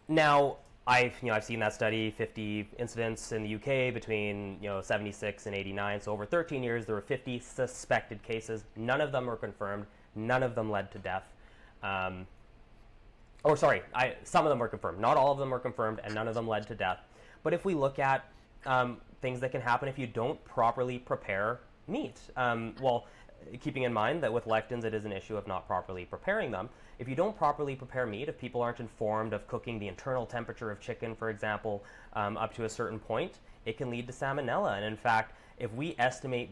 Now, I've seen that study, 50 incidents in the UK between 76 and 89. So over 13 years, there were 50 suspected cases. None of them were confirmed. None of them led to death. Some of them were confirmed. Not all of them were confirmed, and none of them led to death. But if we look at things that can happen if you don't properly prepare meat, keeping in mind that with lectins it is an issue of not properly preparing them. If you don't properly prepare meat, if people aren't informed of cooking the internal temperature of chicken, for example, up to a certain point, it can lead to salmonella. And in fact, if we estimate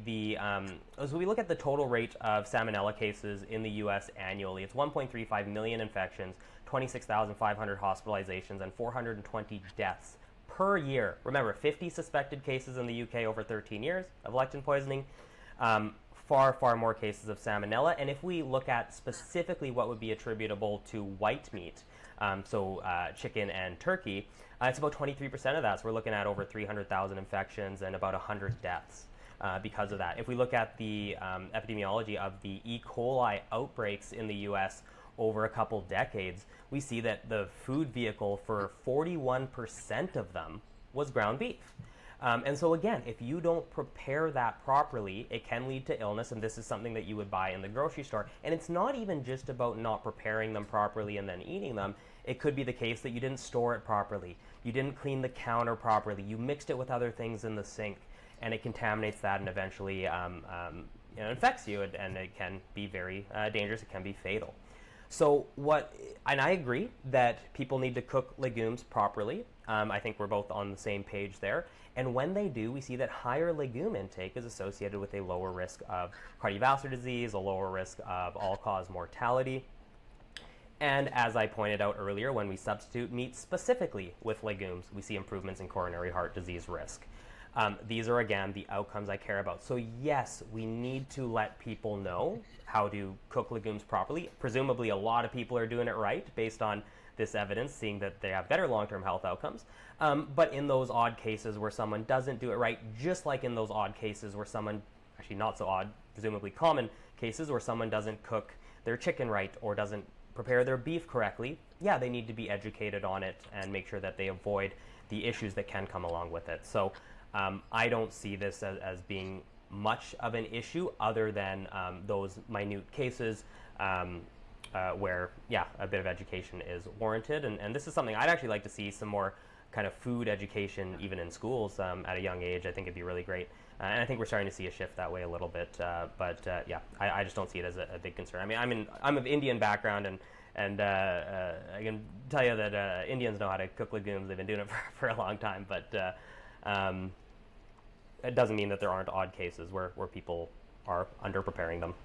as we look at the total rate of salmonella cases in the U.S. annually, it's 1.35 million infections, 26,500 hospitalizations, and 420 deaths per year. Remember, 50 suspected cases in the UK over 13 years of lectin poisoning. Far more cases of salmonella. And if we look at specifically what would be attributable to white meat, chicken and turkey, it's about 23% of that. So we're looking at over 300,000 infections and about 100 deaths because of that. If we look at the epidemiology of the E. coli outbreaks in the US over a couple decades, we see that the food vehicle for 41% of them was ground beef. And so again, if you don't prepare that properly, it can lead to illness, and this is something that you would buy in the grocery store. And it's not even just about not preparing them properly and then eating them. It could be the case that you didn't store it properly, you didn't clean the counter properly, you mixed it with other things in the sink, and it contaminates that and eventually infects you, and it can be very dangerous, it can be fatal. So and I agree that people need to cook legumes properly. I think we're both on the same page there. And when they do, we see that higher legume intake is associated with a lower risk of cardiovascular disease, a lower risk of all-cause mortality. And as I pointed out earlier, when we substitute meat specifically with legumes, we see improvements in coronary heart disease risk. These are, again, the outcomes I care about. So yes, we need to let people know how to cook legumes properly. Presumably, a lot of people are doing it right based on this evidence, seeing that they have better long-term health outcomes. But in those odd cases where someone doesn't do it right, just like in those odd cases where someone, actually not so odd, presumably common cases where someone doesn't cook their chicken right or doesn't prepare their beef correctly, yeah, they need to be educated on it and make sure that they avoid the issues that can come along with it. So I don't see this as being much of an issue other than those minute cases where, yeah, a bit of education is warranted. And this is something I'd actually like to see some more kind of food education even in schools at a young age. I think it'd be really great. And I think we're starting to see a shift that way a little bit. But yeah, I just don't see it as a big concern. I mean, I'm of Indian background, and I can tell you that Indians know how to cook legumes. They've been doing it for a long time. But it doesn't mean that there aren't odd cases where people are under preparing them.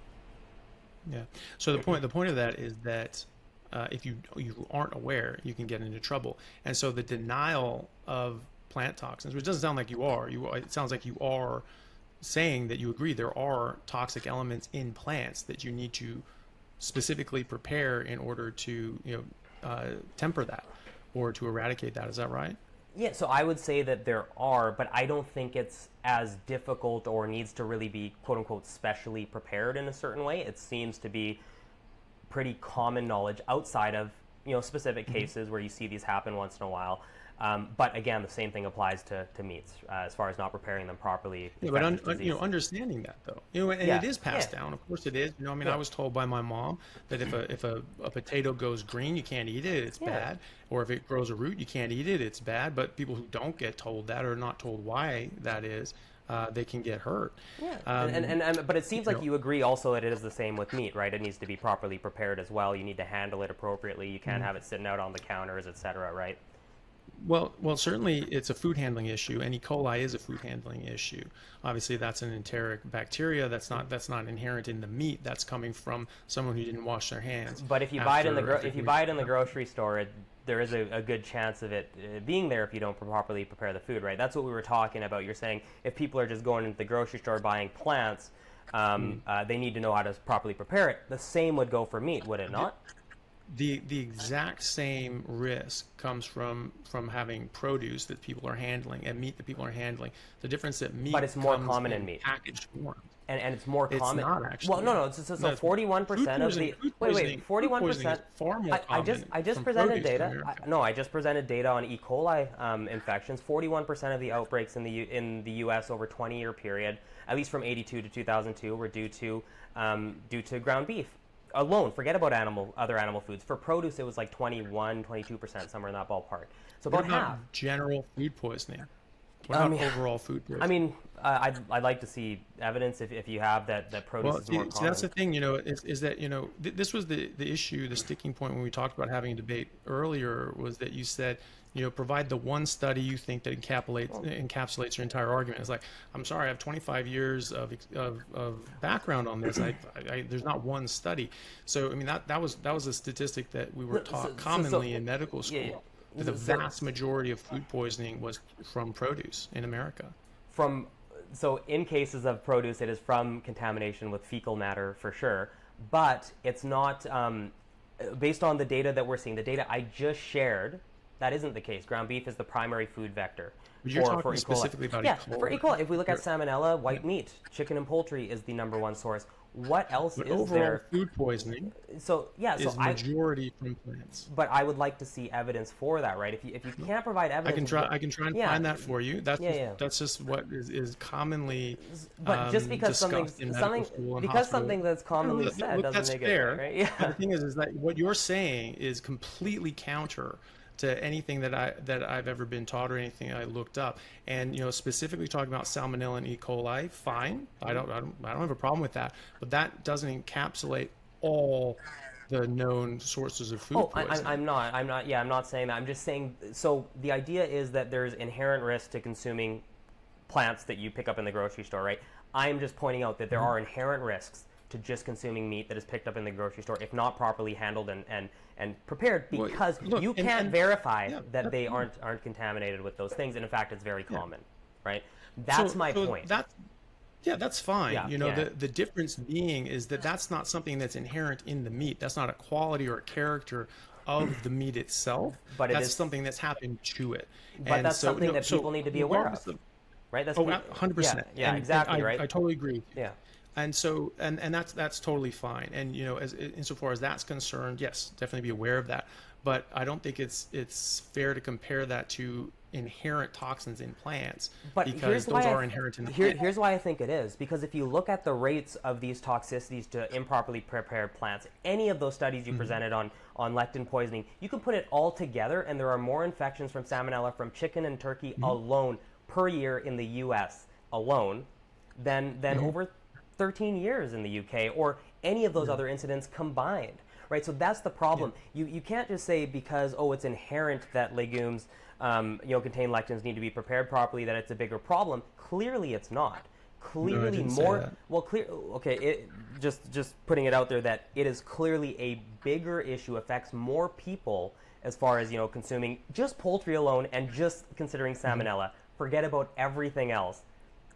Yeah. So the point of that is that if you aren't aware, you can get into trouble. And so the denial of plant toxins, which doesn't sound like you are. It sounds like you are saying that you agree there are toxic elements in plants that you need to specifically prepare in order to temper that or to eradicate that. Is that right? Yeah, so I would say that there are, but I don't think it's as difficult or needs to really be quote unquote specially prepared in a certain way. It seems to be pretty common knowledge outside of specific cases where you see these happen once in a while. But again, the same thing applies to meats as far as not preparing them properly. Yeah, but understanding that though, and it is passed down. Of course, it is. I was told by my mom that if a potato goes green, you can't eat it; it's bad. Or if it grows a root, you can't eat it; it's bad. But people who don't get told that or not told why that is, they can get hurt. Yeah, but it seems like you agree also that it is the same with meat, right? It needs to be properly prepared as well. You need to handle it appropriately. You can't have it sitting out on the counters, etc. Right? Well, certainly it's a food handling issue, and E. coli is a food handling issue. Obviously, that's an enteric bacteria. That's not inherent in the meat. That's coming from someone who didn't wash their hands. But if you buy it in the grocery store, there is a good chance of it being there if you don't properly prepare the food, right? That's what we were talking about. You're saying if people are just going into the grocery store buying plants, they need to know how to properly prepare it. The same would go for meat, would it not? The exact same risk comes from having produce that people are handling and meat that people are handling. The difference that meat, but it's more common in meat, packaged form, and it's more common. It's not actually. Well, no. So 41% of the 41%. Far more common. I just presented data. I just presented data on E. coli infections. 41% of the outbreaks in the U.S. over a 20-year period, at least from 82 to 2002, were due to ground beef. Alone, forget about other animal foods. For produce, it was like 22%, somewhere in that ballpark. So about half. General food poisoning. What about overall food poisoning? I mean, I'd like to see evidence if you have that produce is more common. See, that's the thing, is that, this was the issue, the sticking point when we talked about having a debate earlier, was that you said, provide the one study you think that encapsulates your entire argument. It's like, I'm sorry, I have 25 years of background on this. There's not one study. So, I mean, that was a statistic that we were taught commonly in medical school. Yeah. The vast majority of food poisoning was from produce in America. So in cases of produce, it is from contamination with fecal matter for sure, but it's not based on the data that we're seeing. The data I just shared, that isn't the case. Ground beef is the primary food vector. But you're talking specifically about E. coli. For E. coli, if we look at salmonella, white meat, chicken and poultry is the number one source. What else but is overall there? Food poisoning is majority from plants. But I would like to see evidence for that, right? If you can't provide evidence, I can try and find that for you. That's just what is commonly but just because something that's commonly said doesn't make it right. Yeah. The thing is that what you're saying is completely counter to anything that I've ever been taught or anything I looked up. And specifically talking about salmonella and E. coli, fine. I don't have a problem with that. But that doesn't encapsulate all the known sources of food Oh, poisoning. I'm not saying that. I'm just saying, so the idea is that there's inherent risk to consuming plants that you pick up in the grocery store, right? I'm just pointing out that there are inherent risks to just consuming meat that is picked up in the grocery store if not properly handled and prepared, because Look, you can't verify yeah, that they aren't contaminated with those things, and in fact it's very common, right? That's my point. That's fine. Yeah, You know, yeah. the difference being is that that's not something that's inherent in the meat. That's not a quality or a character of the meat itself. But it That's is, something that's happened to it. but And that's so, something that so people need to be aware regardless of, right? That's oh, pe- yeah, 100%. yeah, And exactly, right? I totally agree. Yeah. And so, and that's totally fine. And you know, as insofar as that's concerned, yes, definitely be aware of that. But I don't think it's fair to compare that to inherent toxins in plants, But because those are inherent in the plant. here's why I think it is, because if you look at the rates of these toxicities to improperly prepared plants, any of those studies you presented on lectin poisoning, you can put it all together, and there are more infections from salmonella from chicken and turkey alone per year in the U.S. alone than over 13 years in the UK, or any of those other incidents combined, right? So that's the problem. You can't just say because, oh, it's inherent that legumes contain lectins, need to be prepared properly, that it's a bigger problem. Clearly it's not. Clearly didn't say more, that. well, just putting it out there that it is clearly a bigger issue, affects more people as far as, consuming just poultry alone and just considering salmonella. Forget about everything else.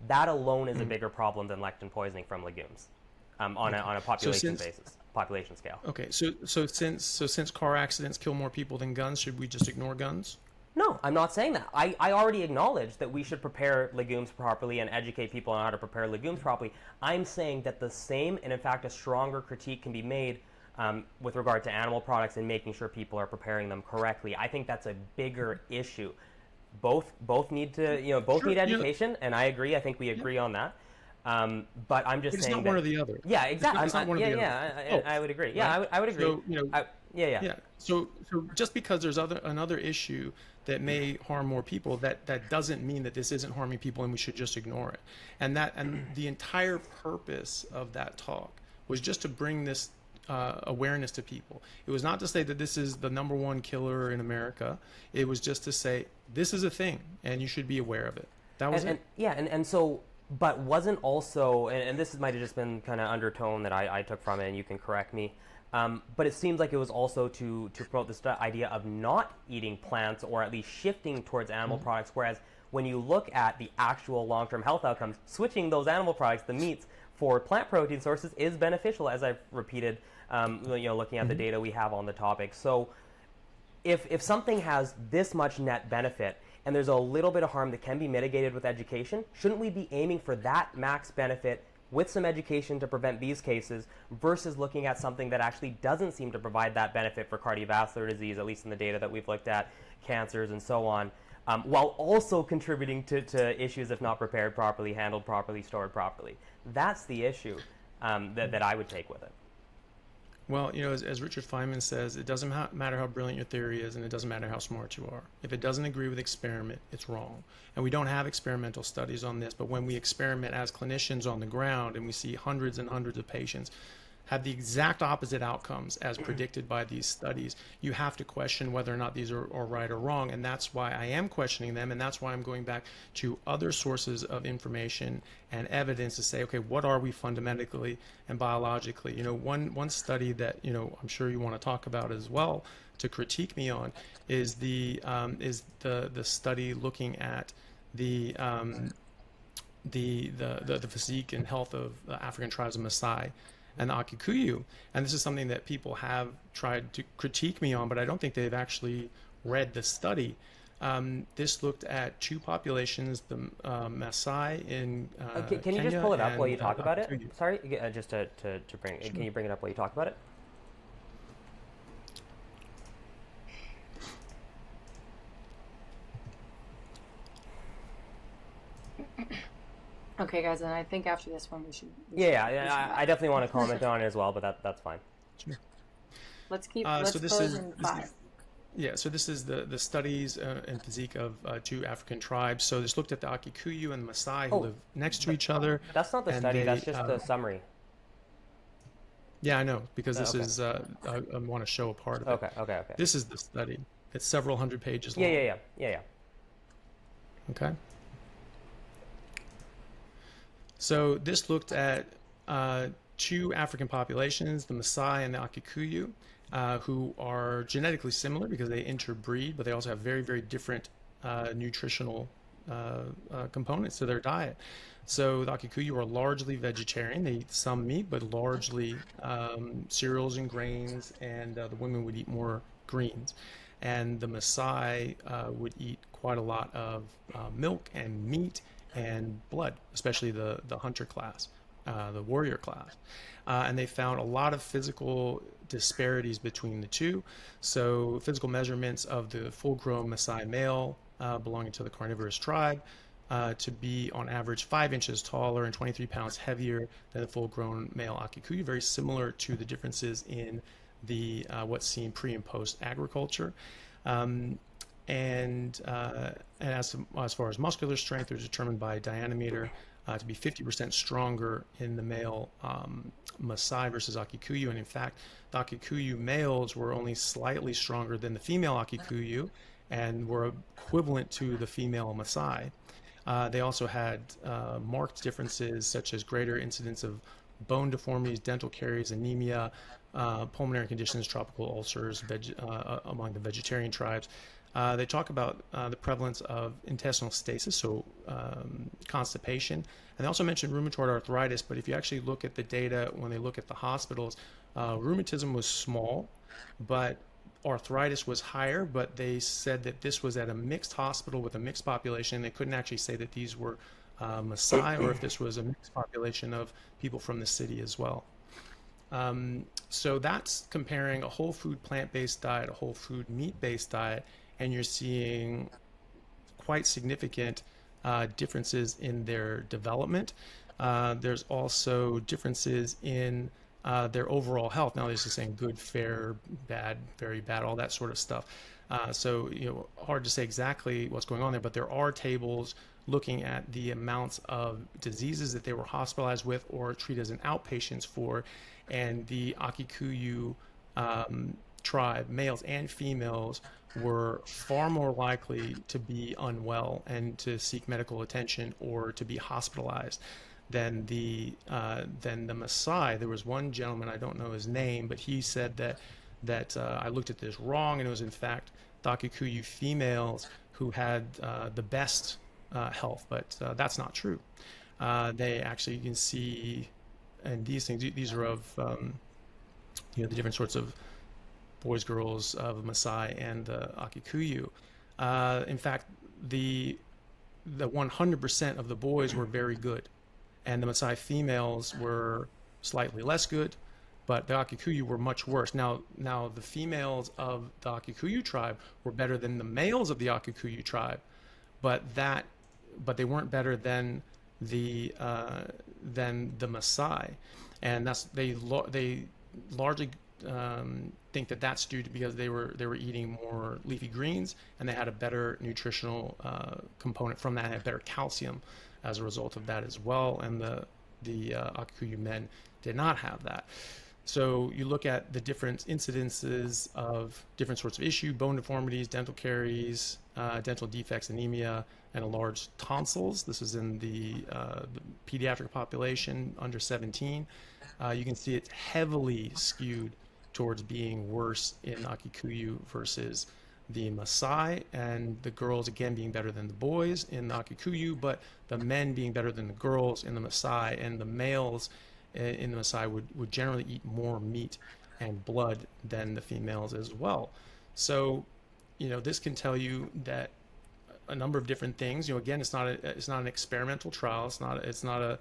That alone is a bigger problem than lectin poisoning from legumes, on a population population scale. Okay, so since car accidents kill more people than guns, should we just ignore guns? No, I'm not saying that. I already acknowledge that we should prepare legumes properly and educate people on how to prepare legumes properly. I'm saying that the same, and in fact a stronger critique can be made with regard to animal products and making sure people are preparing them correctly. I think that's a bigger issue. Both need to, both need education, and I agree. I think we agree on that. But I'm just It's saying not that, one or the other. yeah, exactly. It's not one or the other. I would agree. Yeah, Right. I would agree. So, Yeah. So just because there's another issue that may harm more people, that doesn't mean that this isn't harming people and we should just ignore it. And the entire purpose of that talk was just to bring this awareness to people. It was not to say that this is the #1 killer in America. It was just to say this is a thing and you should be aware of it. That was it. And so, but wasn't also, and this might have just been kind of undertone that I took from it, and you can correct me, but it seems like it was also to promote this idea of not eating plants, or at least shifting towards animal products, whereas when you look at the actual long-term health outcomes, switching those animal products, the meats, for plant protein sources is beneficial, as I've repeated, looking at the data we have on the topic. So if something has this much net benefit, and there's a little bit of harm that can be mitigated with education, shouldn't we be aiming for that max benefit with some education to prevent these cases, versus looking at something that actually doesn't seem to provide that benefit for cardiovascular disease, at least in the data that we've looked at, cancers and so on, while also contributing to issues if not prepared properly, handled properly, stored properly? That's the issue that I would take with it. Well, as Richard Feynman says, it doesn't matter how brilliant your theory is, and it doesn't matter how smart you are. If it doesn't agree with experiment, it's wrong. And we don't have experimental studies on this, but when we experiment as clinicians on the ground and we see hundreds and hundreds of patients have the exact opposite outcomes as predicted by these studies, you have to question whether or not these are right or wrong. And that's why I am questioning them, and that's why I'm going back to other sources of information and evidence to say, okay, what are we fundamentally and biologically? One study that I'm sure you want to talk about as well to critique me on is the study looking at the physique and health of the African tribes of Maasai and the Akikuyu. And this is something that people have tried to critique me on, but I don't think they've actually read the study. This looked at two populations, the Maasai in Can you just Kenya pull it up while you talk about it? Akikuyu. Sorry, just to bring. Sure. Can you bring it up while you talk about it? Okay, guys, and I think after this one we should. I definitely want to comment on it as well, but that's fine. Sure. Let's keep. So Let's this close is- in this 5. is- Yeah, so this is the studies and physique of two African tribes. So this looked at the Akikuyu and the Maasai who Oh. live next to each other. That's not the And study. they, That's just the summary. Yeah, I know, because Oh, this okay. is, I want to show a part of it. Okay. Okay. Okay. This is the study. It's several hundred pages Yeah. Yeah. long. Yeah. Yeah. Yeah. Okay. So this looked at two African populations, the Maasai and the Akikuyu, who are genetically similar because they interbreed, but they also have very, very different nutritional components to their diet. So the Akikuyu are largely vegetarian. They eat some meat, but largely cereals and grains, and the women would eat more greens. And the Maasai would eat quite a lot of milk and meat and blood, especially the hunter class, the warrior class. And they found a lot of physical disparities between the two. So physical measurements of the full-grown Maasai male belonging to the carnivorous tribe to be on average 5 inches taller and 23 pounds heavier than the full-grown male Akikuyu, very similar to the differences in the what's seen pre and post agriculture. Um, and as far as muscular strength, they're determined by diameter to be 50% stronger in the male Maasai versus Akikuyu. And in fact, the Akikuyu males were only slightly stronger than the female Akikuyu and were equivalent to the female Maasai. They also had marked differences such as greater incidence of bone deformities, dental caries, anemia, pulmonary conditions, tropical ulcers among the vegetarian tribes. They talk about the prevalence of intestinal stasis, so constipation, and they also mention rheumatoid arthritis. But if you actually look at the data when they look at the hospitals, rheumatism was small, but arthritis was higher. But they said that this was at a mixed hospital with a mixed population. They couldn't actually say that these were Maasai or if this was a mixed population of people from the city as well. So that's comparing a whole food plant-based diet, a whole food meat-based diet, and you're seeing quite significant differences in their development. There's also differences in their overall health. Now, this is saying good, fair, bad, very bad, all that sort of stuff. So, hard to say exactly what's going on there, but there are tables looking at the amounts of diseases that they were hospitalized with or treated as an outpatients for. And the Akikuyu tribe, males and females, were far more likely to be unwell and to seek medical attention or to be hospitalized than the Maasai. There was one gentleman, I don't know his name, but he said that I looked at this wrong, and it was in fact the Akikuyu females who had the best health, but that's not true. They actually, you can see, and these things, these are of the different sorts of boys, girls of Maasai and Akikuyu. In fact, the 100% of the boys were very good, and the Maasai females were slightly less good, but the Akikuyu were much worse. Now the females of the Akikuyu tribe were better than the males of the Akikuyu tribe, but they weren't better than the Maasai, and they largely think that that's due to because they were eating more leafy greens and they had a better nutritional component from that, and had better calcium as a result of that as well, and the Akikuyu men did not have that. So you look at the different incidences of different sorts of issue, bone deformities, dental caries, dental defects, anemia, and enlarged tonsils. This is in the pediatric population under 17. You can see it's heavily skewed towards being worse in Akikuyu versus the Maasai, and the girls again being better than the boys in the Akikuyu, but the men being better than the girls in the Maasai, and the males in the Maasai would generally eat more meat and blood than the females as well. So, this can tell you that a number of different things. Again, it's not an experimental trial. It's not a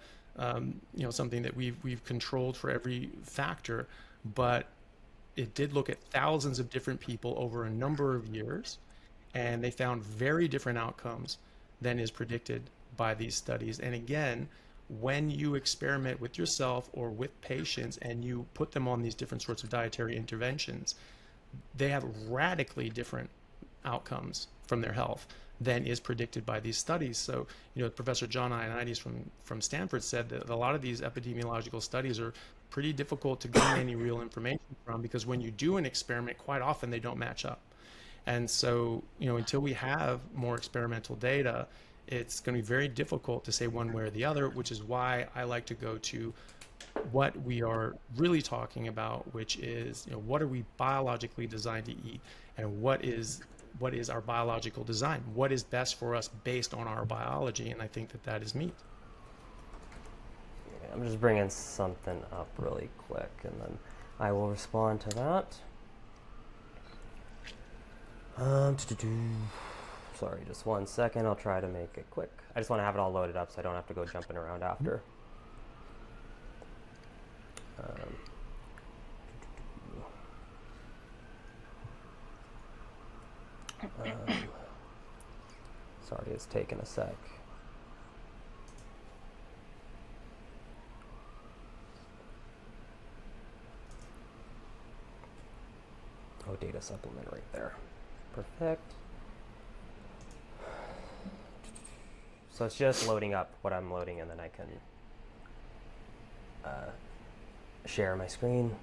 something that we've controlled for every factor, but it did look at thousands of different people over a number of years, and they found very different outcomes than is predicted by these studies. And again, when you experiment with yourself or with patients and you put them on these different sorts of dietary interventions, they have radically different outcomes from their health than is predicted by these studies. So, Professor John Ioannidis from Stanford said that a lot of these epidemiological studies are pretty difficult to glean any real information from, because when you do an experiment, quite often they don't match up. And so, until we have more experimental data, it's going to be very difficult to say one way or the other, which is why I like to go to what we are really talking about, which is, what are we biologically designed to eat, and what is our biological design? What is best for us based on our biology? And I think that is meat. I'm just bringing something up really quick, and then I will respond to that. Sorry, just 1 second. I'll try to make it quick. I just want to have it all loaded up so I don't have to go jumping around after. Sorry, it's taking a sec. Oh, data supplement right there. Perfect. So it's just loading up what I'm loading, and then I can share my screen.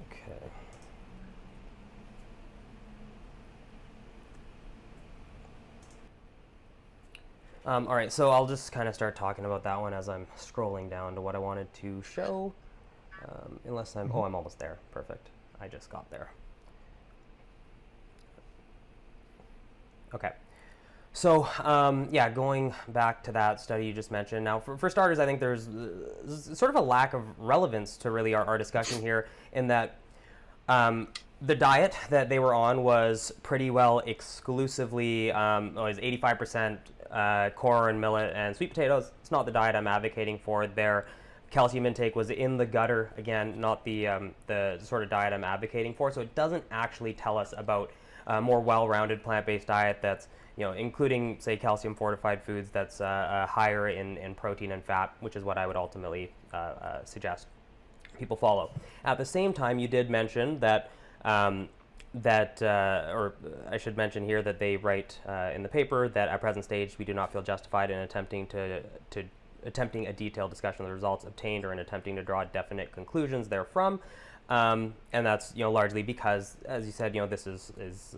Okay. All right, so I'll just kind of start talking about that one as I'm scrolling down to what I wanted to show. Unless I'm almost there. Perfect. I just got there. Okay. So, yeah, going back to that study you just mentioned. Now, for starters, I think there's sort of a lack of relevance to really our discussion here, in that the diet that they were on was pretty well exclusively, it was 85% corn, millet, and sweet potatoes. It's not the diet I'm advocating for. Their calcium intake was in the gutter, again, not the sort of diet I'm advocating for. So it doesn't actually tell us about a more well-rounded plant-based diet that's, including, say, calcium-fortified foods that's higher in protein and fat, which is what I would ultimately suggest people follow. At the same time, you did mention that, or I should mention here that they write in the paper that at present stage we do not feel justified in attempting a detailed discussion of the results obtained or in attempting to draw definite conclusions therefrom. And that's largely because, as you said, this is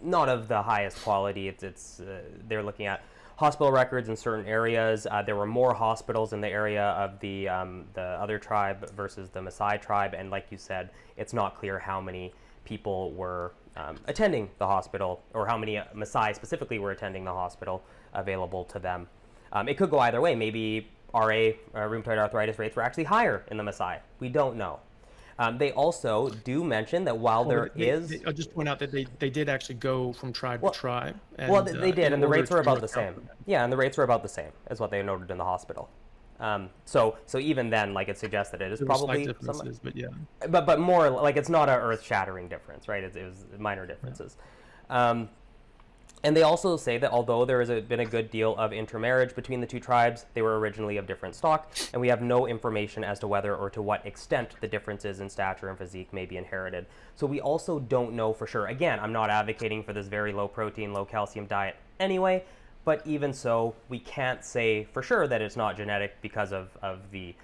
not of the highest quality. It's they're looking at hospital records in certain areas. There were more hospitals in the area of the other tribe versus the Maasai tribe, and like you said, it's not clear how many people were attending the hospital, or how many Maasai specifically were attending the hospital available to them. It could go either way. Maybe RA, rheumatoid arthritis rates were actually higher in the Maasai. We don't know. They also do mention that while I'll just point out that they did actually go from tribe to tribe. And, they did, and the rates were about the same. Yeah, and the rates were about the same as what they noted in the hospital. So even then, like, it suggests that it is probably differences, but yeah. But more like it's not an earth-shattering difference, right? It was minor differences. Yeah. And they also say that although there has been a good deal of intermarriage between the two tribes, they were originally of different stock, and we have no information as to whether or to what extent the differences in stature and physique may be inherited. So we also don't know for sure. Again, I'm not advocating for this very low protein, low calcium diet anyway, but even so, we can't say for sure that it's not genetic because of the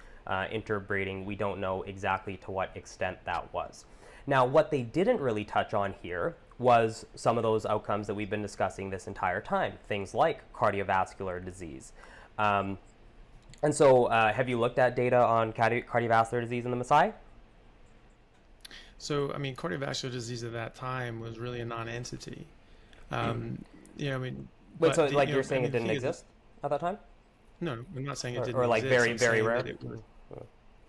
interbreeding. We don't know exactly to what extent that was. Now, what they didn't really touch on here was some of those outcomes that we've been discussing this entire time, things like cardiovascular disease. And so have you looked at data on cardiovascular disease in the Maasai? So, I mean, cardiovascular disease at that time was really a non-entity. Wait, so like you're saying it didn't exist at that time? No, I'm not saying it didn't exist. Or like very, very rare?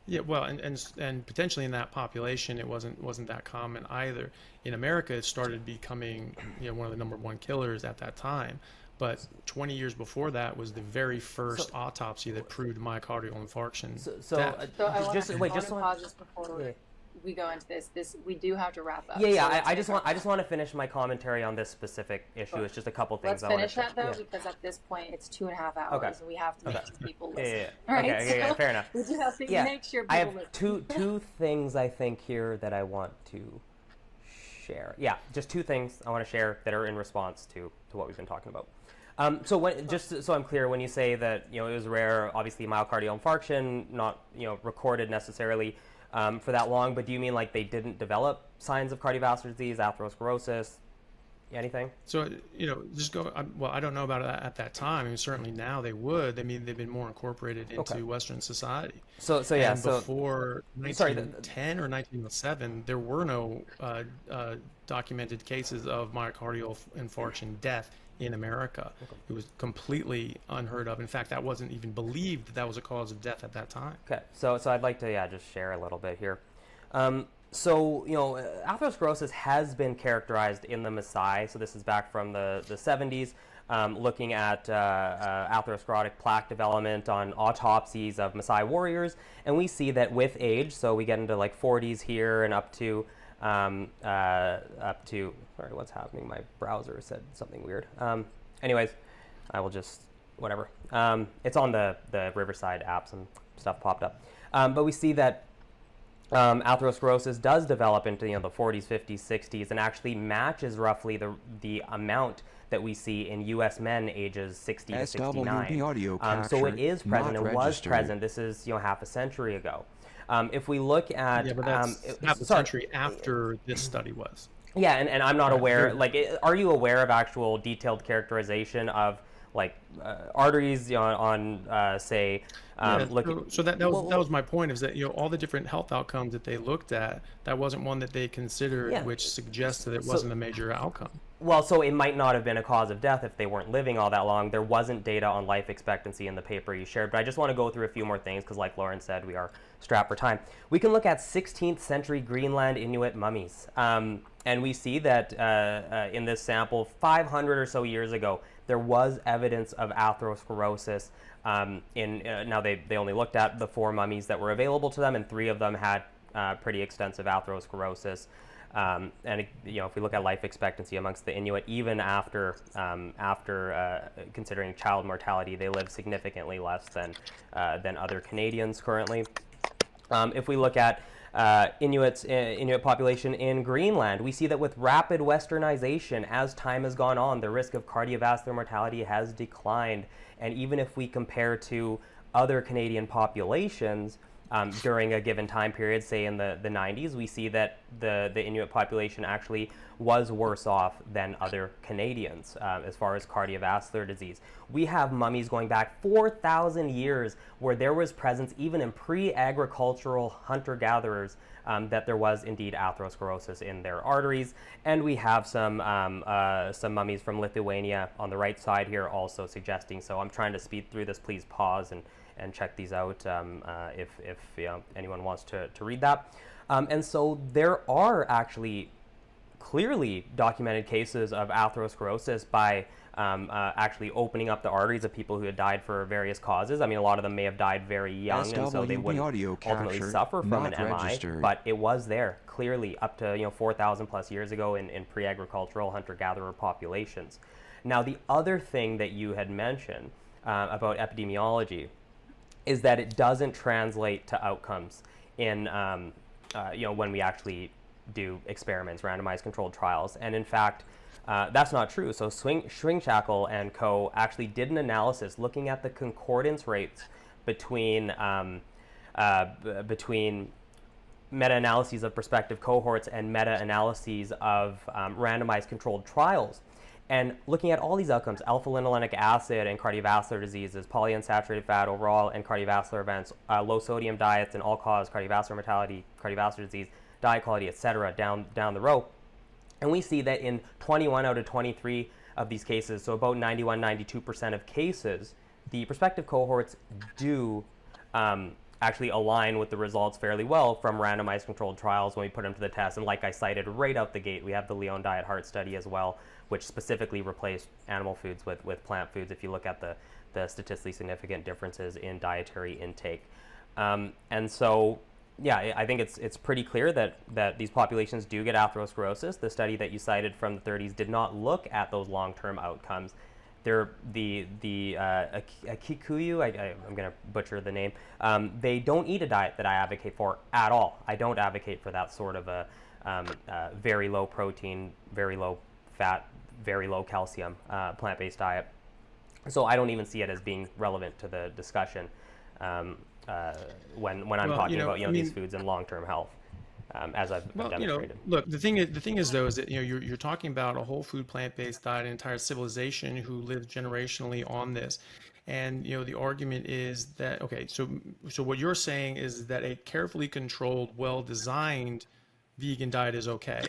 Yeah, well, and potentially in that population, it wasn't that common either. In America, it started becoming one of the #1 killers at that time. But 20 years before that was the very first autopsy that proved myocardial infarction. So I want to pause this before we go into this. We do have to wrap up. Yeah. I just want to finish my commentary on this specific issue. It's just a couple things. Let's finish that though, because at this point it's 2.5 hours, and we have to make people listen. Yeah. All right, Okay, fair enough. We do have to make sure people I have listen. two things I think here that I want to share. Yeah, just two things I want to share that are in response to what we've been talking about. So just so I'm clear, when you say that it was rare, obviously myocardial infarction, not recorded necessarily for that long, but do you mean like they didn't develop signs of cardiovascular disease, atherosclerosis, anything? So, just go, well, I don't know about that at that time. I mean, certainly now they would. I mean, they've been more incorporated Okay. into Western society. So yeah. And So before sorry. 1910 or 1907, there were no documented cases of myocardial infarction death in America. Okay. It was completely unheard of. In fact, that wasn't even believed that that was a cause of death at that time. Okay. So I'd like to just share a little bit here. So, atherosclerosis has been characterized in the Maasai. So this is back from the 70s, looking at atherosclerotic plaque development on autopsies of Maasai warriors. And we see that with age, so we get into like 40s here and up to, sorry, what's happening? My browser said something weird. Anyways, I will just, whatever. It's on the Riverside app, some stuff popped up. But we see that atherosclerosis does develop into the 40s, 50s, 60s, and actually matches roughly the amount that we see in U.S. men ages 60 to 69. Audio so it is present. It was registered. present. This is half a century ago. If we look at Yeah, but that's half a century after this study was. Yeah, and I'm not aware. Like, are you aware of actual detailed characterization of like arteries on say so that was my point, is that all the different health outcomes that they looked at, that wasn't one that they considered, which suggests that it wasn't a major outcome. Well, so it might not have been a cause of death if they weren't living all that long. There wasn't data on life expectancy in the paper you shared, but I just want to go through a few more things because, like Lauren said, we are strapped for time. We can look at 16th century Greenland Inuit mummies, and we see that in this sample, 500 or so years ago, there was evidence of atherosclerosis. Now they only looked at the 4 mummies that were available to them, and 3 of them had pretty extensive atherosclerosis. And if we look at life expectancy amongst the Inuit, even after considering child mortality, they live significantly less than other Canadians currently. If we look at Inuit population in Greenland, we see that with rapid westernization, as time has gone on, the risk of cardiovascular mortality has declined. And even if we compare to other Canadian populations during a given time period, say in the 90s, we see that the Inuit population actually was worse off than other Canadians as far as cardiovascular disease. We have mummies going back 4,000 years where there was presence even in pre-agricultural hunter-gatherers that there was indeed atherosclerosis in their arteries. And we have some mummies from Lithuania on the right side here also suggesting so. I'm trying to speed through this. Please pause and check these out if anyone wants to read that. And so there are actually clearly documented cases of atherosclerosis by actually opening up the arteries of people who had died for various causes. I mean, a lot of them may have died very young, and so they wouldn't ultimately suffer from an MI, but it was there clearly up to 4,000 plus years ago in pre-agricultural hunter-gatherer populations. Now, the other thing that you had mentioned about epidemiology is that it doesn't translate to outcomes in when we actually do experiments, randomized controlled trials. And in fact, that's not true. So Schwingshackle and co. actually did an analysis looking at the concordance rates between meta-analyses of prospective cohorts and meta-analyses of randomized controlled trials. And looking at all these outcomes, alpha-linolenic acid and cardiovascular diseases, polyunsaturated fat overall and cardiovascular events, low sodium diets and all-cause cardiovascular mortality, cardiovascular disease, diet quality, etc., down the row. And we see that in 21 out of 23 of these cases, so about 91-92% of cases, the prospective cohorts do actually align with the results fairly well from randomized controlled trials when we put them to the test. And like I cited right out the gate, we have the Leon Diet Heart study as well, which specifically replaced animal foods with plant foods if you look at the statistically significant differences in dietary intake. And so, yeah, I think it's pretty clear that these populations do get atherosclerosis. The study that you cited from the 30s did not look at those long-term outcomes. The Kikuyu, I'm going to butcher the name, they don't eat a diet that I advocate for at all. I don't advocate for that sort of a very low protein, very low fat, very low calcium plant-based diet. So I don't even see it as being relevant to the discussion um, when I'm Well, talking about I these mean, foods and long-term health, as I've well, demonstrated. look, the thing is though is that you're talking about a whole food plant-based diet, an entire civilization who lived generationally on this, and the argument is that okay, so what you're saying is that a carefully controlled, well-designed vegan diet is okay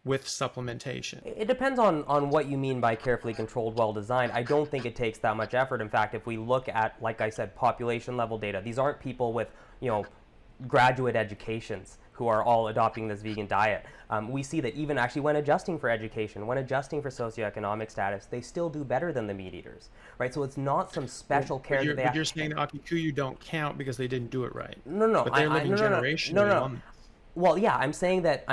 with supplementation. It depends on what you mean by carefully controlled, well designed. I don't think it takes that much effort. In fact, if we look at, like I said, population level data, these aren't people with, graduate educations who are all adopting this vegan diet. We see that even actually when adjusting for education, when adjusting for socioeconomic status, they still do better than the meat eaters, right? So it's not some Well, special but care that you're they but have. you're saying that Akikuyu don't count because they didn't do it right, No, no, but they're living no, no, no, no, generationally no. on this. Well, yeah, I'm saying that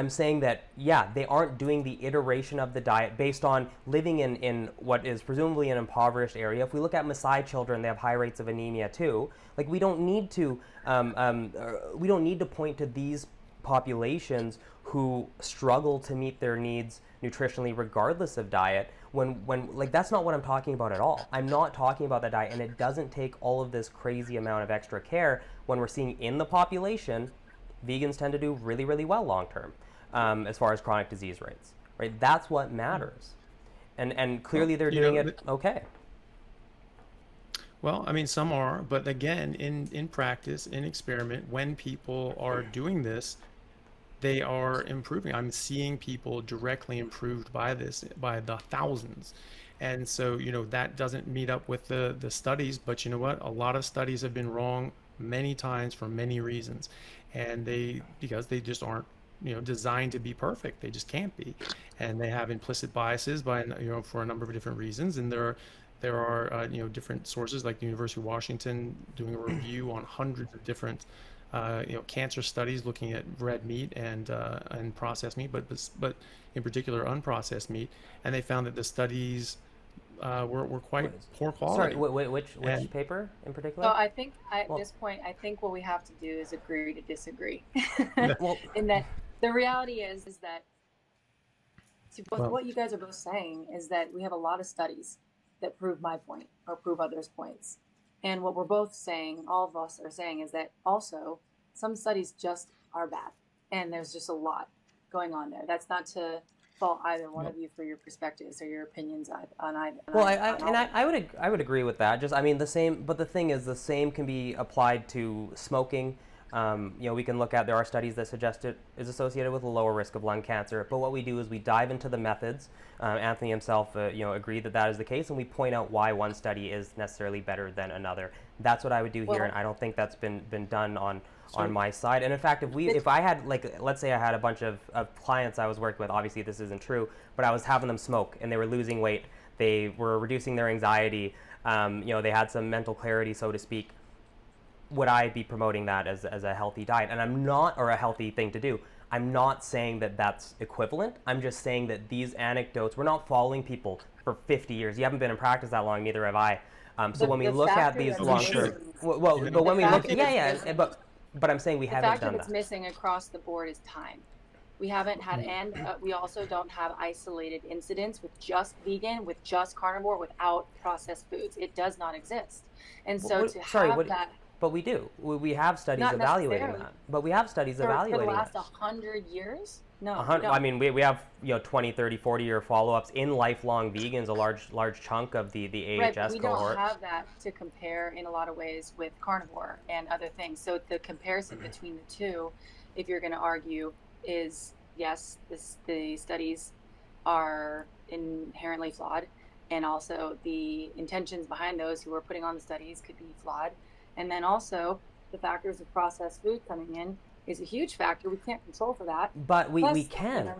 yeah, they aren't doing the iteration of the diet based on living in what is presumably an impoverished area. If we look at Maasai children, they have high rates of anemia too. Like we don't need to point to these populations who struggle to meet their needs nutritionally regardless of diet when like that's not what I'm talking about at all. I'm not talking about the diet, and it doesn't take all of this crazy amount of extra care when we're seeing in the population vegans tend to do really, really well long term as far as chronic disease rates, right? That's what matters. And Well, clearly they're doing it okay. well, I mean, some are, but again, in practice, in experiment, when people are doing this, they are improving. I'm seeing people directly improved by this, by the thousands. And so, that doesn't meet up with the studies, but you know what? A lot of studies have been wrong many times for many reasons. And because they just aren't, designed to be perfect. They just can't be. And they have implicit biases for a number of different reasons. And there are different sources like the University of Washington doing a review on hundreds of different cancer studies looking at red meat and processed meat, but in particular unprocessed meat, and they found that the studies were quite poor Sorry, quality. which And paper in So particular? I think at Well, this point, I think what we have to do is agree to disagree. well, In that the reality is that to both well, what you guys are both saying is that we have a lot of studies that prove my point or prove others' points. And what we're both saying, all of us are saying, is that also some studies just are bad. And there's just a lot going on there. That's not to fault either one well, of you for your perspectives or your opinions on either Well, on all of it. I would agree with that. Just I mean the same, but the thing is the same can be applied to smoking. We can look at there are studies that suggest it is associated with a lower risk of lung cancer. But what we do is we dive into the methods. Anthony himself, agreed that that is the case, and we point out why one study is necessarily better than another. That's what I would do here, and Well, I don't think that's been done on so my side. And in fact, it's if I had like let's say I had a bunch of clients I was working with, obviously this isn't true, but I was having them smoke and they were losing weight, they were reducing their anxiety, they had some mental clarity, so to speak. Would I be promoting that as a healthy diet? And I'm not, or a healthy thing to do. I'm not saying that that's equivalent. I'm just saying that these anecdotes, we're not following people for 50 years. You haven't been in practice that long, neither have I. So when we the look at factor these that's we long term, should, missing, well, you but know, the when we look, factor yeah, that's yeah, missing but I'm saying we the haven't factor done that's that. missing across the board is time. We haven't had, and we also don't have isolated incidents with just vegan, with just carnivore, without processed foods. It does not exist. And so to Sorry, have that, but we do. We have studies not evaluating necessarily that. But we have studies for the evaluating last that. 100 years, A no, we hun- I don't. mean, we have 20, 30, 40-year follow-ups in lifelong vegans, a large chunk of the Right, but AHS we don't cohort. have that to compare in a lot of ways with carnivore and other things. So the comparison between the two, if you're going to argue, is yes, the studies are inherently flawed, and also the intentions behind those who are putting on the studies could be flawed. And then also the factors of processed food coming in is a huge factor. We can't control for that. But we Plus, can.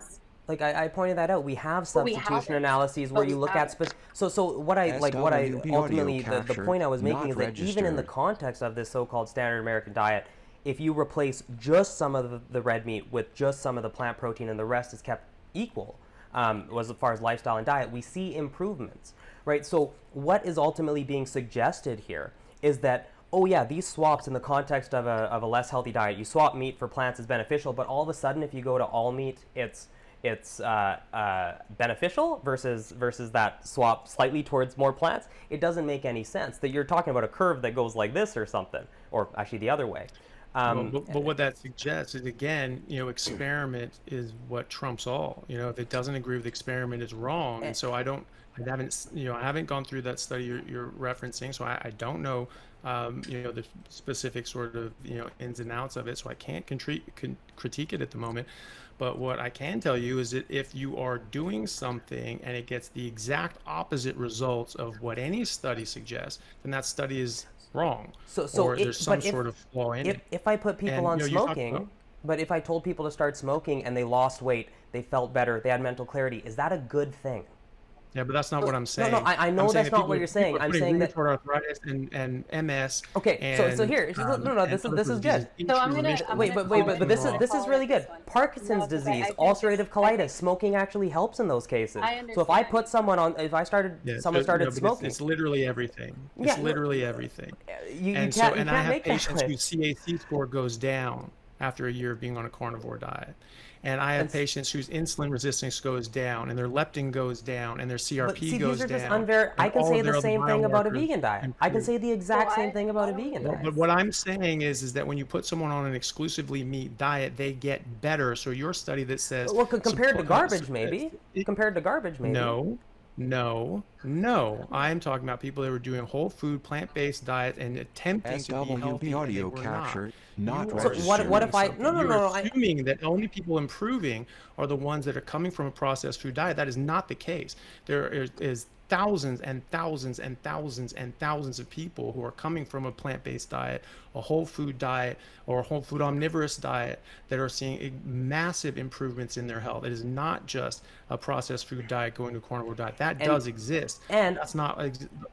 Like I pointed that out. We have but we substitution haven't. analyses where But you we look at haven't. so what I SWB audio ultimately the capture point I was making not is that even in the registered. context of this so-called standard American diet, if you replace just some of the red meat with just some of the plant protein and the rest is kept equal, as far as lifestyle and diet, we see improvements, right? So what is ultimately being suggested here is that, oh yeah, these swaps in the context of a less healthy diet, you swap meat for plants is beneficial, but all of a sudden if you go to all meat, it's beneficial versus that swap slightly towards more plants, it doesn't make any sense. That you're talking about a curve that goes like this or something, or actually the other way. But what that suggests is, again, experiment is what trumps all. If it doesn't agree with the experiment, it's wrong. And so I haven't gone through that study you're referencing, so I don't know, the specific sort of, ins and outs of it. So I can't critique it at the moment. But what I can tell you is that if you are doing something and it gets the exact opposite results of what any study suggests, then that study is wrong, or there's some sort of flaw in it. If I put people on smoking, but if I told people to start smoking and they lost weight, they felt better, they had mental clarity, is that a good thing? Yeah, but that's not what I'm saying. No, I know that's not what you're saying. I'm saying that arthritis and MS. Okay, so here, this is good. So I'm gonna wait, but this is really good. Parkinson's disease, ulcerative colitis, smoking actually helps in those cases. So if I put someone on, someone started smoking, it's literally everything. It's literally everything. And I have patients whose CAC score goes down after a year of being on a carnivore diet. And I have patients whose insulin resistance goes down, and their leptin goes down, and their CRP goes down. I can say the same thing about a vegan diet. I can say the exact same thing about a vegan diet. But what I'm saying is that when you put someone on an exclusively meat diet, they get better. So your study that says... Well, compared to garbage, maybe. Compared to garbage, maybe. No. I'm talking about people that were doing whole food, plant-based diet and attempting to be healthy. Audio capture, not so what if I... No. You're assuming that only people improving are the ones that are coming from a processed food diet. That is not the case. There is thousands and thousands and thousands and thousands of people who are coming from a plant-based diet, a whole food diet, or a whole food omnivorous diet that are seeing massive improvements in their health. It is not just a processed food diet going to a carnivore diet. That does exist. And that's not.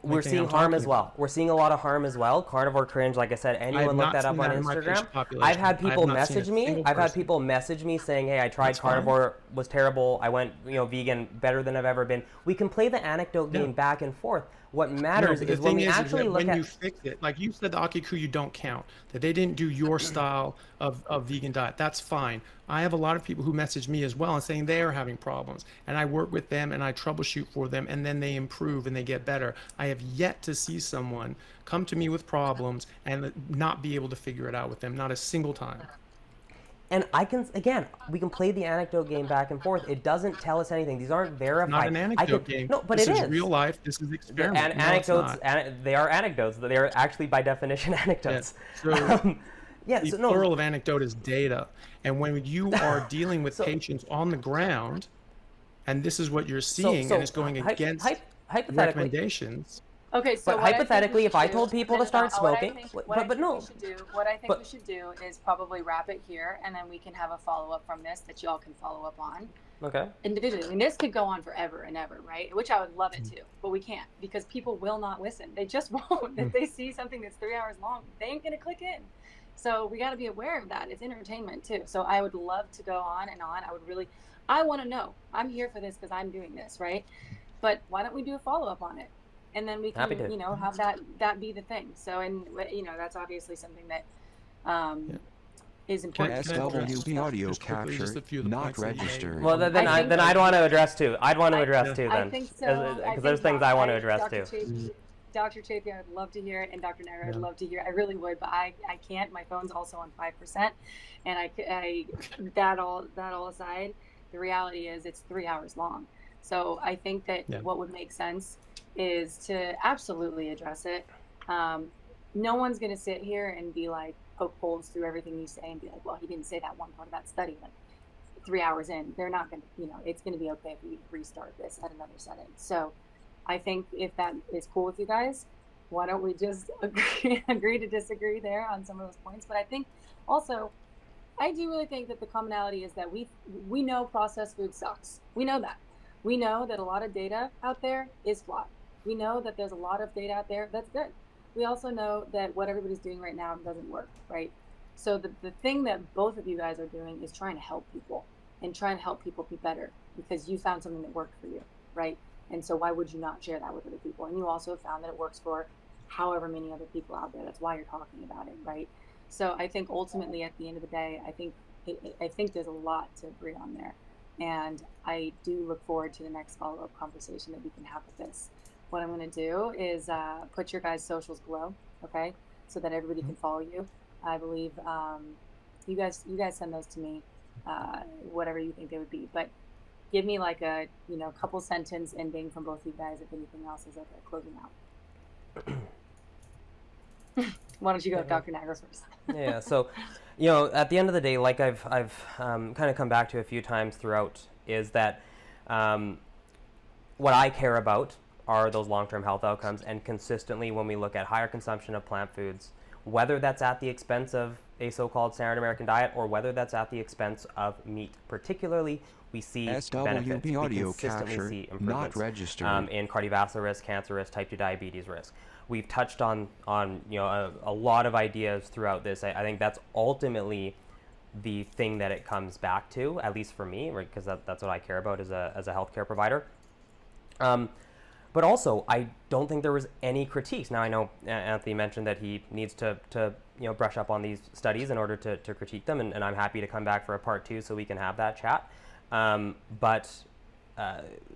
We're seeing harm as well. We're seeing a lot of harm as well. Carnivore cringe, like I said, anyone look that up on Instagram. I've had people message me. I've had people message me saying, "Hey, I tried carnivore, was terrible. I went, vegan, better than I've ever been." We can play the anecdote game back and forth. What matters is when we actually look at... when you fix it, like you said, the Akikuyu don't count, that they didn't do your style of vegan diet. That's fine. I have a lot of people who message me as well and saying they are having problems, and I work with them and I troubleshoot for them, and then they improve and they get better. I have yet to see someone come to me with problems and not be able to figure it out with them, not a single time. And we can play the anecdote game back and forth. It doesn't tell us anything. These aren't verified. Not an anecdote game. No, but this is real life. This is experiment. And anecdotes, they are anecdotes. They are actually, by definition, anecdotes. Yeah. So, the plural of anecdote is data. And when you are dealing with patients on the ground, and this is what you're seeing, and it's going against recommendations. Okay, so hypothetically, if I told people to start smoking, what I think we should do is probably wrap it here, and then we can have a follow-up from this that y'all can follow up on. Okay. Individually. I mean, this could go on forever and ever, right? Which I would love it to, but we can't because people will not listen. They just won't. If they see something that's 3 hours long, they ain't gonna click in. So we got to be aware of that. It's entertainment too. So I would love to go on and on. I want to know. I'm here for this because I'm doing this, right? But why don't we do a follow-up on it? And then we can, have that be the thing. So, and that's obviously something that is important. SWB audio capture, not registered. Well, then I'd want to address too. I'd want to address too then. I think so. Because there's things I want to address too. Dr. Chaffee, I'd love to hear it, and Dr. Nagra, I'd love to hear. I really would, but I can't. My phone's also on 5%, and that all aside, the reality is it's 3 hours long. So I think that what would make sense is to absolutely address it. No one's going to sit here and be like, poke holes through everything you say and be like, well, he didn't say that one part of that study. Like 3 hours in, they're not going to, it's going to be okay if we restart this at another setting. So I think if that is cool with you guys, why don't we just agree to disagree there on some of those points. But I think also, I do really think that the commonality is that we know processed food sucks. We know that. We know that a lot of data out there is flawed. We know that there's a lot of data out there that's good. We also know that what everybody's doing right now doesn't work, right? So the thing that both of you guys are doing is trying to help people and trying to help people be better because you found something that worked for you, right? And so why would you not share that with other people? And you also found that it works for however many other people out there. That's why you're talking about it, right? So I think ultimately at the end of the day, I think there's a lot to agree on there. And I do look forward to the next follow-up conversation that we can have with this. What I'm going to do is put your guys' socials below, okay, so that everybody can follow you. I believe you guys send those to me, whatever you think they would be. But give me like a couple sentence ending from both of you guys, if anything else is like a closing out. Why don't you go, Dr. Nagra first? Yeah. So, at the end of the day, like I've kind of come back to a few times throughout, is that what I care about are those long-term health outcomes, and consistently when we look at higher consumption of plant foods, whether that's at the expense of a so-called standard American diet or whether that's at the expense of meat particularly, we see benefits. We consistently see improvements in cardiovascular risk, cancer risk, type 2 diabetes risk. We've touched on a lot of ideas throughout this. I think that's ultimately the thing that it comes back to, at least for me, right? Because that's what I care about as a healthcare provider. But also, I don't think there was any critiques. Now, I know Anthony mentioned that he needs to brush up on these studies in order to critique them, and I'm happy to come back for a part 2 so we can have that chat. But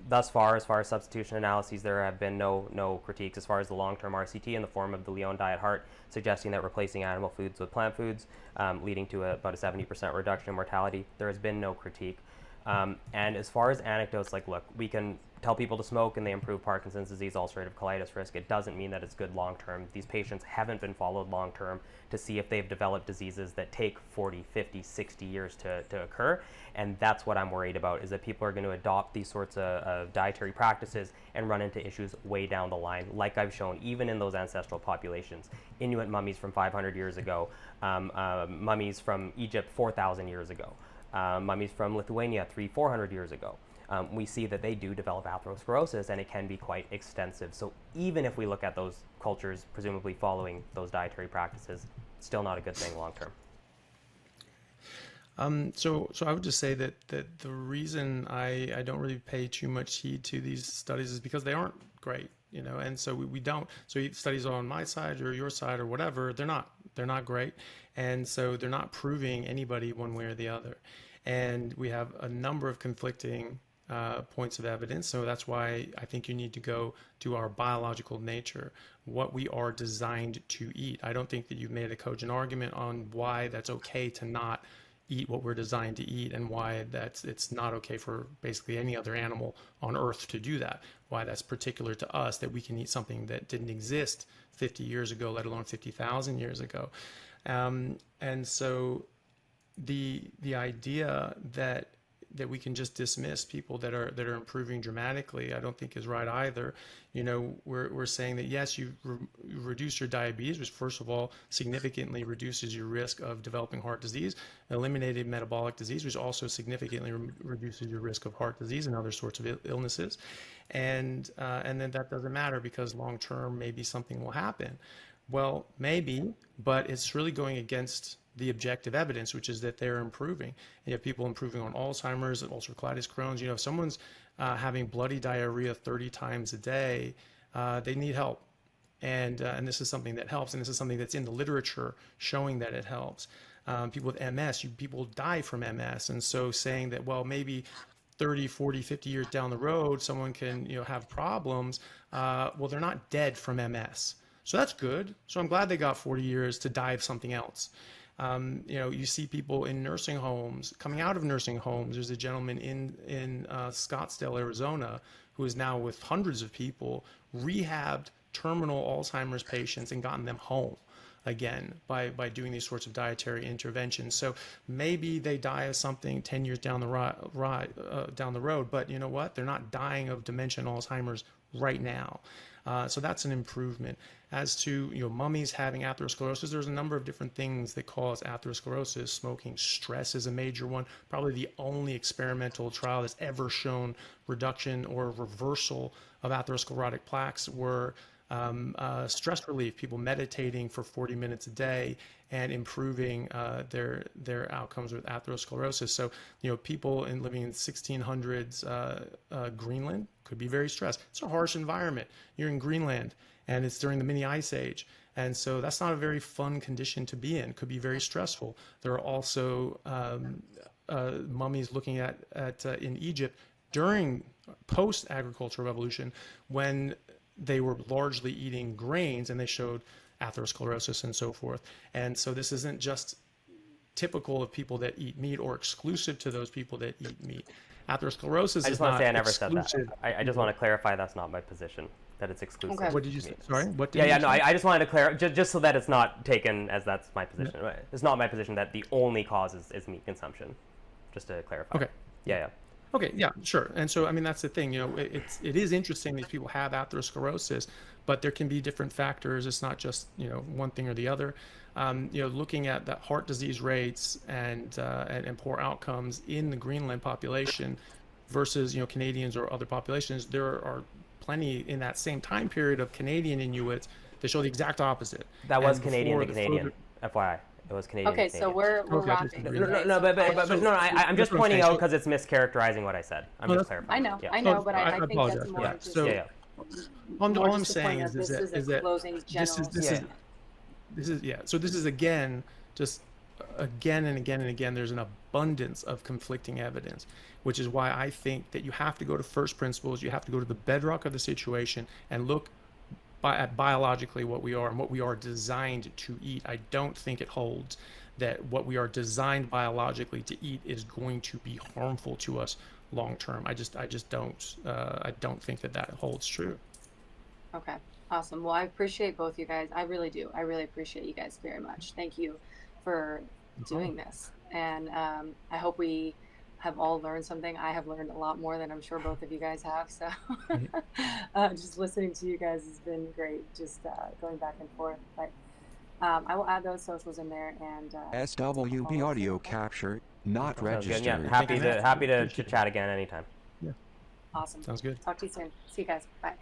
thus far, as far as substitution analyses, there have been no critiques as far as the long-term RCT in the form of the Lyon Diet Heart, suggesting that replacing animal foods with plant foods, leading to about a 70% reduction in mortality. There has been no critique. And as far as anecdotes, like, look, we can tell people to smoke and they improve Parkinson's disease, ulcerative colitis risk. It doesn't mean that it's good long-term. These patients haven't been followed long-term to see if they've developed diseases that take 40, 50, 60 years to occur. And that's what I'm worried about, is that people are going to adopt these sorts of dietary practices and run into issues way down the line, like I've shown, even in those ancestral populations. Inuit mummies from 500 years ago, mummies from Egypt 4,000 years ago. Mummies from Lithuania 400 years ago. We see that they do develop atherosclerosis, and it can be quite extensive. So even if we look at those cultures presumably following those dietary practices, still not a good thing long term. So I would just say that the reason I don't really pay too much heed to these studies is because they aren't great, and so we don't. So studies on my side or your side or whatever, they're not great, and so they're not proving anybody one way or the other. And we have a number of conflicting points of evidence. So that's why I think you need to go to our biological nature, what we are designed to eat. I don't think that you've made a cogent argument on why that's okay to not eat what we're designed to eat, and why it's not okay for basically any other animal on Earth to do that. Why that's particular to us, that we can eat something that didn't exist 50 years ago, let alone 50,000 years ago. And so the idea that we can just dismiss people that are improving dramatically, I don't think is right either. We're saying that yes, you reduce your diabetes, which first of all significantly reduces your risk of developing heart disease, eliminated metabolic disease, which also significantly reduces your risk of heart disease and other sorts of illnesses, and then that doesn't matter because long term maybe something will happen. Well, maybe, but it's really going against the objective evidence, which is that they're improving. And you have people improving on Alzheimer's, ulcerative colitis, Crohn's. If someone's having bloody diarrhea 30 times a day, they need help. And this is something that helps, and this is something that's in the literature showing that it helps. People with MS, people die from MS, and so saying that, well, maybe 30, 40, 50 years down the road, someone can have problems. Well, they're not dead from MS. So that's good. So I'm glad they got 40 years to die of something else. You see people in nursing homes, coming out of nursing homes. There's a gentleman in Scottsdale, Arizona, who is now with hundreds of people, rehabbed terminal Alzheimer's patients and gotten them home again by doing these sorts of dietary interventions. So maybe they die of something 10 years down the road, but you know what? They're not dying of dementia and Alzheimer's right now. So that's an improvement. As to mummies having atherosclerosis, there's a number of different things that cause atherosclerosis. Smoking, stress is a major one. Probably the only experimental trial that's ever shown reduction or reversal of atherosclerotic plaques were stress relief, people meditating for 40 minutes a day and improving their outcomes with atherosclerosis. So, people living in 1600s Greenland could be very stressed. It's a harsh environment. You're in Greenland, and it's during the mini ice age. And so that's not a very fun condition to be in. It could be very stressful. There are also mummies looking at in Egypt during post-agricultural revolution, when they were largely eating grains, and they showed atherosclerosis and so forth. And so this isn't just typical of people that eat meat or exclusive to those people that eat meat. Atherosclerosis I just want to say I never exclusive. said that. I just want to clarify that's not my position, that it's exclusive. Okay. What did you say? Sorry? What did you Yeah, say? no, I just wanted to clarify, just so that it's not taken as that's my position. Yeah. Right? It's not my position that the only cause is meat consumption, just to clarify. Okay. Yeah. Okay, yeah, sure. And so, I mean, that's the thing, you know, it is interesting these people have atherosclerosis, but there can be different factors. It's not just, you know, one thing or the other. You know, looking at the heart disease rates and poor outcomes in the Greenland population versus, you know, Canadians or other populations, there are plenty in that same time period of Canadian Inuits that show the exact opposite. That was And Canadian to before Canadian, FYI. It was Canadian. Okay, to so Canadian. we're Okay, wrapping. No, but no, I'm just pointing out because it's mischaracterizing what I said. I'm just clarifying. I know, but I think apologize that's for more that. just So, Yeah. all I'm just the saying point is of this that closing general statement. so this is again just again and again and again there's an abundance of conflicting evidence, which is why I think that you have to go to first principles. You have to go to the bedrock of the situation and look at biologically what we are and what we are designed to eat. I don't think it holds that what we are designed biologically to eat is going to be harmful to us long term. I just don't think that holds true. Okay, awesome. Well, I appreciate both you guys. I really do. I really appreciate you guys very much. Thank you for doing this. And I hope we have all learned something. I have learned a lot more than I'm sure both of you guys have. So just listening to you guys has been great, just going back and forth. But I will add those socials in there. And SWB audio capture, not registered. Yeah, happy to chat again anytime. Yeah. Awesome. Sounds good. Talk to you soon. See you guys. Bye.